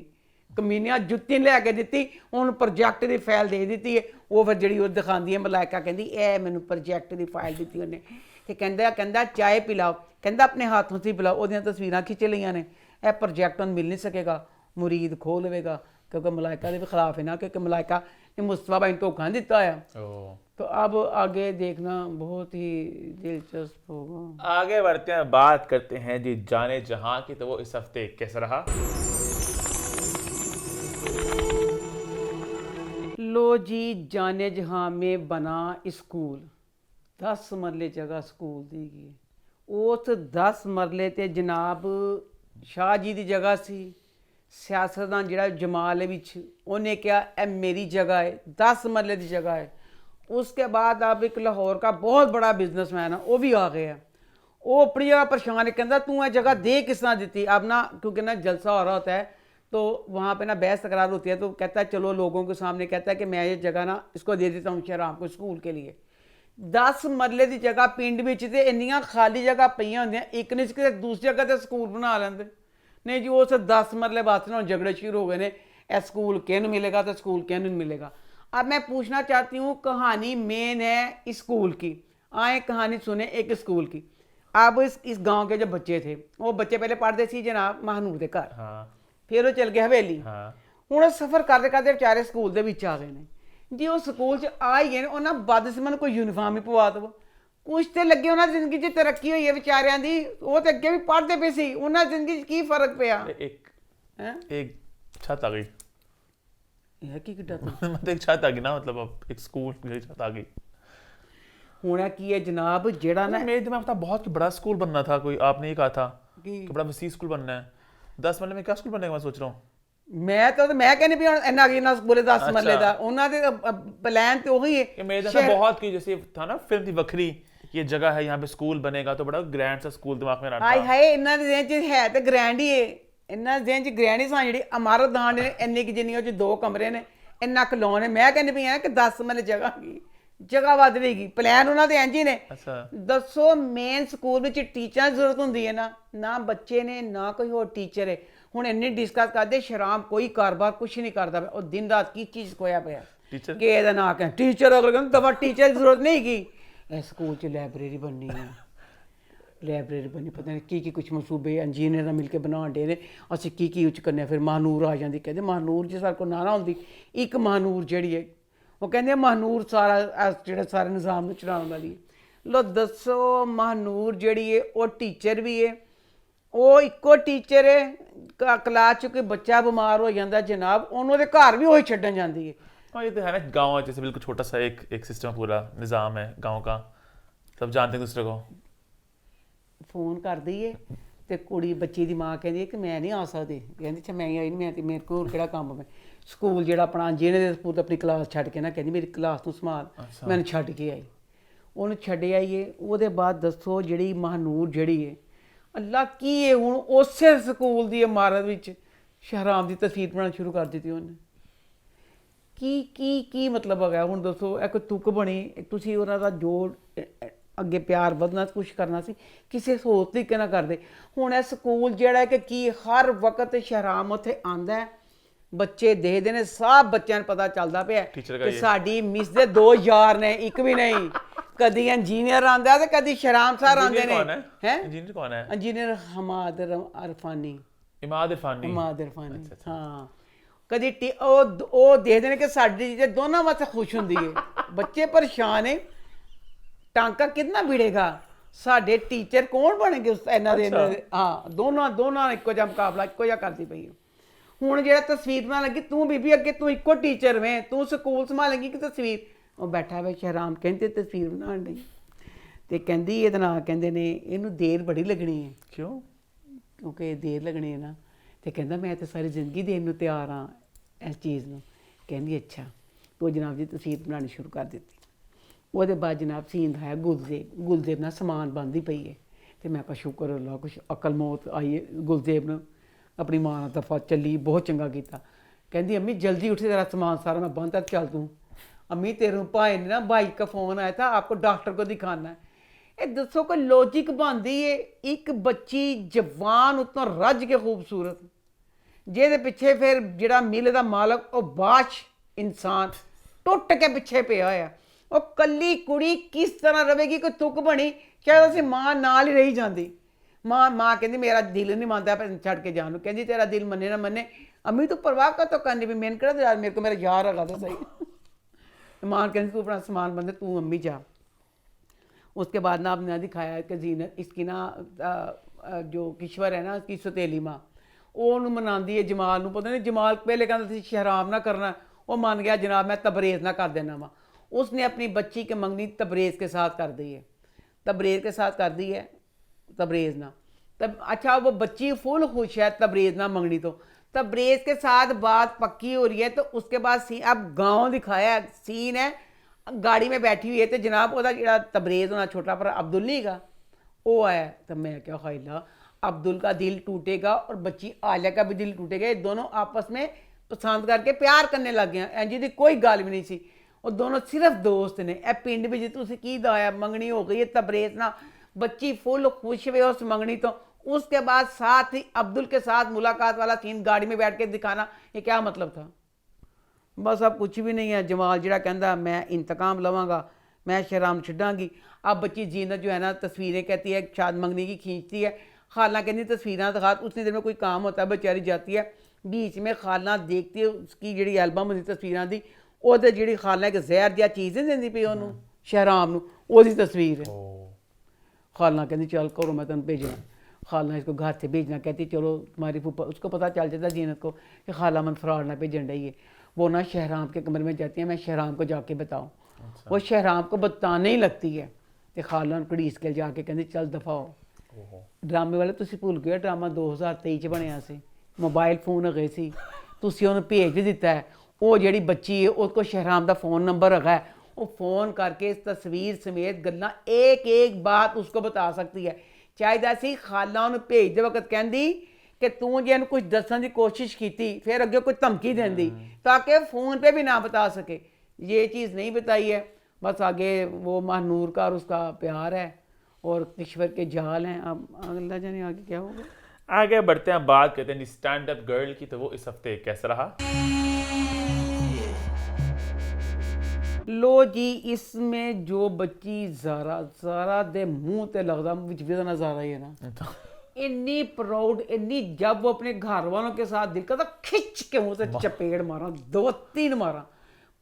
S2: ਕਮੀਨਿਆਂ ਜੁੱਤੀ ਨਹੀਂ ਲੈ ਕੇ ਦਿੱਤੀ, ਹੁਣ ਪ੍ਰੋਜੈਕਟ ਦੀ ਫਾਈਲ ਦੇ ਦਿੱਤੀ ਹੈ। ਉਹ ਫਿਰ ਜਿਹੜੀ ਉਹ ਦਿਖਾਉਂਦੀ ਹੈ ਮਲਾਇਕਾ, ਕਹਿੰਦੀ ਇਹ ਮੈਨੂੰ ਪ੍ਰੋਜੈਕਟ ਦੀ ਫਾਈਲ ਦਿੱਤੀ ਉਹਨੇ, ਤੇ ਕਹਿੰਦਾ ਚਾय ਪਿਲਾਓ, ਕਹਿੰਦਾ ਆਪਣੇ ਹੱਥੋਂ से ਪਿਲਾਓ, ਉਹਦੀਆਂ ਤਸਵੀਰਾਂ ਖਿੱਚ ਲਈਆਂ ਨੇ। ਇਹ ਪ੍ਰੋਜੈਕਟ ਹੁਣ ਮਿਲ ਨਹੀਂ ਸਕੇਗਾ, ਮੁਰੀਦ ਖੋਹ ਲਵੇਗਾ क्योंकि मलाइका के भी खिलाफ है ना, क्योंकि मलाइका ने मुस्तफा भाई ने धोखा नहीं दिता है। तो अब आगे देखना बहुत ही दिलचस्प होगा।
S1: आगे बढ़ते हैं, बात करते हैं जी जाने जहां की। तो वो इस हफ्ते कैसा रहा?
S2: लो जी, जाने जहां में बना स्कूल, 10 मरले जगह स्कूल दी गई। उस 10 मरले ते जनाब शाह जी की जगह सी, सियासतदान ਜਿਹੜਾ जमाल ਵਿੱਚ ਉਹਨੇ ਕਿਹਾ ਇਹ मेरी जगह है, 10 मरले की जगह है। उसके बाद अब एक लाहौर का बहुत बड़ा बिजनेसमैन है, वो भी आ गया, वो अपनी जगह परेशान है, कहता तू ये जगह दे किस तरह दी। अब ना क्योंकि ना जलसा हो रहा होता है तो वहाँ पे ना बहस तकरार होती है, तो कहता है चलो लोगों के सामने कहता है कि मैं ये जगह ना इसको दे देता हूँ शहराम को स्कूल के लिए। 10 मरले की जगह पिंड में इन्नियां खाली जगह पई होंदियां, एक नहीं किसी दूसरी जगह तो स्कूल बना लेंदे। नहीं जी, उस 10 मरले वास्ते ना झगड़े शुरू हो गए ने, ए स्कूल किन मिलेगा तो स्कूल किन मिलेगा। अब मैं पूछना चाहती हूँ, कहानी मेन है स्कूल की, आए कहानी सुने एक स्कूल की। अब इस गांव के जो बच्चे थे, वो बच्चे पहले पढ़ते सी जनाब महानूर के घर, फिर वो चल गए हवेली। हुण सफ़र करते करते बेचारे स्कूल के विच आ गए ने जी। वो स्कूल च आ ही गए, उन्हें बद से कोई यूनीफार्म ही पवा दो, कुछ तो लगे उन्हें जिंदगी च तरक्की हुई है बेचारियां दी, वो तो अगे भी पढ़ते पे सी, उन्हें जिंदगी च की फर्क पिया?
S1: एक छत आ गई।
S2: यह की किड्डा था?
S1: मतलब एक छत आ गई ना, मतलब अब एक स्कूल की छत आ गई।
S2: होना की है जनाब, जेड़ा ना
S1: मेरे दिमाग में बहुत बड़ा स्कूल बनना था, कोई आपने ये कहा था
S2: कि
S1: बड़ा वसी स्कूल बनना है। 10 मरले में क्या स्कूल बनेगा मैं सोच रहा हूँ।
S2: मैं कहने भी इन्ना की ना बोले 10 मरले दा, उन्हां दे प्लान तो वही है।
S1: मेरे दिमाग में बहुत की जैसे था ना फिल्म थी वखरी, ये जगह है यहाँ पे स्कूल बनेगा, तो बड़ा ग्रैंड सा स्कूल दिमाग में
S2: हाय हाय इन्ना दे देन च है ते ग्रैंड ही है, इन्ना देन च ग्रैंड ही सा जेडी इमारत दान ने इन्नी की जिन्नी च 2 कमरे ने, इन्ना क लॉन है। मैं कहने भी है कि 10 मरले जगह की जगह वध रही, प्लान उन्होंने इंज ही ने। दसो मेन स्कूल में टीचर की जरूरत होंगी है ना बच्चे ने ना कोई होर टीचर है। हुण इन्नी डिस्कस करते शराब कोई कारोबार कुछ नहीं करता, और दिन रात की चीज़ खोया पाया कि एदा ना कह टीचर, अगर कहते दफा टीचर की जरूरत नहीं की। इस स्कूल च लाइब्रेरी बननी है, लाइब्रेरी बननी, पता नहीं की कुछ मनसूबे इंजीनियर मिल के बना डे ने, असीं की उच करने। फिर महानूर आ जाती, कहते महानूर जी सारे को नारा होंदी, एक महानूर जिहड़ी है वो कहते महानूर सारा जो सारे निज़ाम में चलाने वाली है। लो दसो महानूर जिहड़ी है वो टीचर भी है, वो इको टीचर है, क्लास च कोई बच्चा बीमार हो जाता जनाब उन्होंने घर भी वही छड्डन जाती है।
S1: हाँ ये तो है ना, गाँव जैसे बिल्कुल छोटा सा एक सिस्टम, पूरा निज़ाम है गाँव का, सब जानते हैं दूसरे को।
S2: फोन कर दी है तो कुड़ी बच्ची की माँ कहती है कि मैं नहीं आ सकती, कहती अच्छा मैं आई नहीं, मैं मेरे को केड़ा कम्म मैं स्कूल जो अपना जिन्हें पुत अपनी क्लास छड्ड के ना, कहती मेरी क्लास तू संभाल, मैंने छड्ड के आई, उन्हें छड्ड आई है। वो बाद दसो जी महानूर जी है अल्लाह की है, हूँ उस स्कूल की इमारत में शहराम की तस्वीर बनाना शुरू कर दी उन्हें। की मतलब है हूँ दसो, एक तुक बनी, तुसी उन्हां दा जोड़ अगे प्यार बधना कुछ करना सी, किसी होर तरीके ना करते। हुण इह स्कूल जिहड़ा है कि हर वक्त शहराम उत्थे आंदा है, बच्चे देखते हैं, सब बच्चों पता चलता पाया कि साडी मिस दे 2 यार ने, एक भी नहीं। कदी इंजीनियर आंदा ते कदी शराम सर आंदे ने। हैं
S1: इंजीनियर कौन है?
S2: इंजीनियर हमाद इरफानी,
S1: इमाद इरफानी,
S2: इमाद इरफानी। हाँ कदी ओ देखते हैं कि साडी चीज़ें दोनों वास्ते खुश होंदी है, बच्चे परेशान है, टांका कितना भिड़ेगा, साडे टीचर कौन बनेंगे उस इन्हां दे। हाँ दोनों इक्को जिहा मुकाबला इक्को जिहा करदी पई है। हुण जिहड़ा तस्वीर बना लगी, तू बीबी अगे तू इक्को टीचर में, तू स्कूल संभालेंगी कि तस्वीर, ਉਹ ਬੈਠਾ ਵੇ ਸ਼ਹਿਰਾਮ ਕਹਿੰਦੇ ਤਸਵੀਰ ਬਣਾਉਣ ਲਈ ਤੇ ਕਹਿੰਦੀ ਇਹਦਾ ਨਾਂ ਕਹਿੰਦੇ ਨੇ ਇਹਨੂੰ ਦੇਰ ਬੜੀ ਲੱਗਣੀ ਹੈ
S1: क्यों?
S2: ਕਿਉਂਕਿ ਦੇਰ ਲੱਗਣੀ ਹੈ ਨਾ ਤੇ ਕਹਿੰਦਾ ਮੈਂ ਤਾਂ ਸਾਰੀ ਜ਼ਿੰਦਗੀ ਦੇਣ ਨੂੰ ਤਿਆਰ ਹਾਂ ਇਸ ਚੀਜ਼ ਨੂੰ। ਕਹਿੰਦੀ ਅੱਛਾ ਤੋ ਜਨਾਬ ਜੀ ਤਸਵੀਰ ਬਣਾਉਣੀ ਸ਼ੁਰੂ ਕਰ ਦਿੱਤੀ। ਉਹਦੇ ਬਾਅਦ ਜਨਾਬ ਸੀਨ ਹੈ ਗੁਲਜ਼ੇਬ ਨਾਲ ਸਮਾਨ ਬਣਦੀ ਪਈ ਹੈ ਤੇ ਮੈਂ ਕਿਹਾ ਸ਼ੁਕਰ ਅੱਲਾ ਕੁਛ ਅਕਲ ਮੌਤ ਆਈ ਹੈ ਗੁਲਜ਼ੇਬ ਨੂੰ ਆਪਣੀ ਮਾਂ ਨਾਲ ਦਫਾ ਚੱਲੀ ਬਹੁਤ ਚੰਗਾ ਕੀਤਾ। ਕਹਿੰਦੀ अम्मी जल्दी उठे तेरा सामान सारा मैं बंद चल तू अम्मी तेरे भाई ने ना भाई का फ़ोन आया था आपको डॉक्टर को दिखाना है। ये दसो कोई लॉजिक बनती है एक बच्ची जवान उतना रज के खूबसूरत ਜਿਹਦੇ ਪਿੱਛੇ ਫਿਰ ਜਿਹੜਾ ਮਿਲੇ ਦਾ ਮਾਲਕ ਉਹ ਬਾਸ਼ ਇਨਸਾਨ ਟੁੱਟ ਕੇ ਪਿੱਛੇ ਪਿਆ ਹੋਇਆ ਉਹ ਕੱਲੀ ਕੁੜੀ ਕਿਸ ਤਰ੍ਹਾਂ ਰਵੇਗੀ ਕੋਈ ਤੁਕ ਬਣੀ ਸ਼ਾਇਦ ਅਸੀਂ ਮਾਂ ਨਾਲ ਹੀ ਰਹੀ ਜਾਂਦੀ। ਮਾਂ ਕਹਿੰਦੀ ਮੇਰਾ ਦਿਲ ਨਹੀਂ ਮੰਨਦਾ ਛੱਡ ਕੇ ਜਾਣ ਨੂੰ। ਕਹਿੰਦੀ ਤੇਰਾ ਦਿਲ ਮੰਨੇ ਨਾ ਮੰਨੇ अम्मी तू परवाह का तो करनी भी मैंने कहा यार मेरे को मेरा यार लगा था सही। मां कहती तू अपना सामान बंद तू अम्मी जा। उसके बाद ना आपने दिखाया कि जीनत इसकी ना जो किश्वर है ना उसकी सौतेली माँ ਉਹਨੂੰ ਮਨਾਉਂਦੀ ਹੈ ਜਮਾਲ ਨੂੰ। ਪਤਾ ਨਹੀਂ ਜਮਾਲ ਪਹਿਲੇ ਕਹਿੰਦਾ ਸੀ ਸ਼ਹਿਰਾਮ ਨਾ करना वो मान गया जनाब मैं तबरेज़ ना कर देना वा। उसने अपनी बच्ची की मंगनी तबरेज़ के साथ कर दी है। तबरेज़ के साथ कर दी है तबरेज़ ना तब अच्छा वो बच्ची फुल खुश है तबरेज़ ना मंगनी तो तबरेज़ के साथ बात पक्की हो रही है। तो उसके बाद सीन अब गाँव दिखाया सीन है गाड़ी में बैठी हुई है तो जनाब वो जो तबरेज़ होना छोटा भरा अब्दुल्ली का वो आया। तो मैं क्या खाइला अब्दुल का दिल टूटेगा और बच्ची आलिया का भी दिल टूटेगा। ये दोनों आपस में पसंद करके प्यार करने लग गए। इंज दी कोई गल भी नहीं सी वो दोनों सिर्फ दोस्त ने। ए पिंड में तुसीं की दाया मंगनी हो गई है तबरेज़ ना बच्ची फुल खुश हुए उस मंगनी तो। उसके बाद साथ ही अब्दुल के साथ मुलाकात वाला सीन गाड़ी में बैठ के दिखाना ये क्या मतलब था? बस अब कुछ भी नहीं है। जमाल जिहड़ा कहंदा मैं इंतकाम लवांगा मैं शहराम छड्डांगी। अब बच्ची जीनत जो है ना तस्वीरें कहती है शाद मंगनी की खींचती है। खाला कहती तस्वीरें दिखा उतनी देर में कोई काम होता है बेचारी जाती है बीच में खाला देखती है उसकी जी एल्बम होंदी तस्वीरों की वो जी खाला एक जहर जहा चीज़ नहीं देंदी पई उन्होंने शहराम नूं ओहदी तस्वीर है। खाला कहती चल करो मैं तेन भेजना। खाला इसको घर से भेजना कहती चलो तुम्हारी फूफा उसको पता चल जाता जीनत को कि खाला मन फरार ना भेजन रही है। वो ना शहराम के कमरे में जाती है मैं शहराम को जाके बताऊँ। वो शहराम को बताने ही लगती है तो खाला घड़ीस के जाके कहती चल दफाओ। ड्रामे वाले तुसीं भुल गए ड्रामा 2023 बनया सी मोबाइल फोन है सी तुसीं उन्हें भेज भी दिता है। वो जी बच्ची है उसको शहराम का फ़ोन नंबर है वो फ़ोन करके इस तस्वीर समेत गल्लां एक एक बात उसको बता सकती है। चाहिदा सी खाला उन्हें भेजते वक्त कहती कि तू जे कुछ दसन की कोशिश की फिर अगे कोई धमकी देंदी ताकि फ़ोन पे भी ना बता सके। ये चीज़ नहीं बताई है। बस आगे वो महानूर का और उसका प्यार है और किश्वर के जाल हैं। अब अल्लाह जाने आगे क्या होगा।
S1: आगे बढ़ते हैं बात करते हैं स्टैंड अप गर्ल की। तो वो इस हफ्ते कैसा रहा?
S2: लो जी इसमें जो बच्ची ज़ारा दे मुंह ते लगदा विच भी नज़ारा ही है ना इन्नी प्राउड इन्नी जब वो अपने घर वालों के साथ दिल करता खिंच के मुंह से चपेड़ मारा 2-3 मारा।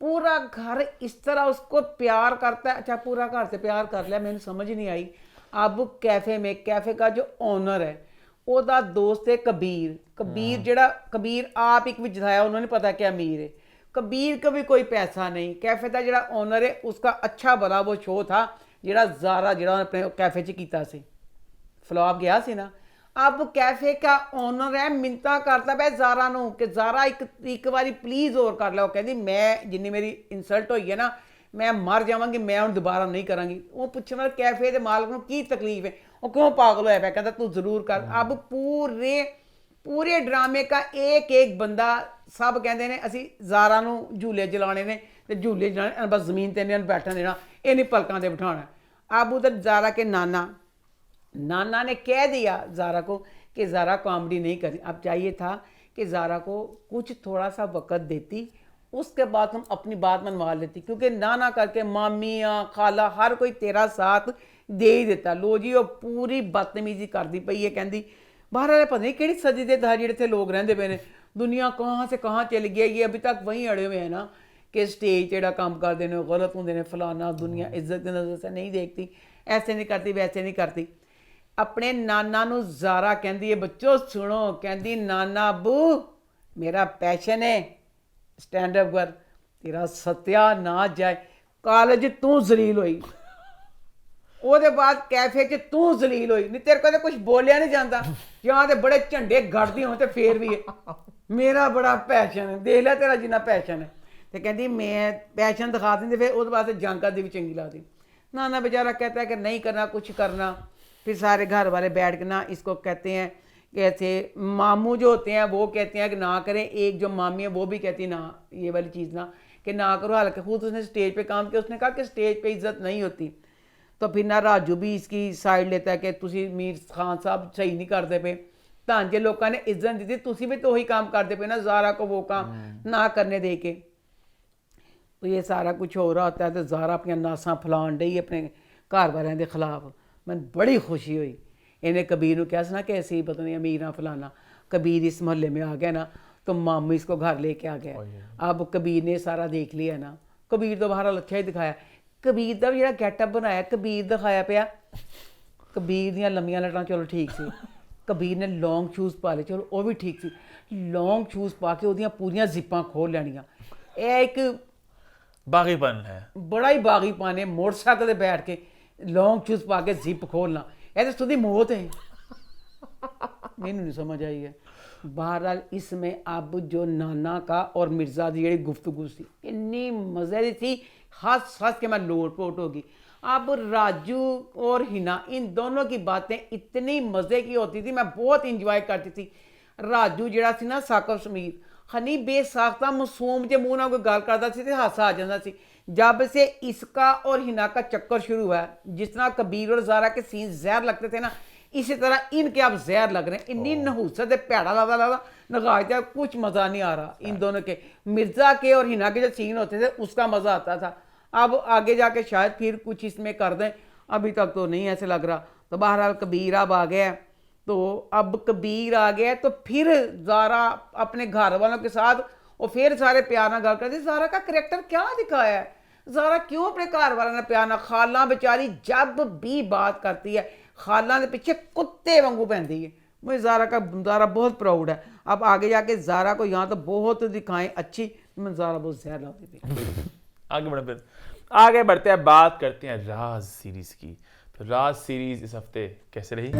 S2: पूरा घर इस तरह उसको प्यार करता है। अच्छा पूरा घर से प्यार कर लिया मैंने समझ नहीं आई। अब कैफ़े का जो ओनर है ओदा दोस्त है कबीर जड़ा कबीर आप एक विजताया उन्होंने पता क्या अमीर है। कबीर का भी कोई पैसा नहीं। कैफ़े का जड़ा ओनर है उसका अच्छा भला वो शो था जड़ा ज़ारा जड़ा अपने कैफ़े च कीता सी फ्लॉप गया सी ना। अब कैफ़े का ओनर है मिन्नतां करता पै ज़ारा नूं कि ज़ारा एक बारी प्लीज़ होर कर लो। कहती मैं जिन्नी मेरी इंसल्ट हुई है ना मैं मर जावांगी मैं हुण दोबारा नहीं करांगी। वो पूछे मतलब कैफ़े के मालक नूं की तकलीफ है वो क्यों पागल होया पिया कहता तू ज़रूर कर। अब पूरे ड्रामे का एक एक बंदा सब कहते हैं असी ज़ारा नूं झूले जलाने ने ते झूले जलाने बस ज़मीन ते नहीं बैठन देना ये नहीं पलकां ते बिठाना। अब उधर ज़ारा के नाना ने कह दिया ज़ारा को कि ज़ारा कॉमेडी नहीं करी। अब चाहिए था कि ज़ारा को कुछ थोड़ा सा वक़्त देती उसके बाद हम अपनी बात मनवा लेती क्योंकि ना करके मामियाँ खाला हर कोई तेरा साथ दे ही देता। लो जी वो पूरी बदतमीजी करती पई है कहती बाहर वाले पता नहीं कि सदी के दहाड़े इतने लोग रहते पे ने दुनिया कहाँ से कहाँ चली गई ये अभी तक वहीं अड़े हुए हैं ना कि स्टेज जोड़ा काम करते हैं गलत होंगे ने फलाना दुनिया इज्जत की नज़र से नहीं देखती ऐसे नहीं करती वैसे नहीं करती। अपने नाना नूं ज़ारा कहती है बच्चों सुनो कहती नाना अबू मेरा पैशन है स्टैंड अप कर तेरा सत्या ना जाए ਕਾਲਜ 'ਚ ਤੂੰ ਜ਼ਲੀਲ ਹੋਈ, ਉਹਦੇ ਬਾਅਦ ਕੈਫੇ 'ਚ ਤੂੰ ਜ਼ਲੀਲ ਹੋਈ, ਨਹੀਂ ਤੇਰੇ ਕੋਲ ਤਾਂ ਕੁਝ ਬੋਲਿਆ ਨਹੀਂ ਜਾਂਦਾ, ਜਾਂ ਤੇ ਬੜੇ ਝੰਡੇ ਗੜਦੀ ਹੋ ਤੇ ਫੇਰ ਵੀ ਮੇਰਾ ਬੜਾ ਪੈਸ਼ਨ ਹੈ, ਦੇਖ ਲੈ ਤੇਰਾ ਜਿੰਨਾ ਪੈਸ਼ਨ ਹੈ। ਤੇ ਕਹਿੰਦੀ मैं पैशन दिखा देंगे, फिर उस वास्ते जानकार दी भी चंगी लगती। ना बेचारा कहता है कि नहीं करना कुछ करना, फिर सारे घर वाले बैठ के ना इसको कहते हैं कि ऐसे मामू जो होते हैं वो कहते हैं कि ना करें, एक जो मामी है वो भी कहती है ना ये वाली चीज़ ना कि ना करो। हालांकि खुद उसने स्टेज पे काम किया, उसने कहा कि स्टेज पे इज्जत नहीं होती। तो फिर ना राजू भी इसकी साइड लेता है कि तुसी मीर खान साहब सही नहीं करते पे, तांजे लोगों ने इज्जत दी थी, तुसी भी तो वही काम करते पे ना, ज़ारा को वो काम ना करने दे के। तो ये सारा कुछ हो रहा होता है तो ज़ारा अपनी नासां फैलान डई अपने घर वालों के खिलाफ। मैं बड़ी खुशी हुई, इन्हें कबीर को कहा सुना कि ऐसे ही पता नहीं अमीर फलाना। कबीर इस मोहल्ले में आ गया ना तो मामू इसको घर लेके आ गया। अब कबीर ने सारा देख लिया ना, कबीर तो बहरहाल अच्छा ही दिखाया। कबीर का भी जो गैटअप बनाया कबीर दिखाया पाया, कबीर दियां लंबियां लटां चलो ठीक सी, कबीर ने लॉन्ग शूज़ पा ले चलो वो भी ठीक सी। लॉन्ग शूज़ पा के ਉਹਦੀਆਂ पूरियां जिप्पां खोल ਲੈਣੀਆਂ, ਇਹ ਇੱਕ
S1: बागीपन है,
S2: बड़ा ही बागीपन है। मोटरसाइकिल पे बैठ के लॉन्ग शूज़ पा के जिप खोलना, ये तो सुधी मौत है। मैनू नहीं समझ आई है। बहरहाल इसमें अब जो नाना का और मिर्ज़ा की जी गुफ्तगू सी इन्नी मज़े की थी, हंस हंस के मैं लोटपोट होगी। अब राजू और हिना इन दोनों की बातें इतनी मज़े की होती थी, मैं बहुत इंजॉय करती थी। राजू जड़ा सी ना साकब समीर हनी बेसाख्ता मासूम जे मुँह ना कोई गल करता सी ते हासा आ जाता सी। जब से इसका और हिना का चक्कर शुरू हुआ है, जिस तरह कबीर और ज़ारा के सीन जहर लगते थे ना, इसी तरह इनके अब जहर लग रहे हैं। इन्नी नहूसत भैड़ा लगा नगाह, कुछ मज़ा नहीं आ रहा इन दोनों के। मिर्ज़ा के और हिना के जो सीन होते थे उसका मज़ा आता था। अब आगे जाके शायद फिर कुछ इसमें कर दें, अभी तक तो नहीं ऐसे लग रहा। तो बहरहाल कबीर अब आ गया, तो अब कबीर आ गया तो फिर ज़ारा अपने घर वालों के साथ और फिर सारे प्यार ना गल करती। ज़ारा का करैक्टर क्या दिखाया है, ज़ारा क्यों अपने घर वालों ने प्यार ना, खाला बेचारी जब भी बात करती है खाला के पीछे कुत्ते वांगू पैंदी है। मुझे ज़ारा बहुत प्राउड है। अब आगे जाके ज़ारा को यहाँ तो बहुत दिखाएं अच्छी, मैं ज़ारा बहुत ज़्यादा लगती थी।
S1: आगे बढ़े, फिर आगे बढ़ते हैं, बात करते हैं राज सीरीज की। तो राज सीरीज इस हफ्ते कैसे रही?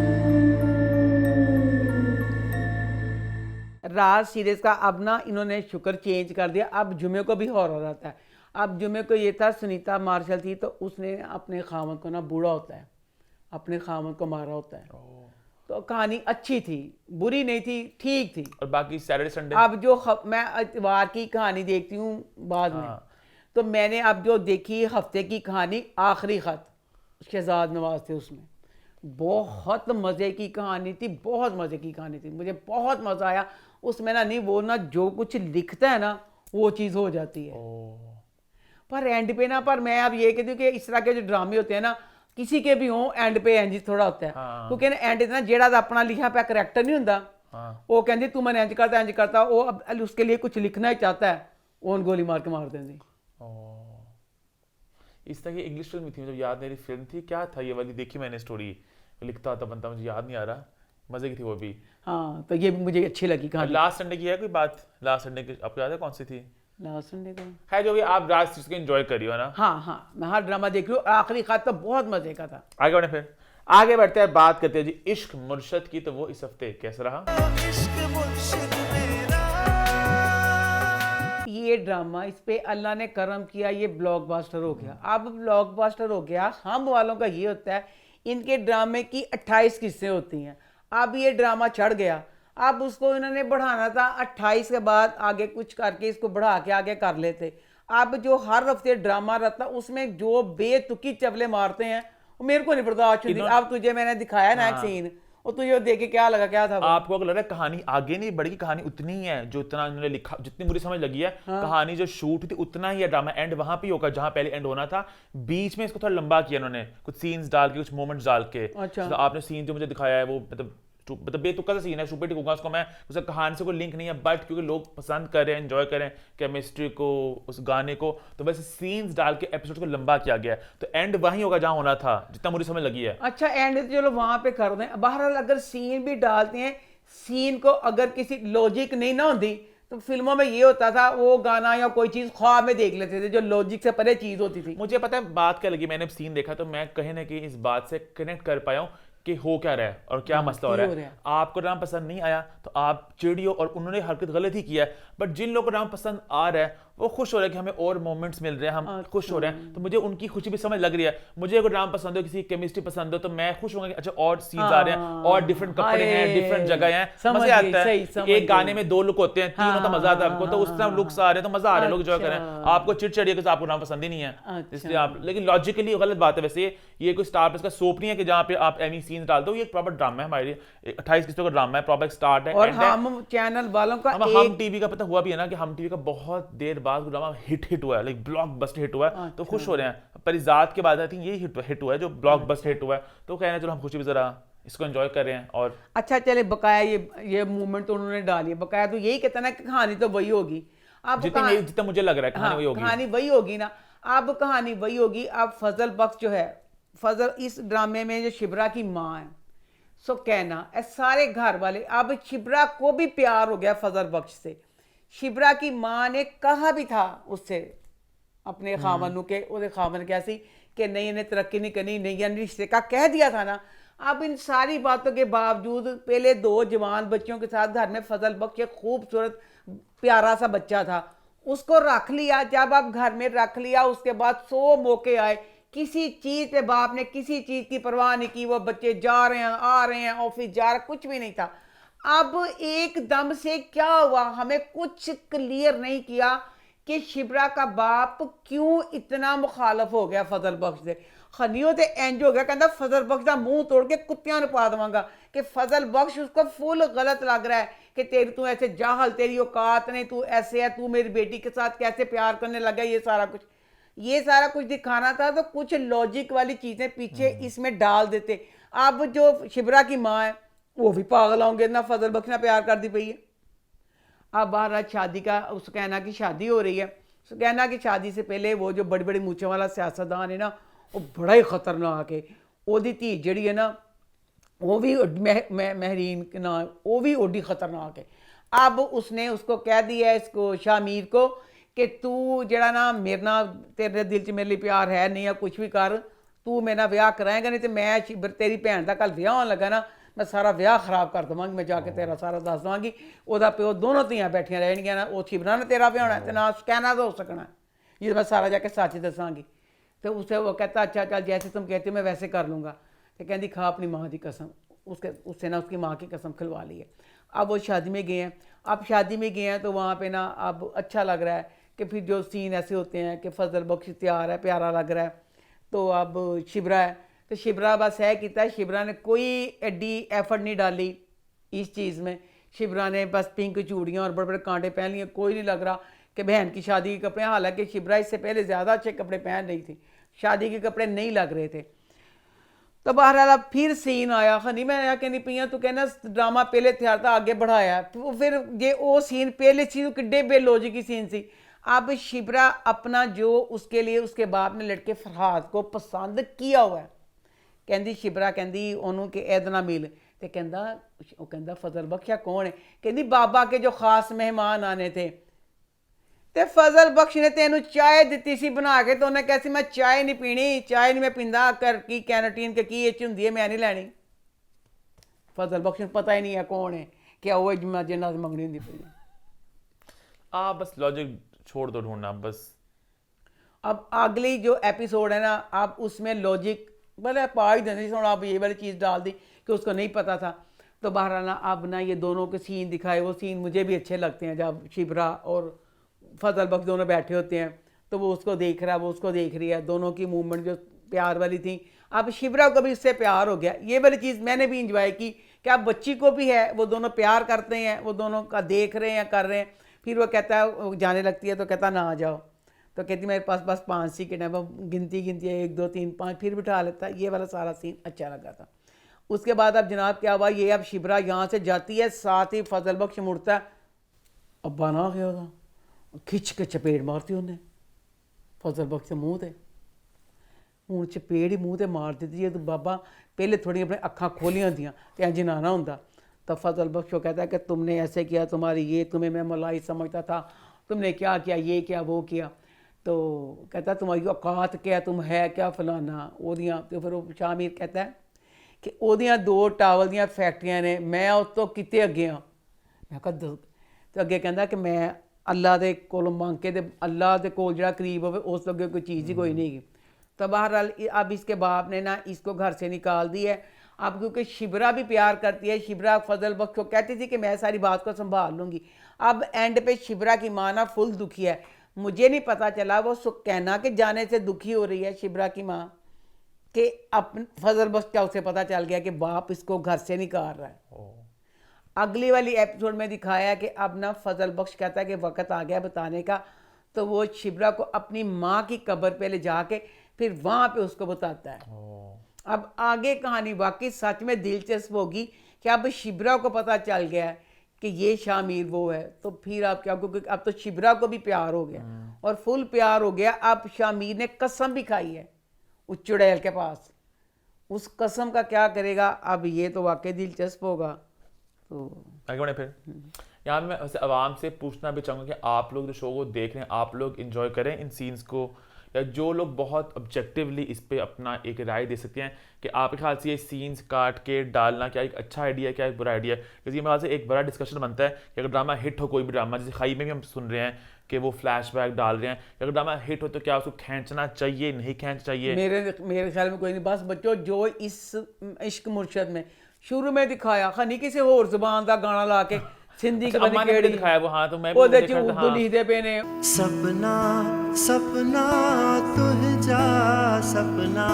S2: राज सीरीज का अब ना इन्होंने शुक्र चेंज कर दिया, अब जुमे को भी हॉरर आता है। अब जुमे को ये था सुनीता मार्शल थी तो उसने अपने खामद को ना बूढ़ा होता है, अपने खामद को मारा होता है। तो कहानी अच्छी थी, बुरी नहीं थी, ठीक थी।
S1: और बाकी सैटरडे संडे
S2: अब जो मैं इतवार की कहानी देखती हूँ बाद में, तो मैंने अब जो देखी हफ्ते की कहानी आखिरी खत, शहजाद नवाज थे उसमें, बहुत मज़े की कहानी थी, बहुत मज़े की कहानी थी। मुझे बहुत मज़ा आया उसमें ना। नहीं वो ना जो कुछ लिखता है ना वो चीज़ हो जाती है। पर एंड पे ना, पर मैं अब ये कहती हूँ कि इस तरह के जो ड्रामे होते हैं ना किसी के भी हों, एंड पे एंज थोड़ा होता है। क्योंकि एंड ना जेड़ा अपना लिखा पे करैक्टर नहीं होंदा, वो कहती तू मैंने इंज करता, वो अब उसके लिए कुछ लिखना ही चाहता है, वो गोली मार के मार देंगे।
S1: इस तरह की इंग्लिश फिल्म थी, मुझे याद नहीं रही फिल्म थी क्या था ये वाली, देखी मैंने स्टोरी, लिखता था बनता, मुझे याद नहीं आ रहा, मजे की थी वो भी।
S2: हाँ तो ये भी मुझे अच्छी लगी कहानी।
S1: लास्ट संडे की है कोई बात? लास्ट संडे की आपको याद है कौन सी थी?
S2: लास्ट संडे को
S1: है जो भी आप राज सीरीज को एंजॉय करियो ना।
S2: हाँ मैं हर ड्रामा देख लूँ, आखिरी खात तो बहुत मजे का था।
S1: आगे बढ़े, फिर आगे बढ़ते हैं, बात करते हैं जी इश्क मुर्शद की। तो वो इस हफ्ते कैसा रहा?
S2: ये ड्रामा इस पे अल्लाह ने करम किया, ये ब्लॉकबस्टर हो गया। अब ब्लॉकबस्टर हो गया, हम वालों का ये होता है इनके ड्रामे की 28 किस्सें होती हैं। अब ये ड्रामा चढ़ गया, अब उसको इन्होंने बढ़ाना था 28 के बाद आगे कुछ करके इसको बढ़ा के आगे कर लेते। अब जो हर हफ्ते ड्रामा रहता उसमें जो बेतुकी चवले मारते हैं वो मेरे को नहीं बर्दाश्त होती। अब तुझे मैंने दिखाया ना एक सीन, और तुझे देख के क्या लगा, क्या था वो?
S1: आपको अगर लग रहा है कहानी आगे नहीं बढ़ेगी, कहानी उतनी ही है जो इतना इन्होंने लिखा, जितनी मुझे समझ लगी है कहानी जो शूट थी उतना ही है। ड्रामा एंड वहां पे होगा जहां पहले एंड होना था, बीच में इसको थोड़ा लंबा किया इन्होंने, कुछ सीन्स डाल के, कुछ मोमेंट्स डाल के।
S2: अच्छा।
S1: तो आपने सीन जो मुझे दिखाया है वो मतलब बेतुका सा सीन है, सुपर टिकूंगा उसको मैं, उसका कहानी से कोई लिंक नहीं है, बट क्योंकि लोग पसंद कर रहे हैं, एंजॉय करें केमिस्ट्री को, उस गाने को, तो वैसे सीन्स डाल के एपिसोड को लंबा किया गया है। तो एंड वहीं होगा जहां होना था, जितना मुझे समझ लगी है।
S2: अच्छा एंड तो चलो वहां पे कर दें। बहरहाल अगर सीन भी डालते हैं, सीन को अगर किसी लॉजिक नहीं ना होती तो फिल्मों में ये होता था, वो गाना या कोई चीज़ ख्वाब में देख लेते थे जो लॉजिक से परे चीज़ होती थी।
S1: मुझे पता है बात क्या लगी, मैंने सीन देखा तो मैं कहीं ना कहीं इस बात से कनेक्ट कर पाया हूँ कि हो क्या रहा है और क्या मसला हो
S2: क्या
S1: रहा
S2: हो
S1: है।
S2: रहा है।
S1: आपको ड्रामा पसंद नहीं आया तो आप चिड़ियो और उन्होंने हरकत गलत ही किया है, बट जिन लोगों को ड्रामा पसंद आ रहा है वो खुश हो रहे हैं कि हमें और मोमेंट्स मिल रहे हैं, हम खुश हो रहे हैं, तो मुझे उनकी खुशी भी समझ लग रही है। मुझे अगर ड्रामा पसंद हो, किसी की केमिस्ट्री पसंद हो, तो मैं खुश होऊंगा कि अच्छा और सीन्स आ रहे हैं और डिफरेंट कपड़े हैं, डिफरेंट जगह हैं,
S2: समझ
S1: मजे
S2: गई,
S1: आता
S2: सही,
S1: है।
S2: समझ
S1: एक गाने
S2: गई।
S1: में 2 लुक होते हैं, 3 होता मजा आता है आपको, तो उस तरह लुक्स आ रहे हैं तो मजा आ रहा है, लोग एंजॉय कर रहे हैं। आपको चिड़चिड़ी है कि आपको ड्रामा पसंद ही नहीं है, इसलिए आप, लेकिन लॉजिकली गलत बात है। वैसे ये कोई स्टार प्लस का सोप नहीं है कि जहाँ पे आप एमी सीन्स डाल दो, ये एक प्रॉपर ड्रामा है, हमारे 28 किस्तों का ड्रामा है, प्रॉपर स्टार्ट है
S2: और
S1: end है।
S2: हम चैनल वालों का
S1: हम टीवी का पता हुआ भी है ना कि हम टीवी का बहुत देर बाद ड्रामा हिट हुआ है, लाइक ब्लॉकबस्टर हिट हुआ है, तो खुश हो रहे हैं। परिजात के बाद आई थिंक यही हिट हुआ है जो ब्लॉकबस्टर हिट हुआ है, तो कहना चलो हम खुशी भी जरा इसको एंजॉय कर रहे हैं। और
S2: अच्छा चले, बकाया ये मूवमेंट तो उन्होंने डाली है, बकाया तो यही कहता ना कि कहानी तो वही होगी। अब
S1: जितना मुझे लग रहा है कहानी वही होगी।
S2: कहानी वही होगी ना, अब कहानी वही होगी। अब फजल बख्श जो है, फजल इस ड्रामे में जो शिबरा की माँ है, सो कहना ए सारे घर वाले, अब शिबरा को भी प्यार हो गया फजल बख्श से। शिबरा की माँ ने कहा भी था उससे, अपने खामन के, उसे खामन क्या सी कि नहीं इन्हें तरक्की नहीं करनी, नहीं रिश्ते का कह दिया था ना। अब इन सारी बातों के बावजूद पहले 2 जवान बच्चों के साथ घर में फजल बख्श एक खूबसूरत प्यारा सा बच्चा था, उसको रख लिया। जब आप घर में रख लिया, उसके बाद 100 मौके आए, किसी चीज़ पे बाप ने किसी चीज़ की परवाह नहीं की। वो बच्चे जा रहे हैं, आ रहे हैं, ऑफिस जा रहे, कुछ भी नहीं था। अब एकदम से क्या हुआ, हमें कुछ क्लियर नहीं किया कि शिबरा का बाप क्यों इतना मुखालफ हो गया फजल बख्श से। खनियो तो इंज हो गया, कहता फजल बख्श का मुंह तोड़ के कुत्तियां ने पा देवांगा, कि फजल बख्श उसको फुल गलत लग रहा है कि तेरी, तू ऐसे जाहल, तेरी औकात नहीं, तू ऐसे है, तू मेरी बेटी के साथ कैसे प्यार करने लगा। ये सारा कुछ दिखाना था, तो कुछ लॉजिक वाली चीज़ें पीछे इसमें डाल देते। अब जो शिबरा की माँ है वो भी पागल होंगे ना, फजल बख्श ना प्यार कर दी पई है। अब बाहर शादी का, उस कहना की शादी हो रही है, उस कहना की शादी से पहले वो जो बड़ी बड़ी मूछों वाला सियासतदान है ना, वो बड़ा ही खतरनाक है। ओदी धी जड़ी है ना, वो भी महरीन के ना, वो भी ओडी खतरनाक है। अब उसने उसको कह दिया, इसको शामीर को, कि तू जरा ना मेरे ना, तेरे दिल च मेरे लिए प्यार है नहीं, या कुछ भी कर, तू मेरा विआह कराएगा, नहीं तो मैं तेरी भैन का कल विआह होने लगा ना, मैं सारा विआह खराब कर देवांगी, मैं जाके तेरा सारा दस देवांगी। ओदा प्यो दोनों धियां बैठियां रहणगियां ना, वो शिबरा ने तेरा विआह होना ते ना कहना तो हो सकना है, ये मैं सारा जाके सच दसांगी। तो उसे वो कहता अच्छा चल जैसे तुम कहते हो मैं वैसे कर लूँगा। तो कहती खा अपनी माँ की कसम, उससे ना उसकी माँ की कसम खिलवा ली है। अब वो शादी में गए हैं, अब शादी में गए हैं तो वहाँ पे ना अब अच्छा लग रहा है कि फिर जो सीन ऐसे होते हैं कि फजल बख्श तैयार है, प्यारा लग रहा है। तो अब शिबरा है, तो शिबरा बस है किया है, शिबरा ने कोई एडी एफर्ट नहीं डाली इस चीज़ में। शिबरा ने बस पिंक चूड़ियाँ और बड़े बड़े कांटे पहन लिए, कोई नहीं लग रहा कि बहन की शादी के कपड़े, हालांकि शिबरा इससे पहले ज़्यादा अच्छे कपड़े पहन रही थी, शादी के कपड़े नहीं लग रहे थे। तो बहरहाल अब फिर सीन आया, खनी मैं कहनी पी तू कहना ड्रामा पहले तैयार था आगे बढ़ाया, फिर ये वो सीन पहले चीज़ कि बेलॉजिक की सीन सी। अब शिबरा अपना जो उसके लिए उसके बाप ने लड़के फरहाद को पसंद किया हुआ है, कहती शिबरा कहती ओनू कि ऐद ना मिल, तो कहता फजल बख्श कौन है, कहती बाबा के जो खास मेहमान आने थे। तो फजल बख्श ने तेनू चाय दी सी बना के, तो उन्हें कहती मैं चाय नहीं पीनी, चाय नहीं मैं पींदा, कर की कैंटीन के की एच हुंदी है, मैं नहीं लैनी। फजल बख्श ने पता ही नहीं है कौन है, क्या वो जिन्ना मंगनी होंदी पई।
S1: आप बस लॉजिक छोड़ दो ढूंढना बस।
S2: अब अगली जो एपिसोड है ना, आप उसमें लॉजिक भले पा ही देने, आप ये वाली चीज़ डाल दी कि उसको नहीं पता था। तो बहरहाल ना अब ना ये दोनों के सीन दिखाए, वो सीन मुझे भी अच्छे लगते हैं जब शिबरा और फजल बख्श दोनों बैठे होते हैं, तो वो उसको देख रहा है, वो उसको देख रही है, दोनों की मूवमेंट जो प्यार वाली थी। अब शिबरा को भी उससे प्यार हो गया, ये वाली चीज़ मैंने भी इंजॉय की कि अब बच्ची को भी है, वो दोनों प्यार करते हैं, वो दोनों का देख रहे हैं, कर रहे हैं। फिर वो कहता है, वो जाने लगती है तो कहता ना आ जाओ, तो कहती मेरे पास बस 5 सेकंड है, वो गिनती है 1 2 3 5, फिर बिठा लेता है। ये वाला सारा सीन अच्छा लगा था। उसके बाद अब जनाब क्या हुआ, ये अब शिबरा यहाँ से जाती है, साथ ही फजल बख्श मुड़ता है, अब्बा ना गया था, खिंच के चपेट मारती उन्हें फजल बख्श मूँह ते, हूँ चपेट ही मूँह ते मार दी है। तो बाबा पहले थोड़ी अपनी अखां खोलियां होंदियां तो इंज ना होंदा, तो फजल बख्श को कहता है कि तुमने ऐसे किया, तुम्हारी ये, तुम्हें मैं मलाई समझता था, तुमने क्या किया, ये किया, वो किया। तो कहता है तुम्हारी औकात क्या, तुम है क्या, फलाना ओदियाँ। तो फिर वो शामिर कहता है कि ओदियाँ 2 टावल दियाँ फैक्ट्रियाँ ने, मैं उस तो किते अगे हाँ। मैं कहा तो अगे कहता कि मैं अल्लाह दे कोलों मंग के, अल्लाह दे कोल जिहड़ा करीब होवे उस अगे कोई चीज़ ही कोई नहीं है। तो बहरहाल अब इसके बाप ने ना इसको घर से निकाल दी है। अब क्योंकि शिबरा भी प्यार करती है, शिबरा फजल बख्श को कहती थी कि मैं सारी बात को संभाल लूँगी। अब एंड पे शिबरा की माँ ना फुल दुखी है। मुझे नहीं पता चला वो सुकैना के जाने से दुखी हो रही है शिबरा की माँ, कि अपन फजल बख्श का उसे पता चल गया कि बाप इसको घर से निकाल रहा है। अगली वाली एपिसोड में दिखाया कि अब ना फजल बख्श कहता है कि वक्त आ गया बताने का, तो वो शिबरा को अपनी माँ की कब्र पे ले जाके फिर वहाँ पे उसको बताता है। अब आगे कहानी वाकई सच में दिलचस्प होगी कि अब शिबरा को पता चल गया है कि ये शामिर वो है, तो फिर आप क्या, क्योंकि अब तो शिबरा को भी प्यार हो गया और फुल प्यार हो गया। अब शामिर ने कसम भी खाई है उस चुड़ैल के पास, उस कसम का क्या करेगा अब ये तो वाकई दिलचस्प होगा। तो
S1: आगे बढ़े फिर। यहाँ पे मैं वैसे आवाम से पूछना भी चाहूँगा कि आप लोग जो शो को देख रहे हैं, आप लोग इंजॉय करें इन सीन्स को, या जो लोग बहुत ऑब्जेक्टिवली इस पे अपना एक राय दे सकते हैं कि आपके ख्याल से ये सीन्स काट के डालना क्या एक अच्छा आइडिया है, क्या एक बुरा आइडिया है। क्योंकि मेरे ख्याल से एक बड़ा डिस्कशन बनता है कि अगर ड्रामा हिट हो, कोई भी ड्रामा, जैसे खाई में भी हम सुन रहे हैं कि वो फ्लैशबैक डाल रहे हैं, अगर ड्रामा हिट हो तो क्या उसको खींचना चाहिए, नहीं खींचना चाहिए?
S2: मेरे ख्याल में कोई नहीं। बस बच्चों जो इस इश्क मुर्शद में शुरू में दिखाया खनी किसी होर जुबान का गाना ला के सिंधी के
S1: अम्मा ने दिखाया वो, हाँ तो मैं भी
S2: ओदे
S1: देखा
S2: च
S1: था,
S2: उर्दू
S1: हाँ।
S2: लिखदे पे ने
S8: सपना सपना तुह जा सपना।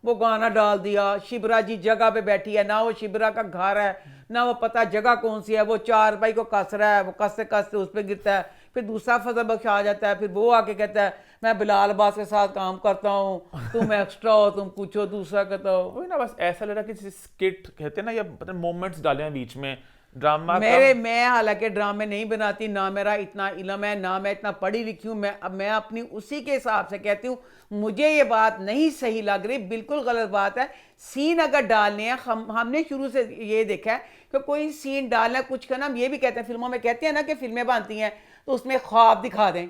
S2: वो गाना डाल दिया। शिबरा जी जगह पे बैठी है, ना वो शिबरा का घर है ना वो पता जगह कौन सी है, वो चारपाई को कस रहा है, वो कसते कसते उस पर गिरता है। फिर दूसरा फजल बख्श आ जाता है, फिर वो आके कहता है मैं बिलाल अब्बास के साथ काम करता हूँ, तुम एक्स्ट्रा हो, तुम कुछ हो, दूसरा कहता हो।
S1: वही ना, बस ऐसा लग रहा है कि जैसे स्किट कहते हैं ना, या मतलब मोमेंट्स डाले हैं बीच में ड्रामा।
S2: मैं हालांकि ड्रामे नहीं बनाती, ना मेरा इतना इल्म है, ना मैं इतना पढ़ी लिखी हूँ। मैं अपनी उसी के हिसाब से कहती हूँ। मुझे ये बात नहीं सही लग रही, बिल्कुल गलत बात है। सीन अगर डालने हैं, हमने शुरू से ये देखा है कि कोई सीन डालना, कुछ का ना ये भी कहते हैं, फिल्मों में कहते हैं ना कि फिल्में बनती हैं तो उसमें ख्वाब दिखा दें,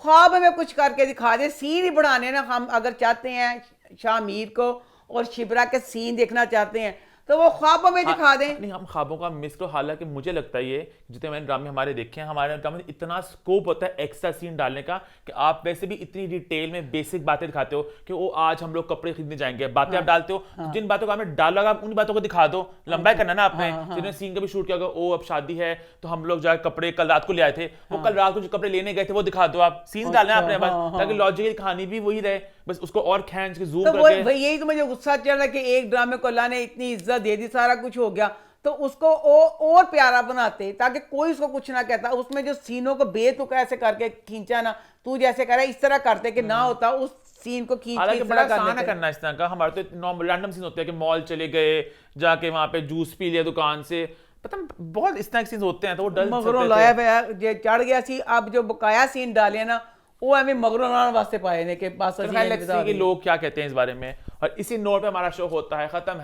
S2: ख्वाब में कुछ करके दिखा दें। सीन ही बढ़ाने ना, हम अगर चाहते हैं शामिर को और शिबरा के सीन देखना चाहते हैं तो वो ख्वाबों में दिखा दें।
S1: नहीं, हम ख्वाबों का मिस करो। हालांकि मुझे लगता है ये जितने मैंने ड्रामे हमारे देखे हैं, हमारे ड्रामे में इतना स्कोप होता है एक्स्ट्रा सीन डालने का कि आप वैसे भी इतनी डिटेल में बेसिक बातें दिखाते हो कि वो आज हम लोग कपड़े खरीदने जाएंगे, बातें आप डालते हो, तो जिन बातों को आपने डाला आप उन बातों को दिखा दो। लंबाई करना ना आपने, जिन्होंने सीन का भी शूट किया होगा, ओ अब शादी है तो हम लोग जाकर कपड़े कल रात को ले आए थे, वो कल रात को जो कपड़े लेने गए थे वो दिखा दो। आप सीन डालना है आपने बस, ताकि लॉजिकल कहानी भी वही रहे, बस उसको और खींच के जूम
S2: तो
S1: करके।
S2: यही तो मुझे गुस्सा चल रहा है कि एक ड्रामे को अल्लाह ने इतनी इज्जत दे दी, सारा कुछ हो गया, तो उसको और प्यारा बनाते ताकि कोई उसको कुछ ना कहता। उसमें जो सीनों को बेतुका ऐसे करके खींचा ना, तू जैसे कह रहा है इस तरह करते कि ना होता उस सीन को खींच
S1: हालांकि
S2: के
S1: बड़ा आसान है करना इस तरह का। हमारे तो नॉर्मल रैंडम सीन होते हैं कि मॉल चले गए, जाके वहां पे जूस पी लिया दुकान से, पता बहुत इस तरह के सीन होते हैं, तो वो डल
S2: मगरों लाया पे चढ़ गया सी। अब जो बकाया सीन डाले ना वो हमें मगरों लाने वास्ते पाए ने कि बस
S1: कि लोग क्या कहते हैं इस बारे में। और इसी नोट पे हमारा शो होता है खत्म।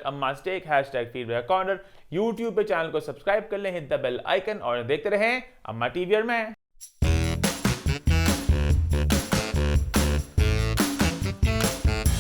S1: #अम्मास्टेक #फीडबैक कॉर्नर। YouTube पे चैनल को सब्सक्राइब कर लें, हिट द बेल आइकन और देखते रहें अम्मा टीवी में।